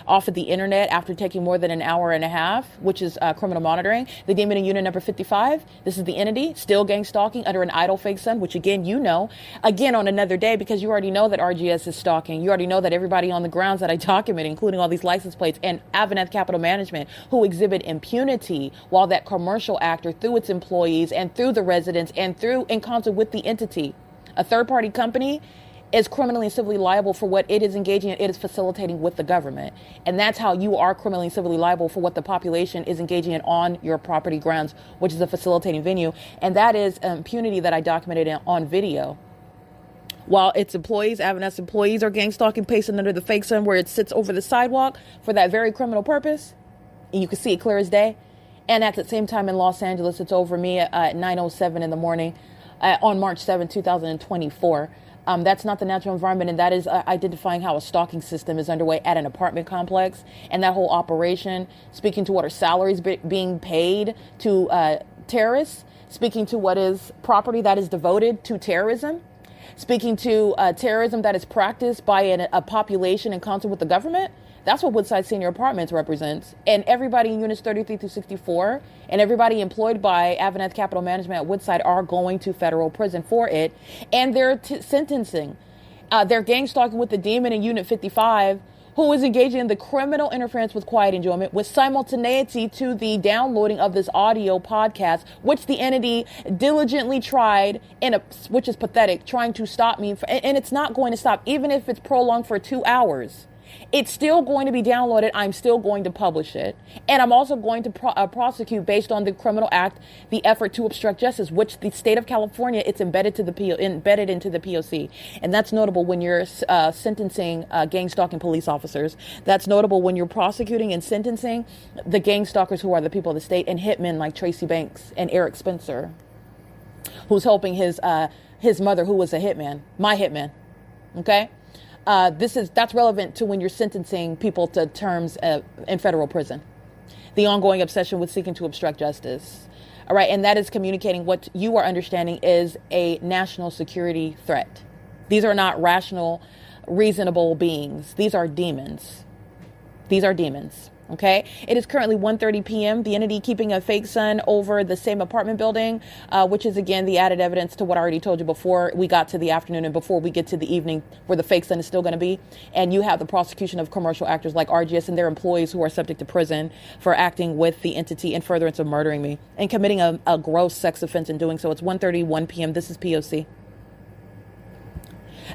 off of the internet after taking more than an hour and a half, which is criminal monitoring, the demon in unit number 55, this is the entity, still gang stalking under an idle fake son, which again, you know, again on another day, because you already know that RGS is stalking. You already know that everybody on the grounds that I document, including all these license plates, and AVANATH Capital Management, who exhibit impunity, while that commercial actor, through its employees and through the residents and through in concert with the entity, a third-party company, is criminally and civilly liable for what it is engaging in. It is facilitating with the government. And that's how you are criminally and civilly liable for what the population is engaging in on your property grounds, which is a facilitating venue. And that is impunity that I documented on video. While its employees, AVANATH's employees, are gang stalking, pasting under the fake sun where it sits over the sidewalk for that very criminal purpose. And you can see it clear as day. And at the same time in Los Angeles, it's over me at 9:07 in the morning on March 7, 2024. That's not the natural environment, and that is identifying how a stalking system is underway at an apartment complex. And that whole operation, speaking to what are salaries being paid to terrorists, speaking to what is property that is devoted to terrorism, speaking to terrorism that is practiced by a population in concert with the government. That's what Woodside Senior Apartments represents. And everybody in units 33 through 64 and everybody employed by AVANATH Capital Management at Woodside are going to federal prison for it. And they're sentencing. They're gang stalking with the demon in unit 55, who is engaging in the criminal interference with quiet enjoyment with simultaneity to the downloading of this audio podcast, which the entity diligently tried, which is pathetic, trying to stop me. And it's not going to stop, even if it's prolonged for 2 hours. It's still going to be downloaded. I'm still going to publish it. And I'm also going to prosecute based on the criminal act, the effort to obstruct justice, which the state of California, it's embedded into the P.O.C. And that's notable when you're sentencing gang stalking police officers. That's notable when you're prosecuting and sentencing the gang stalkers who are the people of the state, and hitmen like Tracy Banks and Eric Spencer, who's helping his mother, who was a hitman, my hitman. Okay? That's relevant to when you're sentencing people to terms in federal prison. The ongoing obsession with seeking to obstruct justice. All right. And that is communicating what you are understanding is a national security threat. These are not rational, reasonable beings. These are demons. These are demons. Okay. It is currently 1:30 p.m. The entity keeping a fake sun over the same apartment building, which is, again, the added evidence to what I already told you before we got to the afternoon and before we get to the evening, where the fake sun is still going to be. And you have the prosecution of commercial actors like RGS and their employees who are subject to prison for acting with the entity in furtherance of murdering me and committing a gross sex offense in doing so. It's 1:31 p.m. This is P.O.C.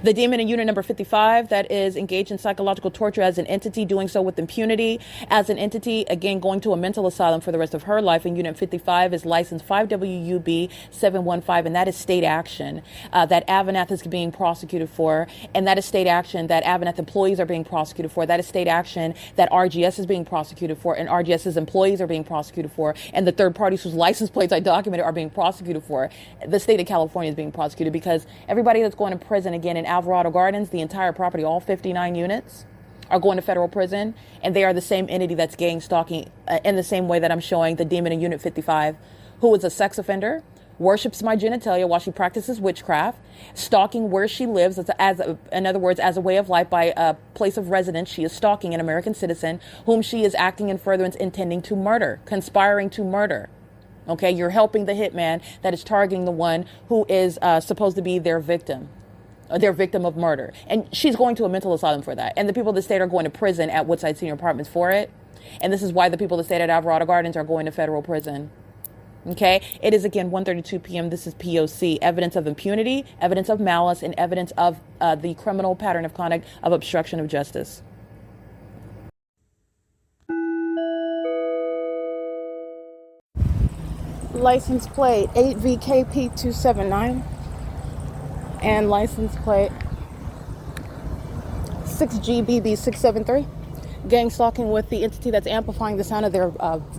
The demon in unit number 55 that is engaged in psychological torture as an entity, doing so with impunity as an entity, again, going to a mental asylum for the rest of her life. In unit 55 is license 5WUB 715, and that is state action that AVANATH is being prosecuted for, and that is state action that AVANATH employees are being prosecuted for. That is state action that RGS is being prosecuted for, and RGS's employees are being prosecuted for, and the third parties whose license plates I documented are being prosecuted for. The state of California is being prosecuted because everybody that's going to prison, again, in Alvarado Gardens, the entire property, all 59 units, are going to federal prison, and they are the same entity that's gang stalking in the same way that I'm showing the demon in Unit 55, who is a sex offender, worships my genitalia while she practices witchcraft, stalking where she lives, in other words, as a way of life by a place of residence. She is stalking an American citizen whom she is acting in furtherance, intending to murder, conspiring to murder. Okay, you're helping the hitman that is targeting the one who is supposed to be their victim of murder. And she's going to a mental asylum for that. And the people of the state are going to prison at Woodside Senior Apartments for it. And this is why the people of the state at Alvarado Gardens are going to federal prison. Okay, it is again 1:32 p.m. This is P.O.C. Evidence of impunity, evidence of malice, and evidence of the criminal pattern of conduct of obstruction of justice. License plate 8VKP279 and license plate 6GBB673. Gang stalking with the entity that's amplifying the sound of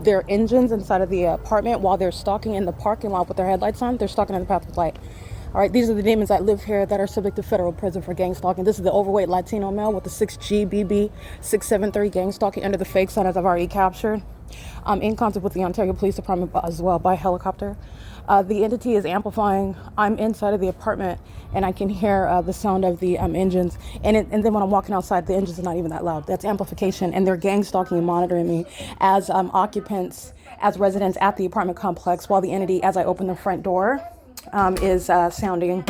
their engines inside of the apartment while they're stalking in the parking lot with their headlights on. They're stalking in the path with light. All right, these are the demons that live here that are subject to federal prison for gang stalking. This is the overweight Latino male with the 6GBB673 gang stalking under the fake sign, as I've already captured. In contact with the Ontario Police Department as well by helicopter. The entity is amplifying. I'm inside of the apartment and I can hear the sound of the engines. And then when I'm walking outside, the engines are not even that loud. That's amplification. And they're gang stalking and monitoring me as occupants, as residents at the apartment complex, while the entity, as I open the front door, is sounding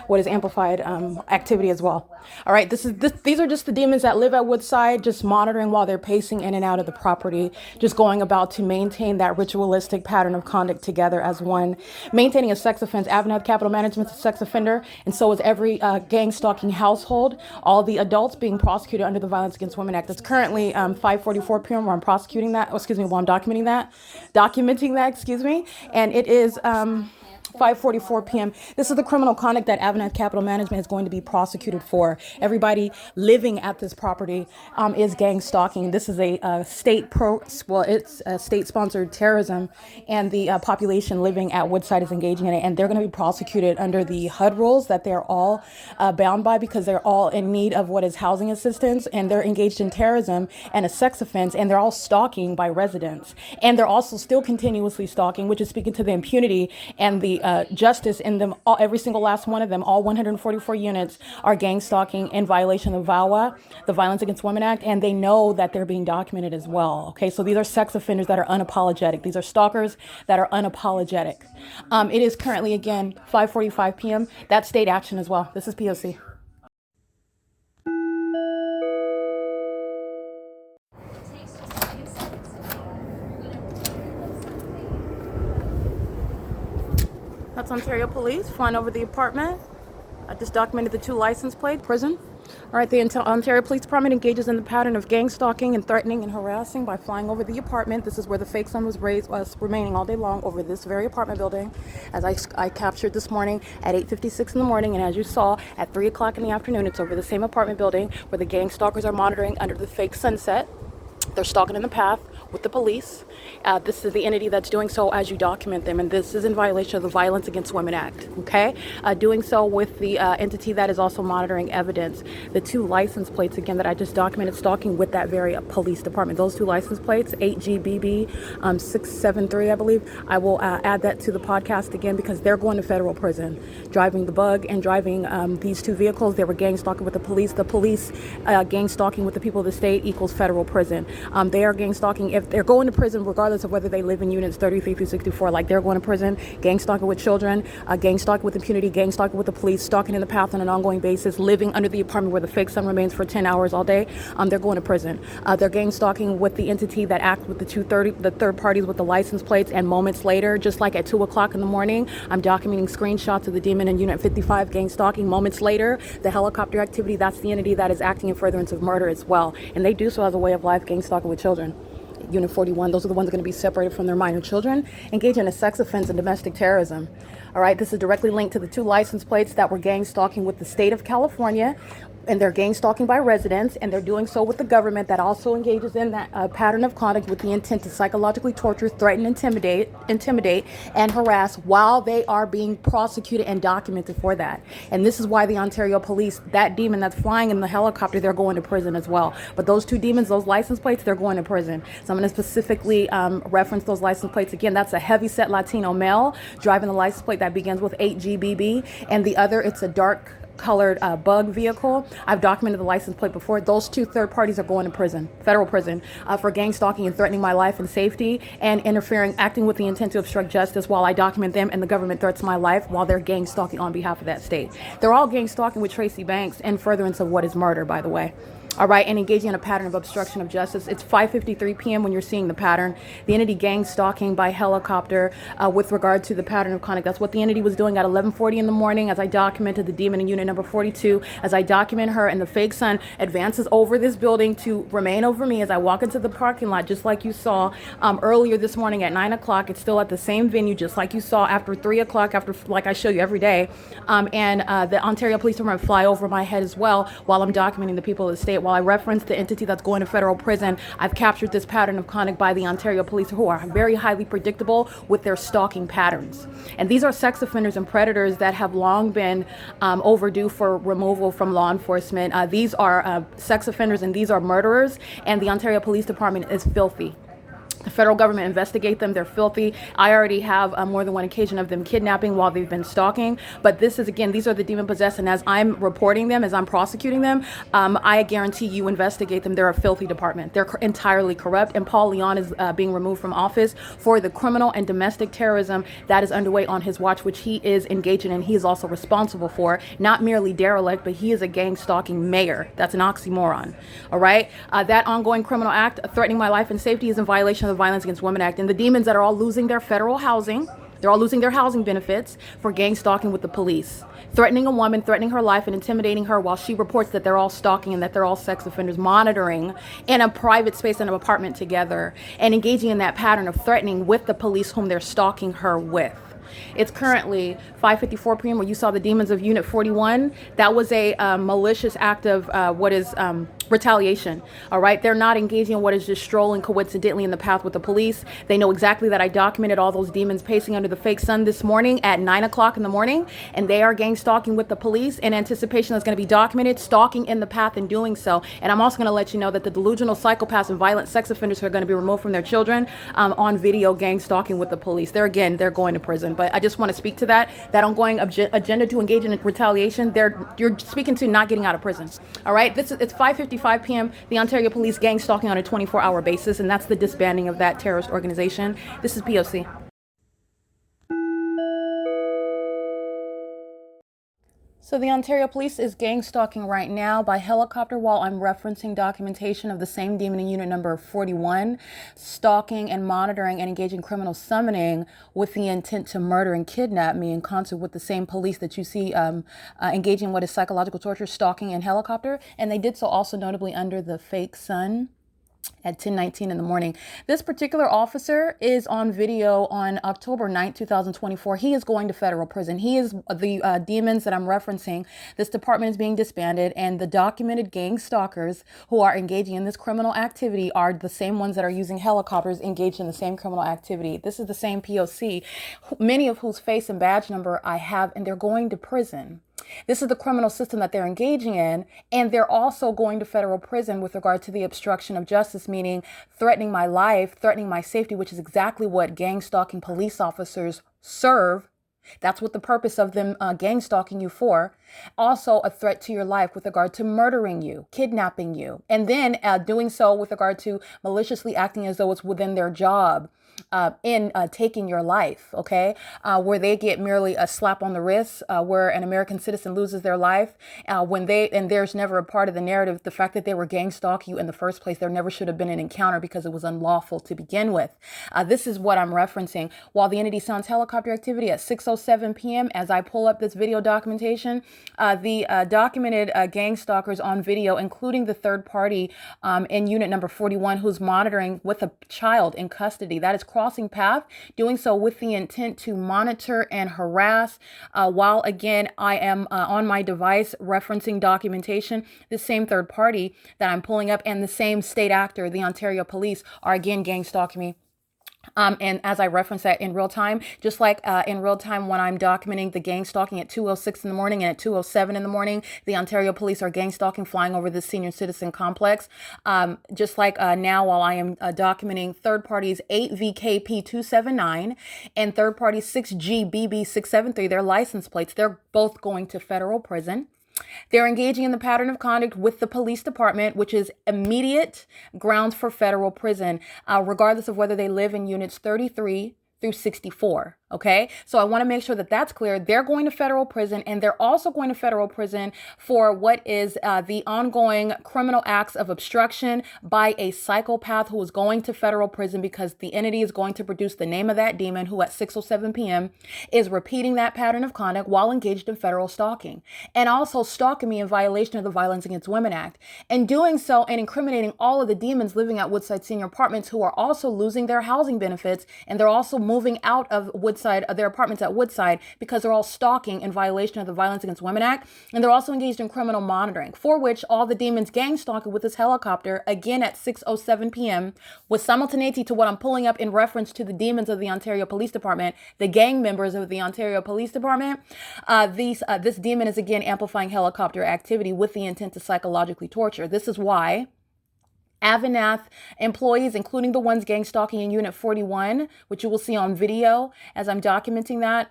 what is amplified activity as well. All right, these are just the demons that live at Woodside, just monitoring while they're pacing in and out of the property, just going about to maintain that ritualistic pattern of conduct together as one, maintaining a sex offense. AVANATH Capital Management's a sex offender, and so is every gang stalking household. All the adults being prosecuted under the Violence Against Women Act. It's currently 5:44 p.m. where I'm prosecuting that. Oh, excuse me, while I'm documenting that. And it is 5:44 p.m. This is the criminal conduct that AVANATH Capital Management is going to be prosecuted for. Everybody living at this property is gang stalking. This is a state-sponsored terrorism, and the population living at Woodside is engaging in it, and they're going to be prosecuted under the HUD rules that they're all bound by, because they're all in need of what is housing assistance, and they're engaged in terrorism and a sex offense, and they're all stalking by residents, and they're also still continuously stalking, which is speaking to the impunity and the justice in them. Every single last one of them, all 144 units, are gang stalking in violation of VAWA, the Violence Against Women Act, and they know that they're being documented as well. Okay, so these are sex offenders that are unapologetic. These are stalkers that are unapologetic. It is currently, again, 5:45 p.m. That's state action as well. This is P.O.C. That's Ontario Police flying over the apartment. I just documented the 2 license plate, prison. All right, the Ontario Police Department engages in the pattern of gang stalking and threatening and harassing by flying over the apartment. This is where the fake sun was remaining all day long over this very apartment building, as I captured this morning at 8:56 in the morning. And as you saw, at 3 o'clock in the afternoon, it's over the same apartment building where the gang stalkers are monitoring under the fake sunset. They're stalking in the path with the police. This is the entity that's doing so as you document them, and this is in violation of the Violence Against Women Act, okay? Doing so with the entity that is also monitoring evidence. The 2 license plates, again, that I just documented stalking with that very police department. Those 2 license plates, 8GBB 673, I believe. I will add that to the podcast again because they're going to federal prison. Driving the bug and driving these 2 vehicles, they were gang stalking with the police. The police gang stalking with the people of the state equals federal prison. They are gang stalking if they're going to prison regardless of whether they live in units 33 through 64. Like, they're going to prison, gang stalking with children, gang stalking with impunity, gang stalking with the police, stalking in the path on an ongoing basis, living under the apartment where the fake sun remains for 10 hours all day. They're going to prison. They're gang stalking with the entity that acts with the third parties with the license plates, and moments later, just like at 2 o'clock in the morning, I'm documenting screenshots of the demon in Unit 55 gang stalking. Moments later, the helicopter activity, that's the entity that is acting in furtherance of murder as well. And they do so as a way of life, gang stalking with children. Unit 41, those are the ones going to be separated from their minor children, engaging in a sex offense and domestic terrorism. All right, this is directly linked to the 2 license plates that were gang stalking with the state of California, and they're gang stalking by residents, and they're doing so with the government that also engages in that pattern of conduct with the intent to psychologically torture, threaten, intimidate, and harass while they are being prosecuted and documented for that. And this is why the Ontario police, that demon that's flying in the helicopter, they're going to prison as well. But those 2 demons, those license plates, they're going to prison. So I'm going to specifically reference those license plates again. That's a heavy-set Latino male driving the license plate that begins with 8GBB, and the other, it's a dark colored bug vehicle. I've documented the license plate before. Those 2 third parties are going to prison, federal prison, for gang stalking and threatening my life and safety, and interfering, acting with the intent to obstruct justice while I document them, and the government threats my life while they're gang stalking on behalf of that state. They're all gang stalking with Tracy Banks in furtherance of what is murder, by the way. All right, and engaging in a pattern of obstruction of justice. It's 5:53 p.m. when you're seeing the pattern. The entity gang stalking by helicopter with regard to the pattern of conduct. That's what the entity was doing at 11:40 in the morning, as I documented the demon in unit number 42. As I document her, and the fake sun advances over this building to remain over me as I walk into the parking lot, just like you saw earlier this morning at 9 o'clock. It's still at the same venue, just like you saw after 3 o'clock, after, like I show you every day. And the Ontario Police Department fly over my head as well while I'm documenting the people of the state. While I reference the entity that's going to federal prison, I've captured this pattern of conduct by the Ontario Police, who are very highly predictable with their stalking patterns. And these are sex offenders and predators that have long been overdue for removal from law enforcement. These are sex offenders and these are murderers, and the Ontario Police Department is filthy. The federal government investigate them. They're filthy. I already have more than one occasion of them kidnapping while they've been stalking. But this is, again, these are the demon possessed. And as I'm reporting them, as I'm prosecuting them, I guarantee you investigate them. They're a filthy department. They're entirely corrupt. And Paul Leon is being removed from office for the criminal and domestic terrorism that is underway on his watch, which he is engaging in. He is also responsible for, not merely derelict, but he is a gang stalking mayor. That's an oxymoron. All right. That ongoing criminal act threatening my life and safety is in violation of the Violence Against Women Act, and the demons that are all losing their federal housing, they're all losing their housing benefits for gang stalking with the police, threatening a woman, threatening her life, and intimidating her while she reports that they're all stalking and that they're all sex offenders, monitoring in a private space in an apartment together, and engaging in that pattern of threatening with the police whom they're stalking her with. It's currently 5:54 p.m. where you saw the demons of Unit 41. That was a malicious act of retaliation. All right. They're not engaging in what is just strolling coincidentally in the path with the police. They know exactly that I documented all those demons pacing under the fake sun this morning at 9 o'clock in the morning, and they are gang stalking with the police in anticipation that's going to be documented, stalking in the path and doing so. And I'm also going to let you know that the delusional psychopaths and violent sex offenders are going to be removed from their children on video gang stalking with the police. They're going to prison. But I just want to speak to that ongoing agenda to engage in retaliation. You're speaking to not getting out of prison. All right. It's 5:55 p.m. The Ontario Police gang stalking on a 24-hour basis, and that's the disbanding of that terrorist organization. This is P.O.C. So the Ontario Police is gang stalking right now by helicopter while I'm referencing documentation of the same demon in unit number 41, stalking and monitoring and engaging criminal summoning with the intent to murder and kidnap me in concert with the same police that you see engaging what is psychological torture, stalking, and helicopter. And they did so also notably under the fake sun at 10:19 in the morning. This particular officer is on video on October 9th, 2024. He is going to federal prison. He is the demons that I'm referencing. This department is being disbanded, and the documented gang stalkers who are engaging in this criminal activity are the same ones that are using helicopters engaged in the same criminal activity. This is the same P.O.C., many of whose face and badge number I have, and they're going to prison. This is the criminal system that they're engaging in, and they're also going to federal prison with regard to the obstruction of justice, meaning threatening my life, threatening my safety, which is exactly what gang stalking police officers serve That's what the purpose of them gang stalking you for. Also a threat to your life with regard to murdering you, kidnapping you, and then doing so with regard to maliciously acting as though it's within their job in taking your life, okay? Where they get merely a slap on the wrist, where an American citizen loses their life, and there's never a part of the narrative, the fact that they were gang stalking you in the first place, there never should have been an encounter because it was unlawful to begin with. This is what I'm referencing. While the entity sounds helicopter activity at 6:07 p.m., as I pull up this video documentation, the documented gang stalkers on video, including the third party in unit number 41, who's monitoring with a child in custody. That is crossing path, doing so with the intent to monitor and harass, while again I am on my device referencing documentation. The same third party that I'm pulling up and the same state actor, the Ontario Police, are again gang stalking me. And as I reference that in real time, just like in real time when I'm documenting the gang stalking at 2:06 in the morning and at 2:07 in the morning, the Ontario Police are gang stalking flying over the senior citizen complex. Just like now while I am documenting third parties 8VKP279 and third party 6GBB673, their license plates, they're both going to federal prison. They're engaging in the pattern of conduct with the police department, which is immediate grounds for federal prison, regardless of whether they live in units 33 through 64. Okay, so I want to make sure that that's clear. They're going to federal prison, and they're also going to federal prison for what is the ongoing criminal acts of obstruction by a psychopath who is going to federal prison because the entity is going to produce the name of that demon who at 6:07 p.m. is repeating that pattern of conduct while engaged in federal stalking and also stalking me in violation of the Violence Against Women Act, and doing so and incriminating all of the demons living at Woodside Senior Apartments who are also losing their housing benefits, and they're also moving out of their apartments at Woodside because they're all stalking in violation of the Violence Against Women Act, and they're also engaged in criminal monitoring, for which all the demons gang stalking with this helicopter again at 6:07 p.m. with simultaneity to what I'm pulling up in reference to the demons of the Ontario Police Department, the gang members of the Ontario Police Department. This demon is again amplifying helicopter activity with the intent to psychologically torture. This is why AVANATH employees, including the ones gang stalking in Unit 41, which you will see on video as I'm documenting that,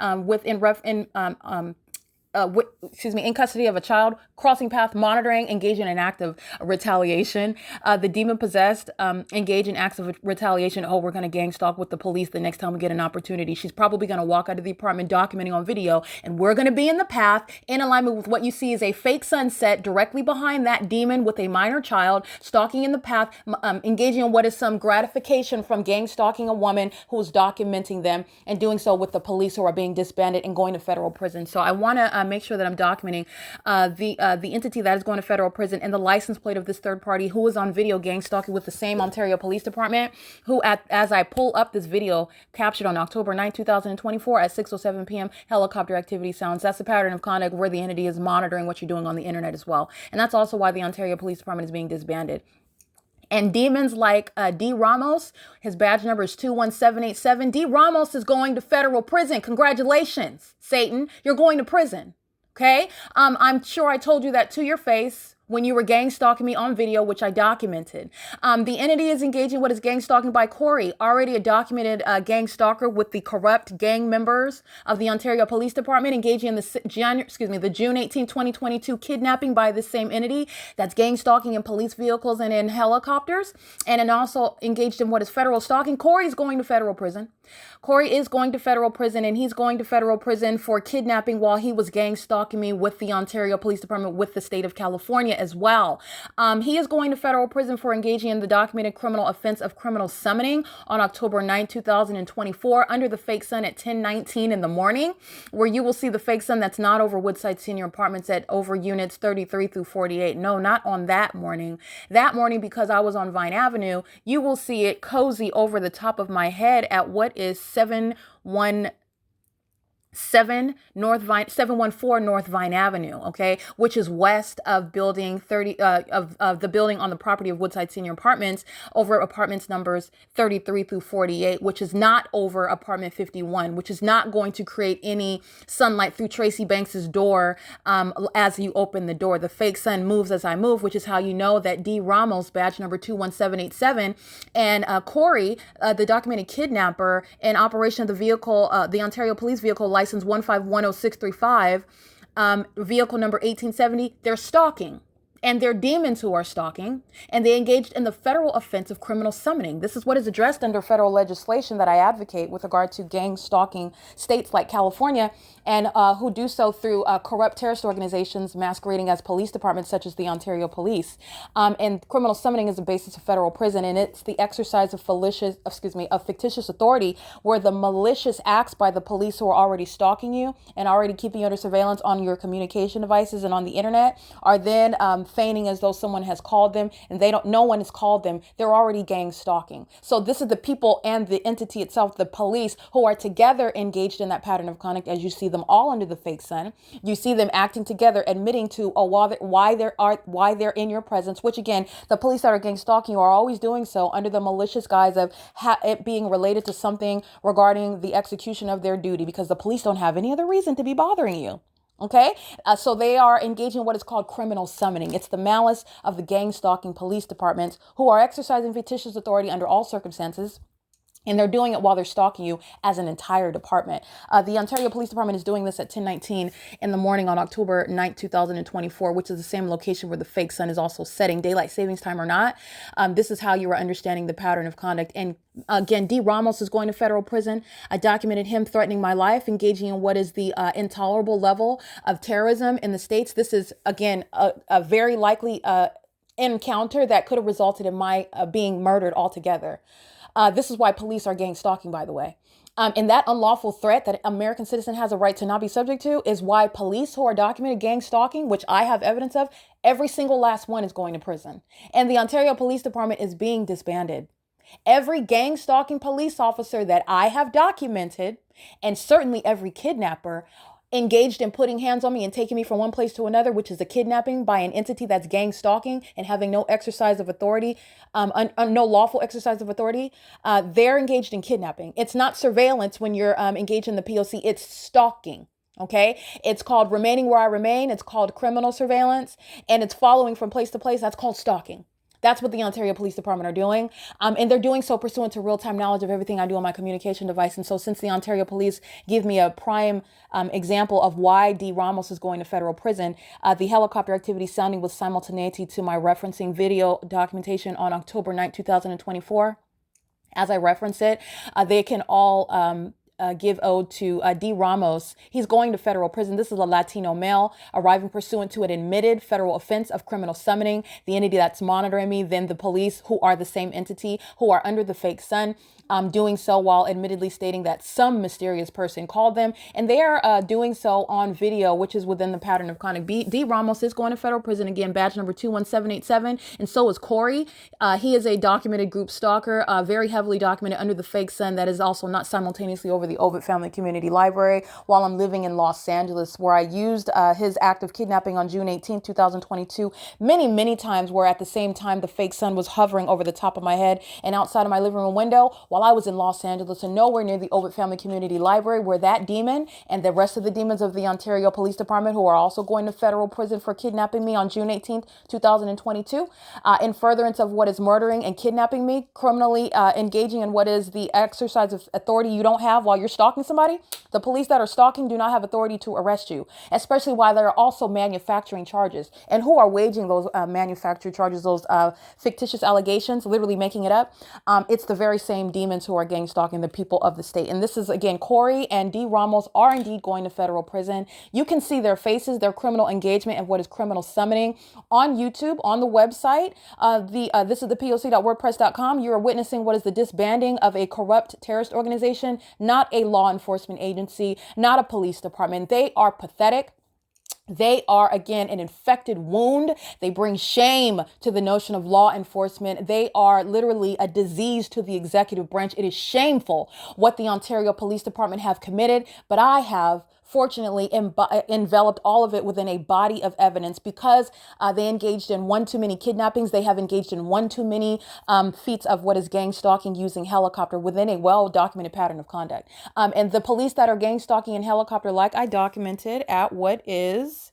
in custody of a child, crossing path, monitoring, engage in an act of retaliation. The demon possessed engage in acts of retaliation. Oh, we're going to gang stalk with the police the next time we get an opportunity. She's probably going to walk out of the apartment documenting on video, and we're going to be in the path in alignment with what you see is a fake sunset directly behind that demon with a minor child stalking in the path, engaging in what is some gratification from gang stalking a woman who is documenting them and doing so with the police who are being disbanded and going to federal prison. So I want to make sure that I'm documenting the entity that is going to federal prison and the license plate of this third party who is on video gang stalking with the same Ontario Police Department, who as I pull up this video captured on October 9, 2024 at 6:07 p.m. helicopter activity sounds. That's the pattern of conduct where the entity is monitoring what you're doing on the internet as well. And that's also why the Ontario Police Department is being disbanded. And demons like D. Ramos, his badge number is 21787. D. Ramos is going to federal prison. Congratulations, Satan. You're going to prison. Okay? I'm sure I told you that to your face when you were gang stalking me on video, which I documented. The entity is engaging what is gang stalking by Corey, already a documented gang stalker with the corrupt gang members of the Ontario Police Department, engaging in the June 18, 2022 kidnapping by this same entity that's gang stalking in police vehicles and in helicopters, and also engaged in what is federal stalking. Corey is going to federal prison. Corey is going to federal prison, and he's going to federal prison for kidnapping while he was gang stalking me with the Ontario Police Department with the state of California as well. He is going to federal prison for engaging in the documented criminal offense of criminal summoning on October 9, 2024 under the fake sun at 10:19 in the morning, where you will see the fake sun that's not over Woodside Senior Apartments at over units 33 through 48. No, not on that morning. That morning, because I was on Vine Avenue, you will see it cozy over the top of my head at what is 714 North Vine Avenue, okay, which is west of building 30 of the building on the property of Woodside Senior Apartments, over apartments numbers 33 through 48, which is not over apartment 51, which is not going to create any sunlight through Tracy Banks's door as you open the door. The fake sun moves as I move, which is how you know that D. Ramos, badge number 21787, and Corey, the documented kidnapper, in operation of the vehicle, the Ontario Police vehicle license 1510635, vehicle number 1870, they're stalking. And they're demons who are stalking, and they engaged in the federal offense of criminal summoning. This is what is addressed under federal legislation that I advocate with regard to gang stalking states like California, and who do so through corrupt terrorist organizations masquerading as police departments, such as the Ontario Police. And criminal summoning is the basis of federal prison, and it's the exercise of fictitious authority, where the malicious acts by the police who are already stalking you and already keeping you under surveillance on your communication devices and on the internet are then feigning as though someone has called them, and no one has called them. They're already gang stalking. So this is the people and the entity itself, the police, who are together engaged in that pattern of conduct, as you see them all under the fake sun. You see them acting together, admitting to why they're in your presence, which again, the police that are gang stalking you are always doing so under the malicious guise of it being related to something regarding the execution of their duty, because the police don't have any other reason to be bothering you. Okay, so they are engaging in what is called criminal summoning. It's the malice of the gang stalking police departments who are exercising fictitious authority under all circumstances. And they're doing it while they're stalking you as an entire department. The Ontario Police Department is doing this at 10:19 in the morning on October 9th, 2024, which is the same location where the fake sun is also setting, daylight savings time or not. This is how you are understanding the pattern of conduct. And again, D. Ramos is going to federal prison. I documented him threatening my life, engaging in what is the intolerable level of terrorism in the States. This is, again, a very likely encounter that could have resulted in my being murdered altogether. This is why police are gang stalking, by the way. And that unlawful threat that an American citizen has a right to not be subject to is why police who are documented gang stalking, which I have evidence of, every single last one is going to prison. And the Ontario Police Department is being disbanded. Every gang stalking police officer that I have documented, and certainly every kidnapper, engaged in putting hands on me and taking me from one place to another, which is a kidnapping by an entity that's gang stalking and having no exercise of authority, no lawful exercise of authority, they're engaged in kidnapping. It's not surveillance when you're engaged in the P.O.C. It's stalking. Okay, it's called remaining where I remain. It's called criminal surveillance, and it's following from place to place. That's called stalking. That's what the Ontario Police Department are doing. And they're doing so pursuant to real-time knowledge of everything I do on my communication device. And so since the Ontario Police give me a prime example of why D. Ramos is going to federal prison, the helicopter activity sounding with simultaneity to my referencing video documentation on October 9th, 2024. As I reference it, they can all give ode to D. Ramos. He's going to federal prison. This is a Latino male arriving pursuant to an admitted federal offense of criminal summoning. The entity that's monitoring me, then the police, who are the same entity, who are under the fake sun, doing so while admittedly stating that some mysterious person called them. And they are doing so on video, which is within the pattern of conduct. D. Ramos is going to federal prison. Again, badge number 21787. And so is Corey. He is a documented group stalker, very heavily documented under the fake sun. That is also not simultaneously over the Ovid Family Community Library while I'm living in Los Angeles, where I used his act of kidnapping on June 18th, 2022, many times, where at the same time the fake sun was hovering over the top of my head and outside of my living room window while I was in Los Angeles and nowhere near the Ovid Family Community Library, where that demon and the rest of the demons of the Ontario Police Department, who are also going to federal prison for kidnapping me on June 18th, 2022, in furtherance of what is murdering and kidnapping me, criminally engaging in what is the exercise of authority you don't have while you're stalking somebody. The police that are stalking do not have authority to arrest you, especially while they're also manufacturing charges. And who are waging those manufactured charges, those fictitious allegations, literally making it up? It's the very same demons who are gang stalking the people of the state. And this is, again, Corey and D. Ramos are indeed going to federal prison. You can see their faces, their criminal engagement, and what is criminal summoning on YouTube, on the website. This is the POC.wordpress.com. You are witnessing what is the disbanding of a corrupt terrorist organization, not a law enforcement agency, not a police department. They are pathetic. They are, again, an infected wound. They bring shame to the notion of law enforcement. They are literally a disease to the executive branch. It is shameful what the Ontario Police Department have committed, but I have fortunately enveloped all of it within a body of evidence because they engaged in one too many kidnappings. They have engaged in one too many feats of what is gang stalking using helicopter within a well-documented pattern of conduct. And the police that are gang stalking in helicopter, like I documented at what is,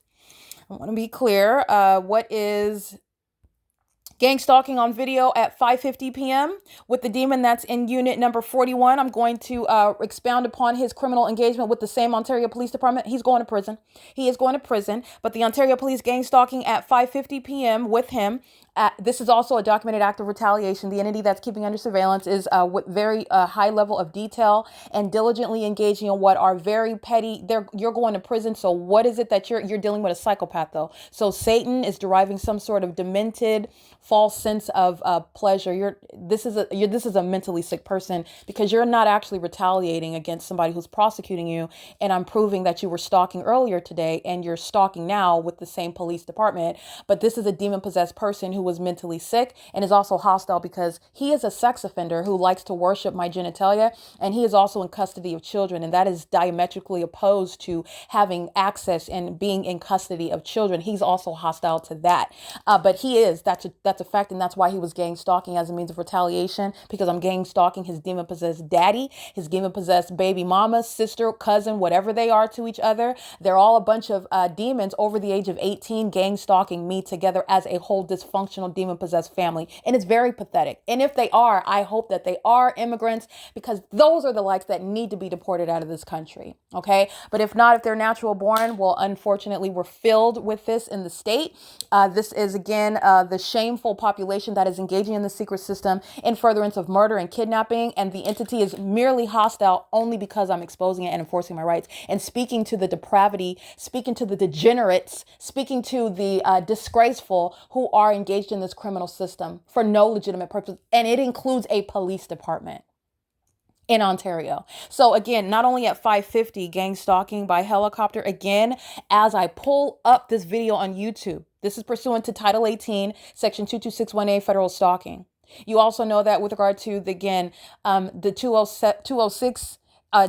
I want to be clear, what is Gang stalking on video at 5:50 p.m. with the demon that's in unit number 41. I'm going to expound upon his criminal engagement with the same Ontario Police Department. He's going to prison. He is going to prison. But the Ontario Police gang stalking at 5:50 p.m. with him. This is also a documented act of retaliation. The entity that's keeping under surveillance is with very high level of detail and diligently engaging in what are very petty. You're going to prison. So what is it that you're dealing with? A psychopath, though. So Satan is deriving some sort of demented, false sense of pleasure. This is a mentally sick person, because you're not actually retaliating against somebody who's prosecuting you. And I'm proving that you were stalking earlier today, and you're stalking now with the same police department. But this is a demon possessed person who was mentally sick and is also hostile, because he is a sex offender who likes to worship my genitalia, and he is also in custody of children, and that is diametrically opposed to having access and being in custody of children. He's also hostile to that. But that's a fact, and that's why he was gang stalking as a means of retaliation, because I'm gang stalking his demon possessed daddy, his demon possessed baby mama, sister, cousin, whatever they are to each other. They're all a bunch of demons over the age of 18 gang stalking me together as a whole dysfunctional demon possessed family. And it's very pathetic. And if they are, I hope that they are immigrants, because those are the likes that need to be deported out of this country. Okay. But if not, if they're natural born, well, unfortunately, we're filled with this in the state. This is, again, the shameful population that is engaging in the secret system in furtherance of murder and kidnapping. And the entity is merely hostile only because I'm exposing it and enforcing my rights and speaking to the depravity, speaking to the degenerates, speaking to the disgraceful who are engaged in this criminal system for no legitimate purpose. And it includes a police department in Ontario. So again, not only at 5:50, gang stalking by helicopter, again, as I pull up this video on YouTube, this is pursuant to Title 18, Section 2261A, federal stalking. You also know that with regard to the 206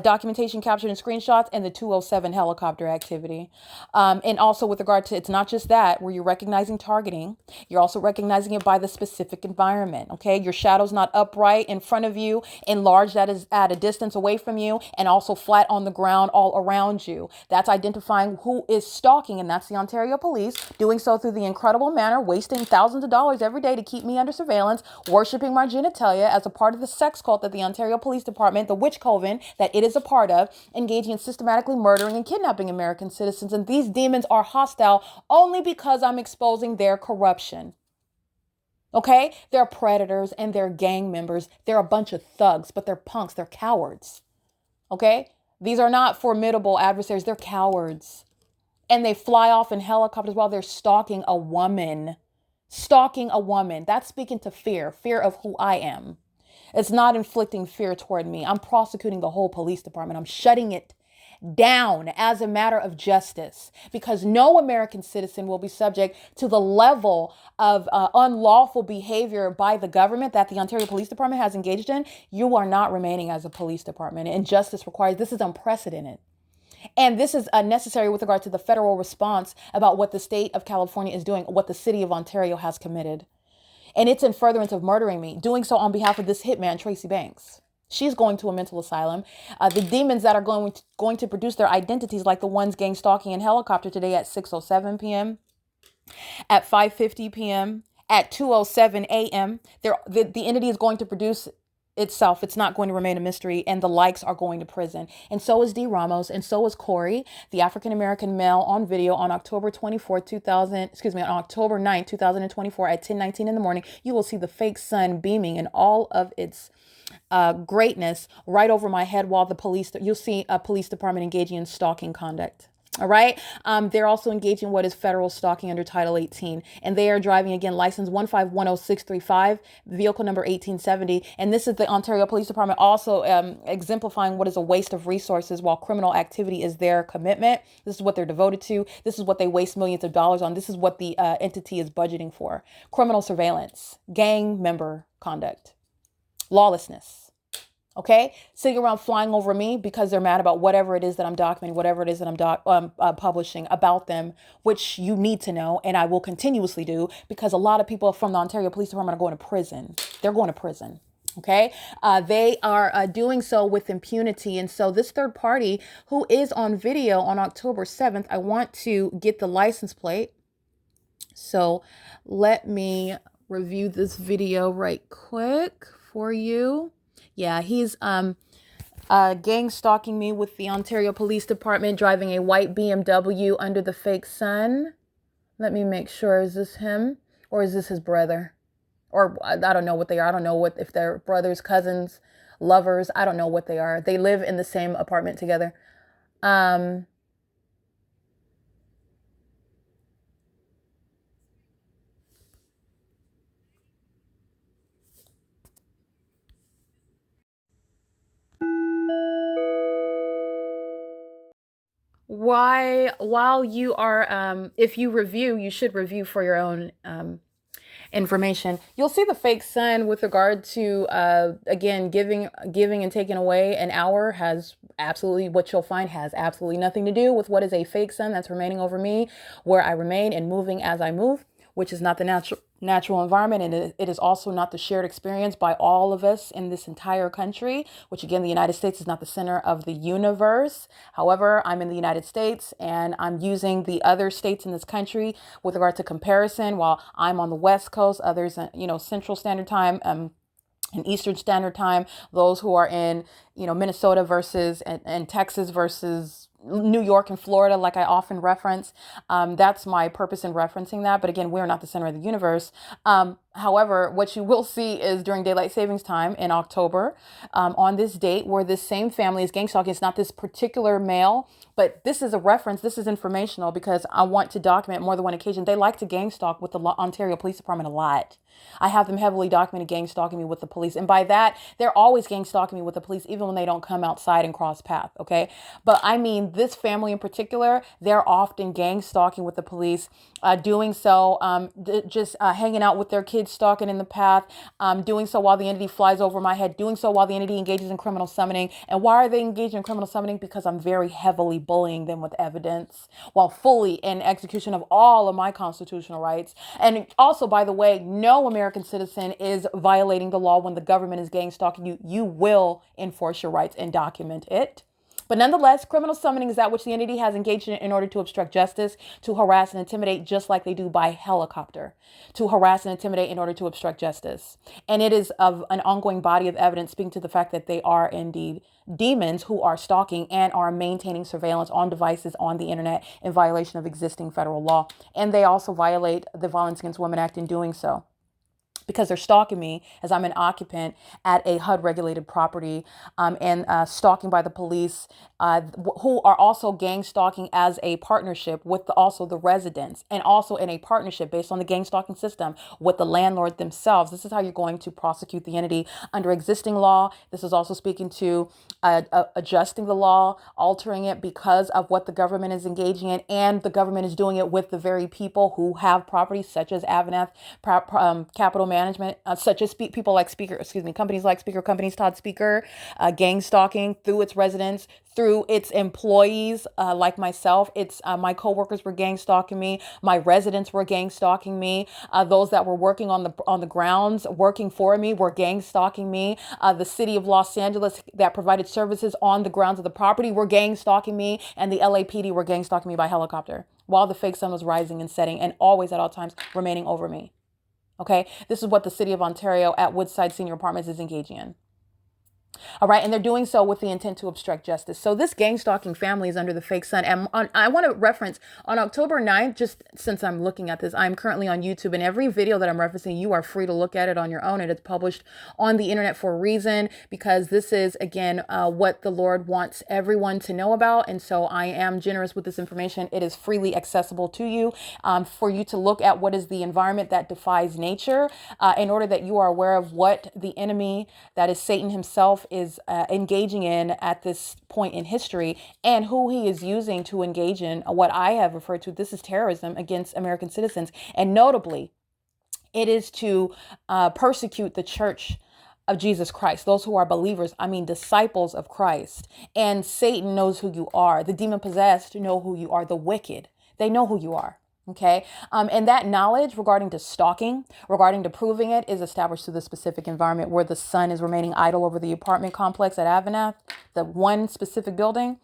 documentation captured in screenshots and the 207 helicopter activity. And also with regard to, it's not just that where you're recognizing targeting, you're also recognizing it by the specific environment. Okay. Your shadow's not upright in front of you, enlarged that is at a distance away from you, and also flat on the ground all around you. That's identifying who is stalking. And that's the Ontario Police doing so through the incredible manner, wasting thousands of dollars every day to keep me under surveillance, worshiping my genitalia as a part of the sex cult that the Ontario Police Department, the witch coven that it is a part of, engaging in systematically murdering and kidnapping American citizens. And these demons are hostile only because I'm exposing their corruption. Okay? They're predators and they're gang members. They're a bunch of thugs, but they're punks. They're cowards. Okay? These are not formidable adversaries. They're cowards. And they fly off in helicopters while they're stalking a woman. Stalking a woman. That's speaking to fear of who I am. It's not inflicting fear toward me. I'm prosecuting the whole police department. I'm shutting it down as a matter of justice, because no American citizen will be subject to the level of unlawful behavior by the government that the Ontario Police Department has engaged in. You are not remaining as a police department, and justice requires, this is unprecedented. And this is necessary with regard to the federal response about what the state of California is doing, what the city of Ontario has committed. And it's in furtherance of murdering me, doing so on behalf of this hitman, Tracy Banks. She's going to a mental asylum. The demons that are going to produce their identities, like the ones gang stalking in helicopter today at 6:07 p.m., at 5:50 p.m., at 2:07 a.m., the entity is going to produce itself. It's not going to remain a mystery, and the likes are going to prison. And so is D. Ramos, and so is Corey, the African-American male on video on October 9th, 2024 at 10:19 in the morning. You will see the fake sun beaming in all of its greatness right over my head while you'll see a police department engaging in stalking conduct. All right. They're also engaging what is federal stalking under Title 18, and they are driving, again, license 1510635, vehicle number 1870. And this is the Ontario Police Department also exemplifying what is a waste of resources while criminal activity is their commitment. This is what they're devoted to. This is what they waste millions of dollars on. This is what the entity is budgeting for. Criminal surveillance, gang member conduct, lawlessness. Okay, sitting around flying over me because they're mad about whatever it is that I'm documenting, whatever it is that I'm publishing about them, which you need to know, and I will continuously do, because a lot of people from the Ontario Police Department are going to prison. They're going to prison. Okay, they are doing so with impunity. And so this third party who is on video on October 7th, I want to get the license plate. So let me review this video right quick for you. Yeah, he's gang stalking me with the Ontario Police Department, driving a white BMW under the fake sun. Let me make sure. Is this him or is this his brother? Or I don't know what they are. I don't know if they're brothers, cousins, lovers. I don't know what they are. They live in the same apartment together. While you are, if you review, you should review for your own information. You'll see the fake sun with regard to, again, giving and taking away an hour has absolutely, what you'll find has absolutely nothing to do with what is a fake sun that's remaining over me, where I remain and moving as I move, which is not the natural environment, and it is also not the shared experience by all of us in this entire country, which again, the United States is not the center of the universe. However, I'm in the United States and I'm using the other states in this country with regard to comparison. While I'm on the West Coast, others, Central Standard Time, and Eastern Standard Time, those who are in, Minnesota versus and Texas versus New York and Florida, like I often reference. That's my purpose in referencing that. But again, we're not the center of the universe. However, what you will see is during daylight savings time in October, on this date where this same family is gang stalking. It's not this particular male, but this is a reference. This is informational because I want to document more than one occasion. They like to gang stalk with the Ontario Police Department a lot. I have them heavily documented gang stalking me with the police. And by that, they're always gang stalking me with the police, even when they don't come outside and cross path. Okay. But I mean, this family in particular, they're often gang stalking with the police, doing so, just hanging out with their kids, stalking in the path, doing so while the entity flies over my head, doing so while the entity engages in criminal summoning. And why are they engaging in criminal summoning? Because I'm very heavily bullying them with evidence while fully in execution of all of my constitutional rights. And also, by the way, no American citizen is violating the law when the government is gang stalking you. You will enforce your rights and document it. But nonetheless, criminal summoning is that which the entity has engaged in order to obstruct justice, to harass and intimidate, just like they do by helicopter, to harass and intimidate in order to obstruct justice. And it is of an ongoing body of evidence speaking to the fact that they are indeed demons who are stalking and are maintaining surveillance on devices on the internet in violation of existing federal law. And they also violate the Violence Against Women Act in doing so, because they're stalking me as I'm an occupant at a HUD regulated property, and stalking by the police, who are also gang stalking as a partnership with also the residents, and also in a partnership based on the gang stalking system with the landlord themselves. This is how you're going to prosecute the entity under existing law. This is also speaking to adjusting the law, altering it because of what the government is engaging in, and the government is doing it with the very people who have properties such as AVANATH, Capital Management, such as companies like Speaker, companies Todd Speaker, gang stalking through its residents, through its employees, like myself. It's my coworkers were gang stalking me. My residents were gang stalking me. Those that were working on the grounds, working for me, were gang stalking me. The city of Los Angeles that provided services on the grounds of the property were gang stalking me, and the LAPD were gang stalking me by helicopter while the fake sun was rising and setting, and always at all times remaining over me. Okay, this is what the city of Ontario at Woodside Senior Apartments is engaging in. All right. And they're doing so with the intent to obstruct justice. So this gang stalking family is under the fake sun. And I want to reference on October 9th, just since I'm looking at this, I'm currently on YouTube, and every video that I'm referencing, you are free to look at it on your own. And it's published on the internet for a reason, because this is, again, what the Lord wants everyone to know about. And so I am generous with this information. It is freely accessible to you, for you to look at what is the environment that defies nature, in order that you are aware of what the enemy, that is Satan himself, is engaging in at this point in history, and who he is using to engage in what I have referred to. This is terrorism against American citizens. And notably, it is to persecute the church of Jesus Christ, those who are believers, disciples of Christ. And Satan knows who you are. The demon possessed know who you are. The wicked, they know who you are. Okay. And that knowledge regarding to stalking, regarding to proving it, is established through the specific environment where the sun is remaining idle over the apartment complex at AVANATH, the one specific building.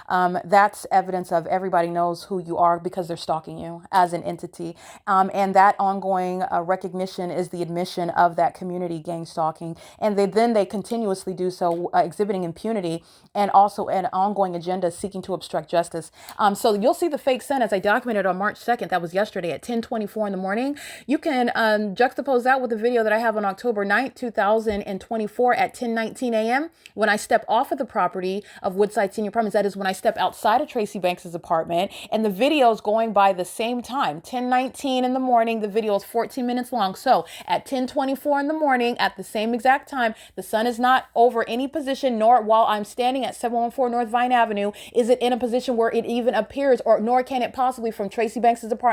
That's evidence of everybody knows who you are because they're stalking you as an entity. And that ongoing recognition is the admission of that community gang stalking. And they continuously do so, exhibiting impunity and also an ongoing agenda seeking to obstruct justice. So you'll see the fake sun as I documented on March 2nd. That was yesterday at 10:24 in the morning. You can juxtapose that with the video that I have on October 9th, 2024 at 10:19 a.m. when I step off of the property of Woodside Senior Apartments. That is when I step outside of Tracy Banks's apartment, and the video is going by the same time, 10:19 in the morning. The video is 14 minutes long. So at 10:24 in the morning, at the same exact time, the sun is not over any position, nor while I'm standing at 714 North Vine Avenue, is it in a position where it even appears, or nor can it possibly from Tracy Banks's apartment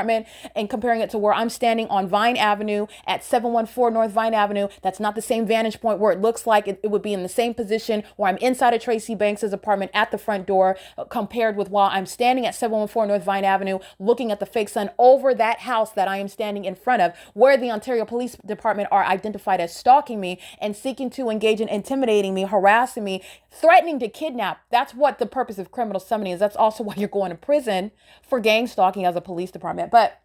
and comparing it to where I'm standing on Vine Avenue at 714 North Vine Avenue. That's not the same vantage point where it looks like it would be in the same position where I'm inside of Tracy Banks's apartment at the front door, compared with while I'm standing at 714 North Vine Avenue looking at the fake sun over that house that I am standing in front of, where the Ontario Police Department are identified as stalking me and seeking to engage in intimidating me, harassing me, threatening to kidnap. That's what the purpose of criminal summoning is. That's also why you're going to prison for gang stalking as a police department. But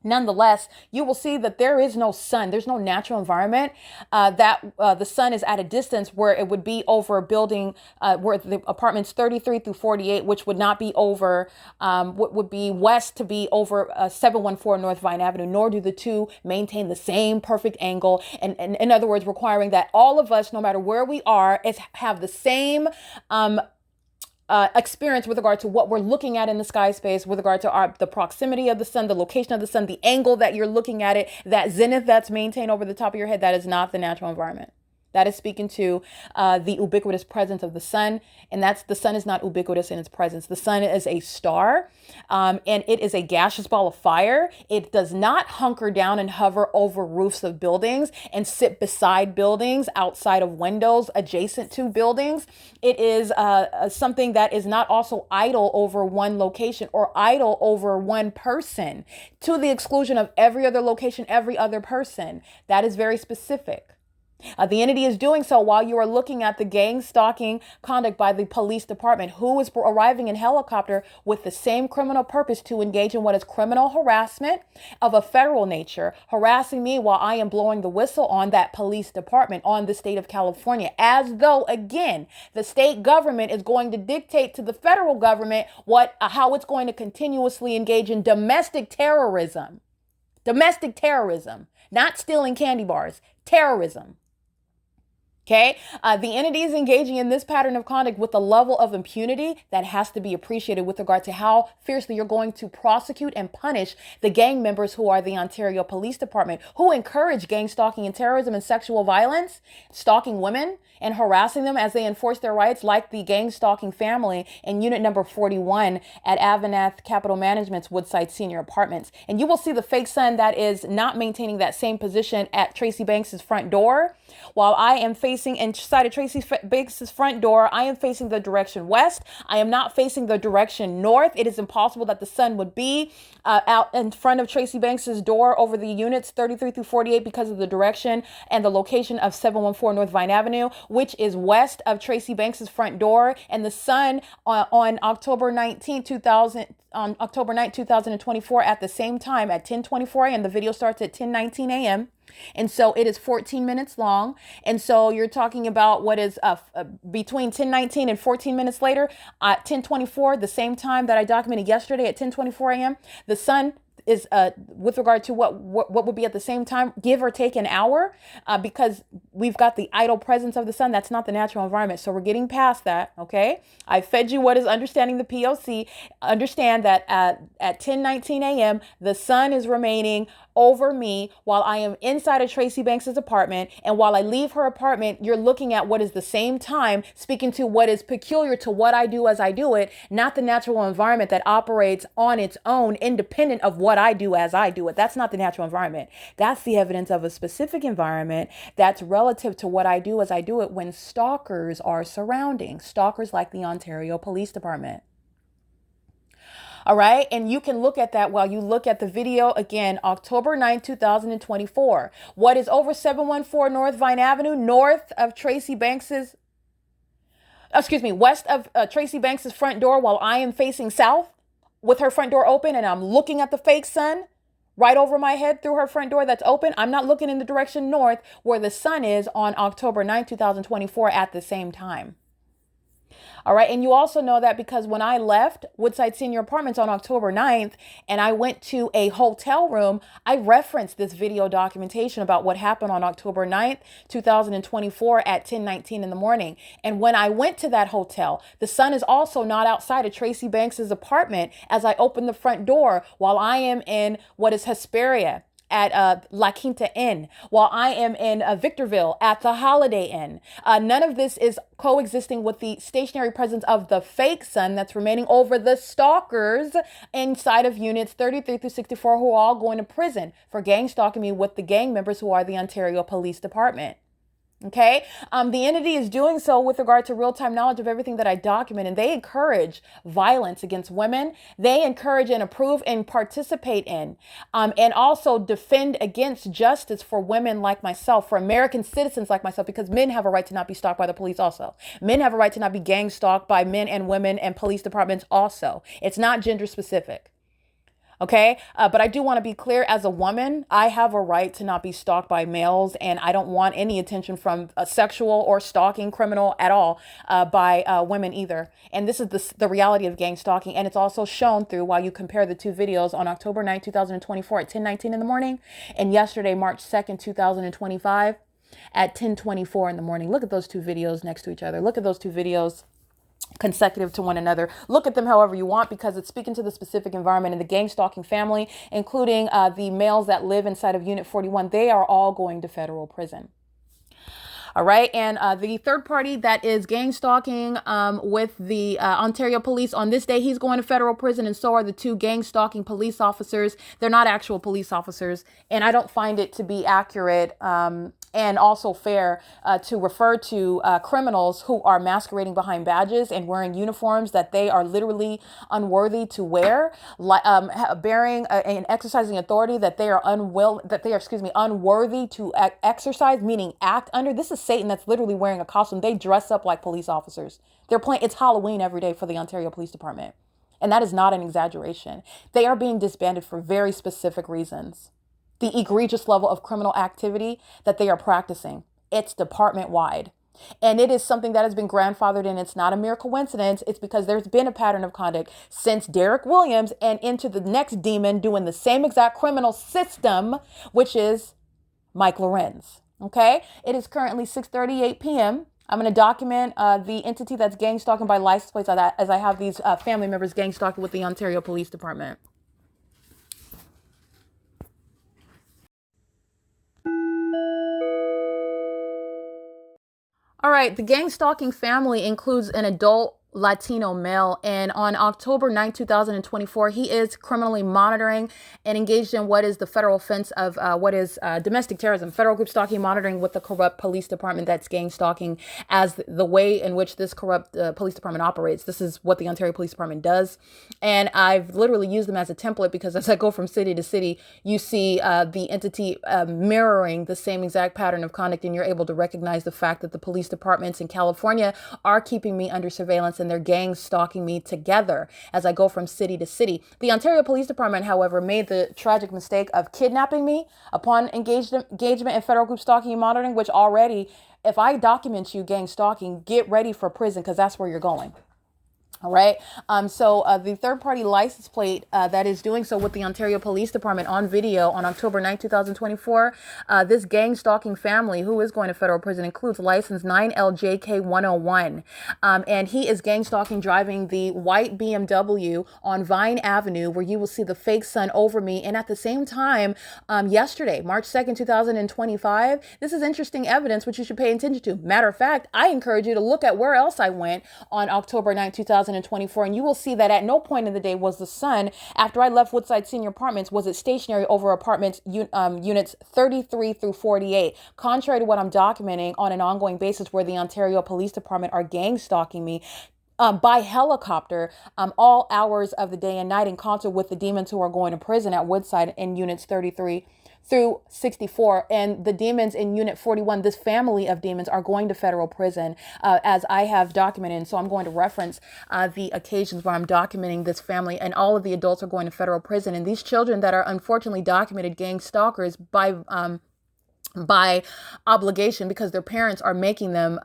nonetheless, you will see that there is no sun. There's no natural environment that the sun is at a distance where it would be over a building where the apartments 33 through 48, which would not be over what would be west to be over 714 North Vine Avenue, nor do the two maintain the same perfect angle. And in other words, requiring that all of us, no matter where we are, have the same experience with regard to what we're looking at in the sky space, with regard to the proximity of the sun, the location of the sun, the angle that you're looking at it, that zenith that's maintained over the top of your head. That is not the natural environment. That is speaking to the ubiquitous presence of the sun. And the sun is not ubiquitous in its presence. The sun is a star, and it is a gaseous ball of fire. It does not hunker down and hover over roofs of buildings and sit beside buildings, outside of windows, adjacent to buildings. It is something that is not also idle over one location or idle over one person, to the exclusion of every other location, every other person. That is very specific. The entity is doing so while you are looking at the gang stalking conduct by the police department, who is arriving in helicopter with the same criminal purpose to engage in what is criminal harassment of a federal nature, harassing me while I am blowing the whistle on that police department, on the state of California, as though, again, the state government is going to dictate to the federal government how it's going to continuously engage in domestic terrorism, not stealing candy bars, terrorism. Okay, the entity is engaging in this pattern of conduct with a level of impunity that has to be appreciated with regard to how fiercely you're going to prosecute and punish the gang members who are the Ontario Police Department, who encourage gang stalking and terrorism and sexual violence, stalking women and harassing them as they enforce their rights, like the gang stalking family in unit number 41 at AVANATH Capital Management's Woodside Senior Apartments. And you will see the fake sun that is not maintaining that same position at Tracy Banks's front door. While I am facing inside of Tracy Banks's front door, I am facing the direction west. I am not facing the direction north. It is impossible that the sun would be out in front of Tracy Banks's door over the units 33 through 48 because of the direction and the location of 714 North Vine Avenue, which is west of Tracy Banks's front door. And the sun on October 9th, 2024 at the same time at 10:24 a.m. The video starts at 10:19 a.m. And so it is 14 minutes long. And so you're talking about what is between 10:19 and 14 minutes later, 10:24, the same time that I documented yesterday at 10:24 a.m. The sun is with regard to what would be at the same time, give or take an hour, because we've got the idle presence of the sun. That's not the natural environment. So we're getting past that. Okay. I fed you what is understanding the P.O.C. Understand that at 10:19 a.m., the sun is remaining over me while I am inside of Tracy Banks's apartment. And while I leave her apartment, you're looking at what is the same time, speaking to what is peculiar to what I do as I do it, not the natural environment that operates on its own, independent of what I do as I do it. That's not the natural environment. That's the evidence of a specific environment that's relative to what I do as I do it when stalkers are surrounding. Stalkers like the Ontario Police Department. All right. And you can look at that while you look at the video again, October 9th, 2024. What is over 714 North Vine Avenue, north of west of Tracy Banks's front door, while I am facing south with her front door open and I'm looking at the fake sun right over my head through her front door that's open. I'm not looking in the direction north where the sun is on October 9th, 2024 at the same time. All right. And you also know that because when I left Woodside Senior Apartments on October 9th and I went to a hotel room, I referenced this video documentation about what happened on October 9th, 2024 at 10:19 in the morning. And when I went to that hotel, the sun is also not outside of Tracy Banks's apartment as I opened the front door while I am in what is Hesperia at La Quinta Inn, while I am in Victorville at the Holiday Inn. None of this is coexisting with the stationary presence of the fake sun that's remaining over the stalkers inside of units 33 through 64 who are all going to prison for gang stalking me with the gang members who are the Ontario Police Department. Okay. The entity is doing so with regard to real-time knowledge of everything that I document, and they encourage violence against women. They encourage and approve and participate in, and also defend against justice for women like myself, for American citizens like myself, because men have a right to not be stalked by the police also. Men have a right to not be gang stalked by men and women and police departments also. It's not gender specific. Okay. But I do want to be clear, as a woman, I have a right to not be stalked by males, and I don't want any attention from a sexual or stalking criminal at all by women either. And this is the reality of gang stalking. And it's also shown through while you compare the two videos on October 9, 2024 at 10:19 in the morning and yesterday, March 2nd, 2025 at 10:24 in the morning. Look at those two videos next to each other. Look at those two videos consecutive to one another. Look at them however you want, because it's speaking to the specific environment. And the gang stalking family, including the males that live inside of Unit 41, they are all going to federal prison. All right. And the third party that is gang stalking with the Ontario police on this day, he's going to federal prison. And so are the two gang stalking police officers. They're not actual police officers. And I don't find it to be accurate and also fair to refer to criminals who are masquerading behind badges and wearing uniforms that they are literally unworthy to wear, bearing and exercising authority that they are unworthy to exercise, meaning act under. This is Satan that's literally wearing a costume. They dress up like police officers. It's Halloween every day for the Ontario Police Department. And that is not an exaggeration. They are being disbanded for very specific reasons. The egregious level of criminal activity that they are practicing, it's department wide. And it is something that has been grandfathered in. It's not a mere coincidence. It's because there's been a pattern of conduct since Derek Williams and into the next demon doing the same exact criminal system, which is Mike Lorenz. Okay. It is currently 6:38 p.m. I'm going to document the entity that's gang stalking by license plates as I have these family members gang stalking with the Ontario Police Department. All right, the gang stalking family includes an adult Latino male, and on October 9, 2024, he is criminally monitoring and engaged in what is the federal offense of domestic terrorism, federal group stalking, monitoring with the corrupt police department that's gang stalking as the way in which this corrupt police department operates. This is what the Ontario Police Department does. And I've literally used them as a template because as I go from city to city, you see the entity mirroring the same exact pattern of conduct, and you're able to recognize the fact that the police departments in California are keeping me under surveillance and they're gang stalking me together as I go from city to city. The Ontario Police Department, however, made the tragic mistake of kidnapping me upon engagement in federal group stalking and monitoring, which already, if I document you gang stalking, get ready for prison because that's where you're going. All right. So the third party license plate that is doing so with the Ontario Police Department on video on October 9, 2024, this gang stalking family who is going to federal prison includes license 9LJK101. And he is gang stalking driving the white BMW on Vine Avenue, where you will see the fake sun over me. And at the same time, yesterday, March 2nd, 2025, this is interesting evidence which you should pay attention to. Matter of fact, I encourage you to look at where else I went on October 9, 2024. And you will see that at no point in the day was the sun, after I left Woodside Senior Apartments, was it stationary over apartments units 33 through 48, contrary to what I'm documenting on an ongoing basis where the Ontario Police Department are gang stalking me by helicopter all hours of the day and night in concert with the demons who are going to prison at Woodside in units 33 through 64. And the demons in unit 41, this family of demons, are going to federal prison, as I have documented. And so I'm going to reference the occasions where I'm documenting this family, and all of the adults are going to federal prison. And these children that are unfortunately documented gang stalkers by obligation, because their parents are making them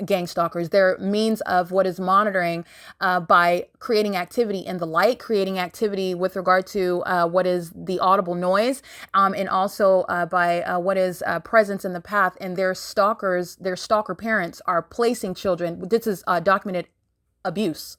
gang stalkers. They're means of what is monitoring by creating activity in the light, creating activity with regard to what is the audible noise, and also by what is presence in the path. And their stalker parents are placing children. This is documented abuse.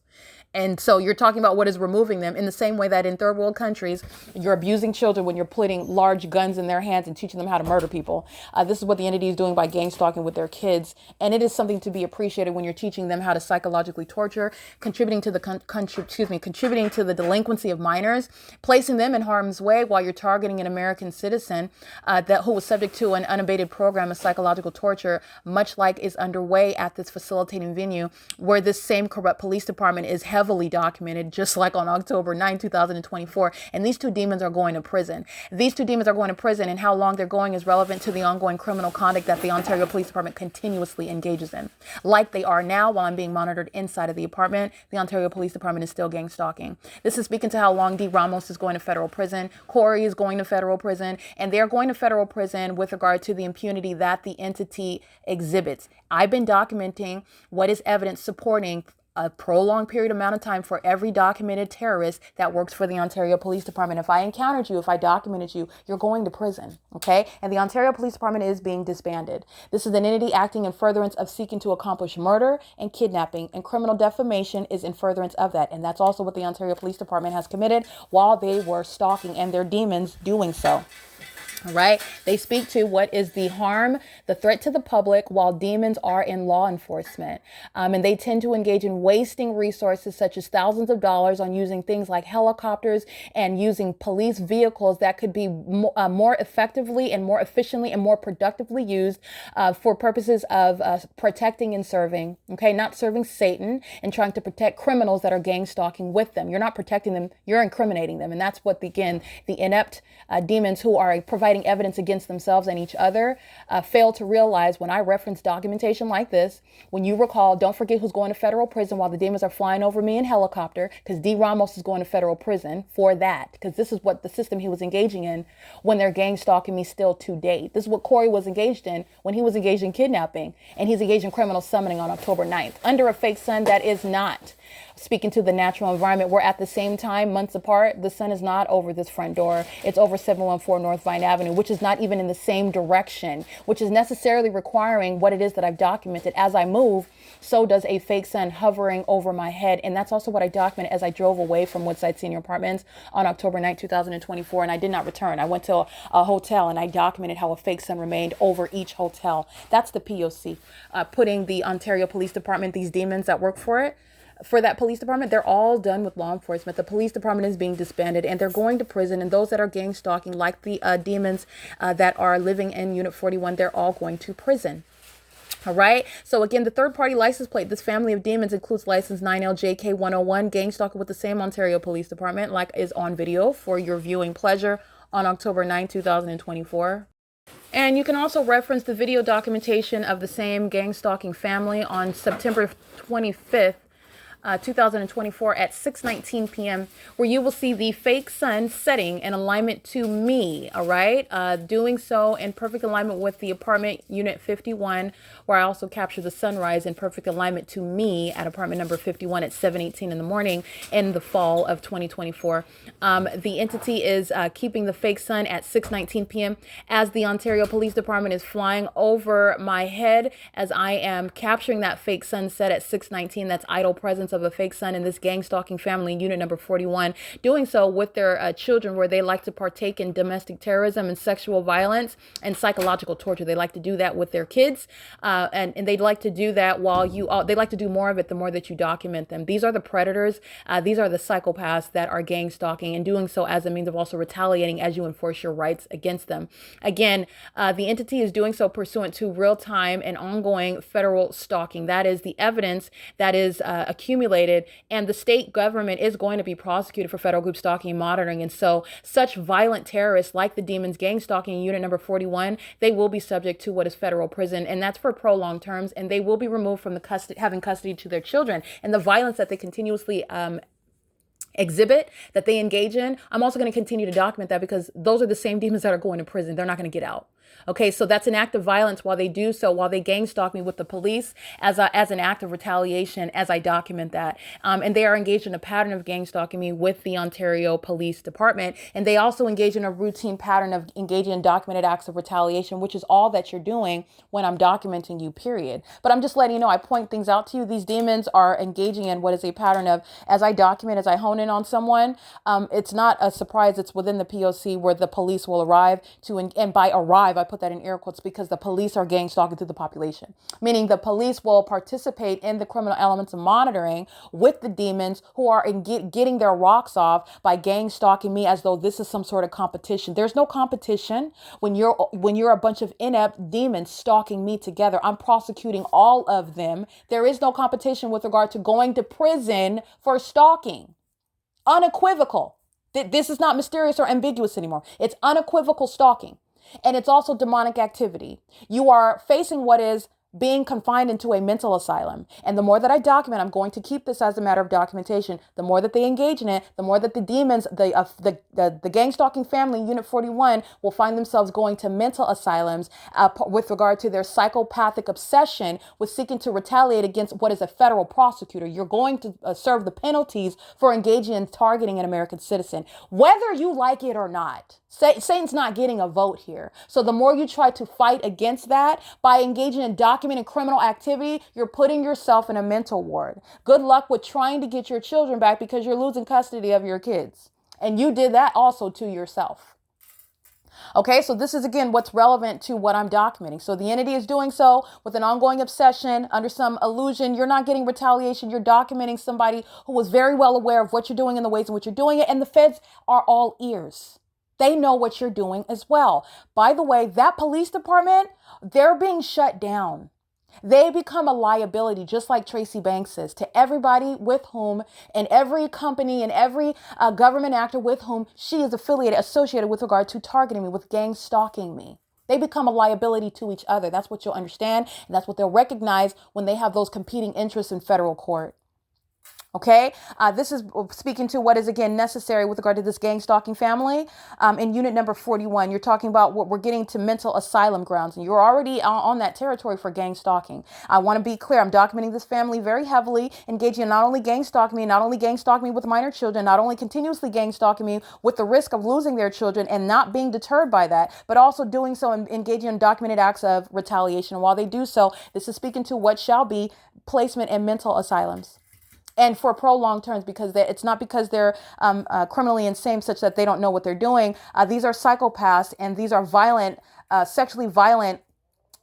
And so you're talking about what is removing them in the same way that in third world countries, you're abusing children when you're putting large guns in their hands and teaching them how to murder people. This is what the entity is doing by gang stalking with their kids. And it is something to be appreciated when you're teaching them how to psychologically torture, contributing to the delinquency of minors, placing them in harm's way while you're targeting an American citizen who was subject to an unabated program of psychological torture, much like is underway at this facilitating venue, where this same corrupt police department is heavily documented, just like on October 9, 2024. And these two demons are going to prison. These two demons are going to prison, and how long they're going is relevant to the ongoing criminal conduct that the Ontario Police Department continuously engages in. Like they are now, while I'm being monitored inside of the apartment, the Ontario Police Department is still gang stalking. This is speaking to how long D. Ramos is going to federal prison. Corey is going to federal prison, and they're going to federal prison with regard to the impunity that the entity exhibits. I've been documenting what is evidence supporting a prolonged period amount of time for every documented terrorist that works for the Ontario Police Department. If I encountered you, if I documented you, you're going to prison, okay? And the Ontario Police Department is being disbanded. This is an entity acting in furtherance of seeking to accomplish murder and kidnapping, and criminal defamation is in furtherance of that. And that's also what the Ontario Police Department has committed while they were stalking, and their demons doing so. All right. They speak to what is the harm, the threat to the public, while demons are in law enforcement. And they tend to engage in wasting resources such as thousands of dollars on using things like helicopters and using police vehicles that could be more effectively and more efficiently and more productively used for purposes of protecting and serving. OK, not serving Satan and trying to protect criminals that are gang stalking with them. You're not protecting them. You're incriminating them. And that's what, again, the inept demons who are providing evidence against themselves and each other fail to realize. When I reference documentation like this, when you recall, don't forget who's going to federal prison while the demons are flying over me in helicopter, because D. Ramos is going to federal prison for that, because this is what the system he was engaging in when they're gang stalking me still to date. This is what Corey was engaged in when he was engaged in kidnapping, and he's engaged in criminal summoning on October 9th under a fake sun that is not speaking to the natural environment, where at the same time, months apart, the sun is not over this front door. It's over 714 North Vine Avenue, which is not even in the same direction, which is necessarily requiring what it is that I've documented. As I move, so does a fake sun hovering over my head. And that's also what I documented as I drove away from Woodside Senior Apartments on October 9, 2024. And I did not return. I went to a hotel and I documented how a fake sun remained over each hotel. That's the P.O.C. Putting the Ontario Police Department, these demons that work for it, for that police department, they're all done with law enforcement. The police department is being disbanded and they're going to prison. And those that are gang stalking, like the demons that are living in Unit 41, they're all going to prison. All right. So again, the third party license plate, this family of demons includes license 9LJK101, gang stalking with the same Ontario Police Department, like is on video for your viewing pleasure on October 9, 2024. And you can also reference the video documentation of the same gang stalking family on September 25th. 2024 at 6:19 p.m., where you will see the fake sun setting in alignment to me, all right? Doing so in perfect alignment with the apartment unit 51, where I also capture the sunrise in perfect alignment to me at apartment number 51 at 7:18 in the morning in the fall of 2024. The entity is keeping the fake sun at 6:19 p.m. as the Ontario Police Department is flying over my head as I am capturing that fake sunset at 6:19. That's idle presence of a fake sun in this gang stalking family in unit number 41, doing so with their children, where they like to partake in domestic terrorism and sexual violence and psychological torture. They like to do that with their kids, and they'd like to do that while they like to do more of it the more that you document them. These are the predators. These are the psychopaths that are gang stalking, and doing so as a means of also retaliating as you enforce your rights against them. Again, the entity is doing so pursuant to real-time and ongoing federal stalking. That is the evidence that is accumulated accumulated, and the state government is going to be prosecuted for federal group stalking and monitoring. And so such violent terrorists like the Demons gang stalking unit number 41, they will be subject to what is federal prison, and that's for prolonged terms, and they will be removed from the having custody to their children. And the violence that they continuously exhibit, that they engage in, I'm also going to continue to document that, because those are the same demons that are going to prison. They're not going to get out. Okay, so that's an act of violence while they do so, while they gang stalk me with the police as an act of retaliation as I document that. And they are engaged in a pattern of gang stalking me with the Ontario Police Department. And they also engage in a routine pattern of engaging in documented acts of retaliation, which is all that you're doing when I'm documenting you, period. But I'm just letting you know, I point things out to you. These demons are engaging in what is a pattern of, as I document, as I hone in on someone, it's not a surprise. It's within the P.O.C. where the police will arrive to, and by arrive, I put that in air quotes because the police are gang stalking through the population, meaning the police will participate in the criminal elements of monitoring with the demons who are getting their rocks off by gang stalking me as though this is some sort of competition. There's no competition when you're a bunch of inept demons stalking me together. I'm prosecuting all of them. There is no competition with regard to going to prison for stalking. Unequivocal. This is not mysterious or ambiguous anymore. It's unequivocal stalking. And it's also demonic activity. You are facing what is being confined into a mental asylum. And the more that I document, I'm going to keep this as a matter of documentation. The more that they engage in it, the more that the demons, the gang stalking family, Unit 41, will find themselves going to mental asylums with regard to their psychopathic obsession with seeking to retaliate against what is a federal prosecutor. You're going to serve the penalties for engaging in targeting an American citizen, whether you like it or not. Satan's not getting a vote here. So the more you try to fight against that by engaging in documenting criminal activity, you're putting yourself in a mental ward. Good luck with trying to get your children back, because you're losing custody of your kids. And you did that also to yourself. Okay, so this is, again, what's relevant to what I'm documenting. So the entity is doing so with an ongoing obsession under some illusion. You're not getting retaliation. You're documenting somebody who was very well aware of what you're doing and the ways in which you're doing it. And the feds are all ears. They know what you're doing as well. By the way, that police department, they're being shut down. They become a liability, just like Tracy Banks is, to everybody with whom, and every company and every government actor with whom she is associated with regard to targeting me, with gang stalking me. They become a liability to each other. That's what you'll understand. And that's what they'll recognize when they have those competing interests in federal court. Okay, this is speaking to what is, again, necessary with regard to this gang stalking family. In unit number 41, you're talking about what we're getting to mental asylum grounds, and you're already on that territory for gang stalking. I want to be clear. I'm documenting this family very heavily, engaging in not only gang stalking me with minor children, not only continuously gang stalking me with the risk of losing their children and not being deterred by that, but also doing so and engaging in documented acts of retaliation. And while they do so, this is speaking to what shall be placement in mental asylums. And for prolonged terms, because it's not because they're criminally insane such that they don't know what they're doing. These are psychopaths, and these are violent, sexually violent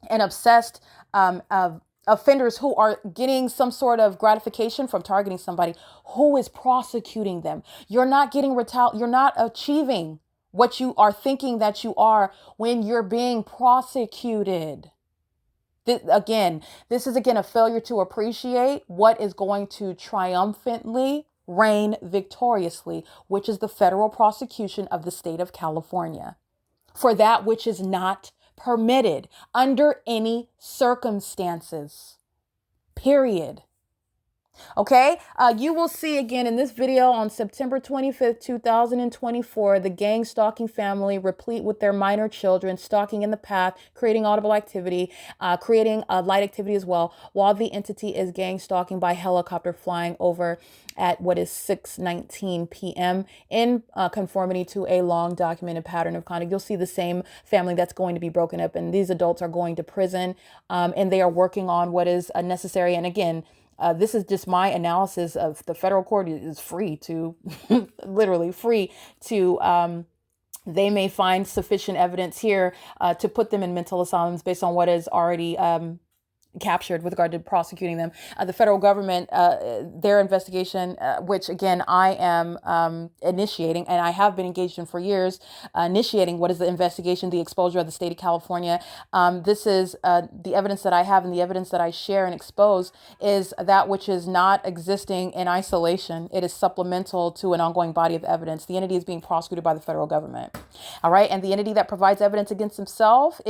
and obsessed offenders who are getting some sort of gratification from targeting somebody who is prosecuting them. You're not getting you're not achieving what you are thinking that you are when you're being prosecuted. This is a failure to appreciate what is going to triumphantly reign victoriously, which is the federal prosecution of the state of California for that which is not permitted under any circumstances, period. Okay, you will see again in this video on September 25th, 2024, the gang stalking family replete with their minor children, stalking in the path, creating audible activity, creating light activity as well, while the entity is gang stalking by helicopter flying over at what is 6:19 p.m. in conformity to a long documented pattern of conduct. You'll see the same family that's going to be broken up, and these adults are going to prison, and they are working on what is necessary. And again, this is just my analysis of the federal court is free to, literally free to, they may find sufficient evidence here to put them in mental asylums based on what is already captured with regard to prosecuting them. The federal government, their investigation, which again I am initiating, and I have been engaged in for years, initiating what is the investigation, the exposure of the state of California. This is the evidence that I have, and the evidence that I share and expose is that which is not existing in isolation. It is supplemental to an ongoing body of evidence. The entity is being prosecuted by the federal government. All right. And the entity that provides evidence against itself,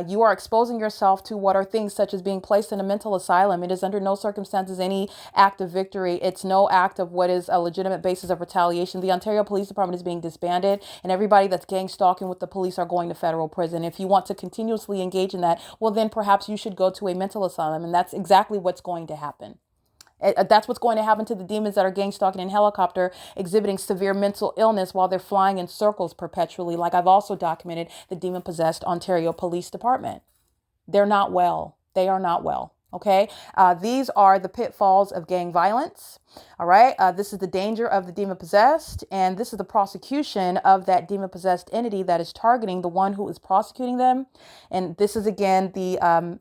you are exposing yourself to what are things such as being placed in a mental asylum. It is under no circumstances any act of victory. It's no act of what is a legitimate basis of retaliation. The Ontario Police Department is being disbanded, and everybody that's gang stalking with the police are going to federal prison. If you want to continuously engage in that, well, then perhaps you should go to a mental asylum. And that's exactly what's going to happen. That's what's going to happen to the demons that are gang stalking in helicopter, exhibiting severe mental illness while they're flying in circles perpetually. Like I've also documented the demon-possessed Ontario Police Department. They're not well. They are not well. Okay. These are the pitfalls of gang violence. All right. This is the danger of the demon possessed. And this is the prosecution of that demon possessed entity that is targeting the one who is prosecuting them. And this is again, the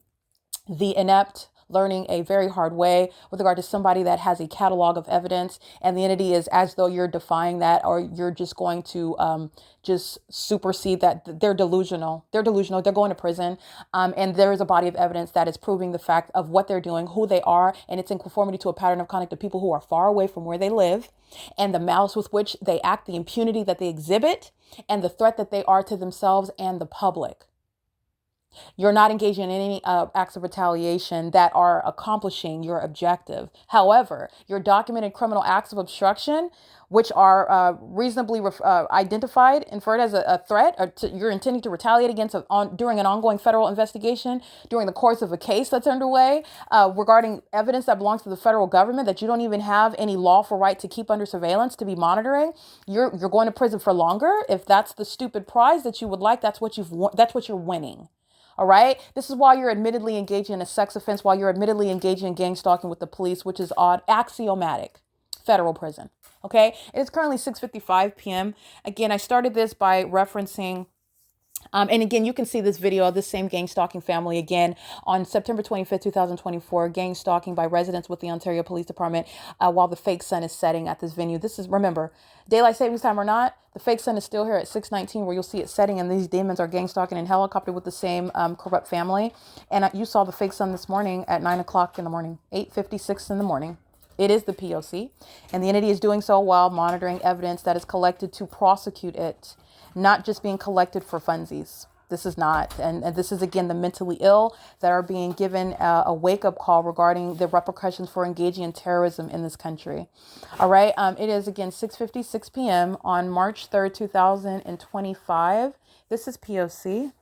inept learning a very hard way with regard to somebody that has a catalog of evidence, and the entity is as though you're defying that, or you're just going to just supersede that. They're delusional. They're going to prison. And there is a body of evidence that is proving the fact of what they're doing, who they are, and it's in conformity to a pattern of conduct of people who are far away from where they live, and the malice with which they act, the impunity that they exhibit, and the threat that they are to themselves and the public. You're not engaging in any acts of retaliation that are accomplishing your objective. However, your documented criminal acts of obstruction, which are reasonably identified, inferred as a threat, or you're intending to retaliate against during an ongoing federal investigation, during the course of a case that's underway, regarding evidence that belongs to the federal government that you don't even have any lawful right to keep under surveillance, to be monitoring. You're going to prison for longer. If that's the stupid prize that you would like, that's what you're winning. All right. This is why you're admittedly engaging in a sex offense, while you're admittedly engaging in gang stalking with the police, which is axiomatic. Federal prison. OK, it is currently 6:55 p.m. Again, I started this by referencing. And again, you can see this video of this same gang stalking family again on September 25th, 2024, gang stalking by residents with the Ontario Police Department while the fake sun is setting at this venue. This is, remember, daylight savings time or not, the fake sun is still here at 6:19 where you'll see it setting, and these demons are gang stalking in helicopter with the same corrupt family. And you saw the fake sun this morning at 9 o'clock in the morning, 8:56 in the morning. It is the P.O.C. and the entity is doing so while monitoring evidence that is collected to prosecute it, not just being collected for funsies. This is not. And this is, again, the mentally ill that are being given a wake-up call regarding the repercussions for engaging in terrorism in this country. All right. It is, again, 6:56 p.m. on March 3rd, 2025. This is P.O.C.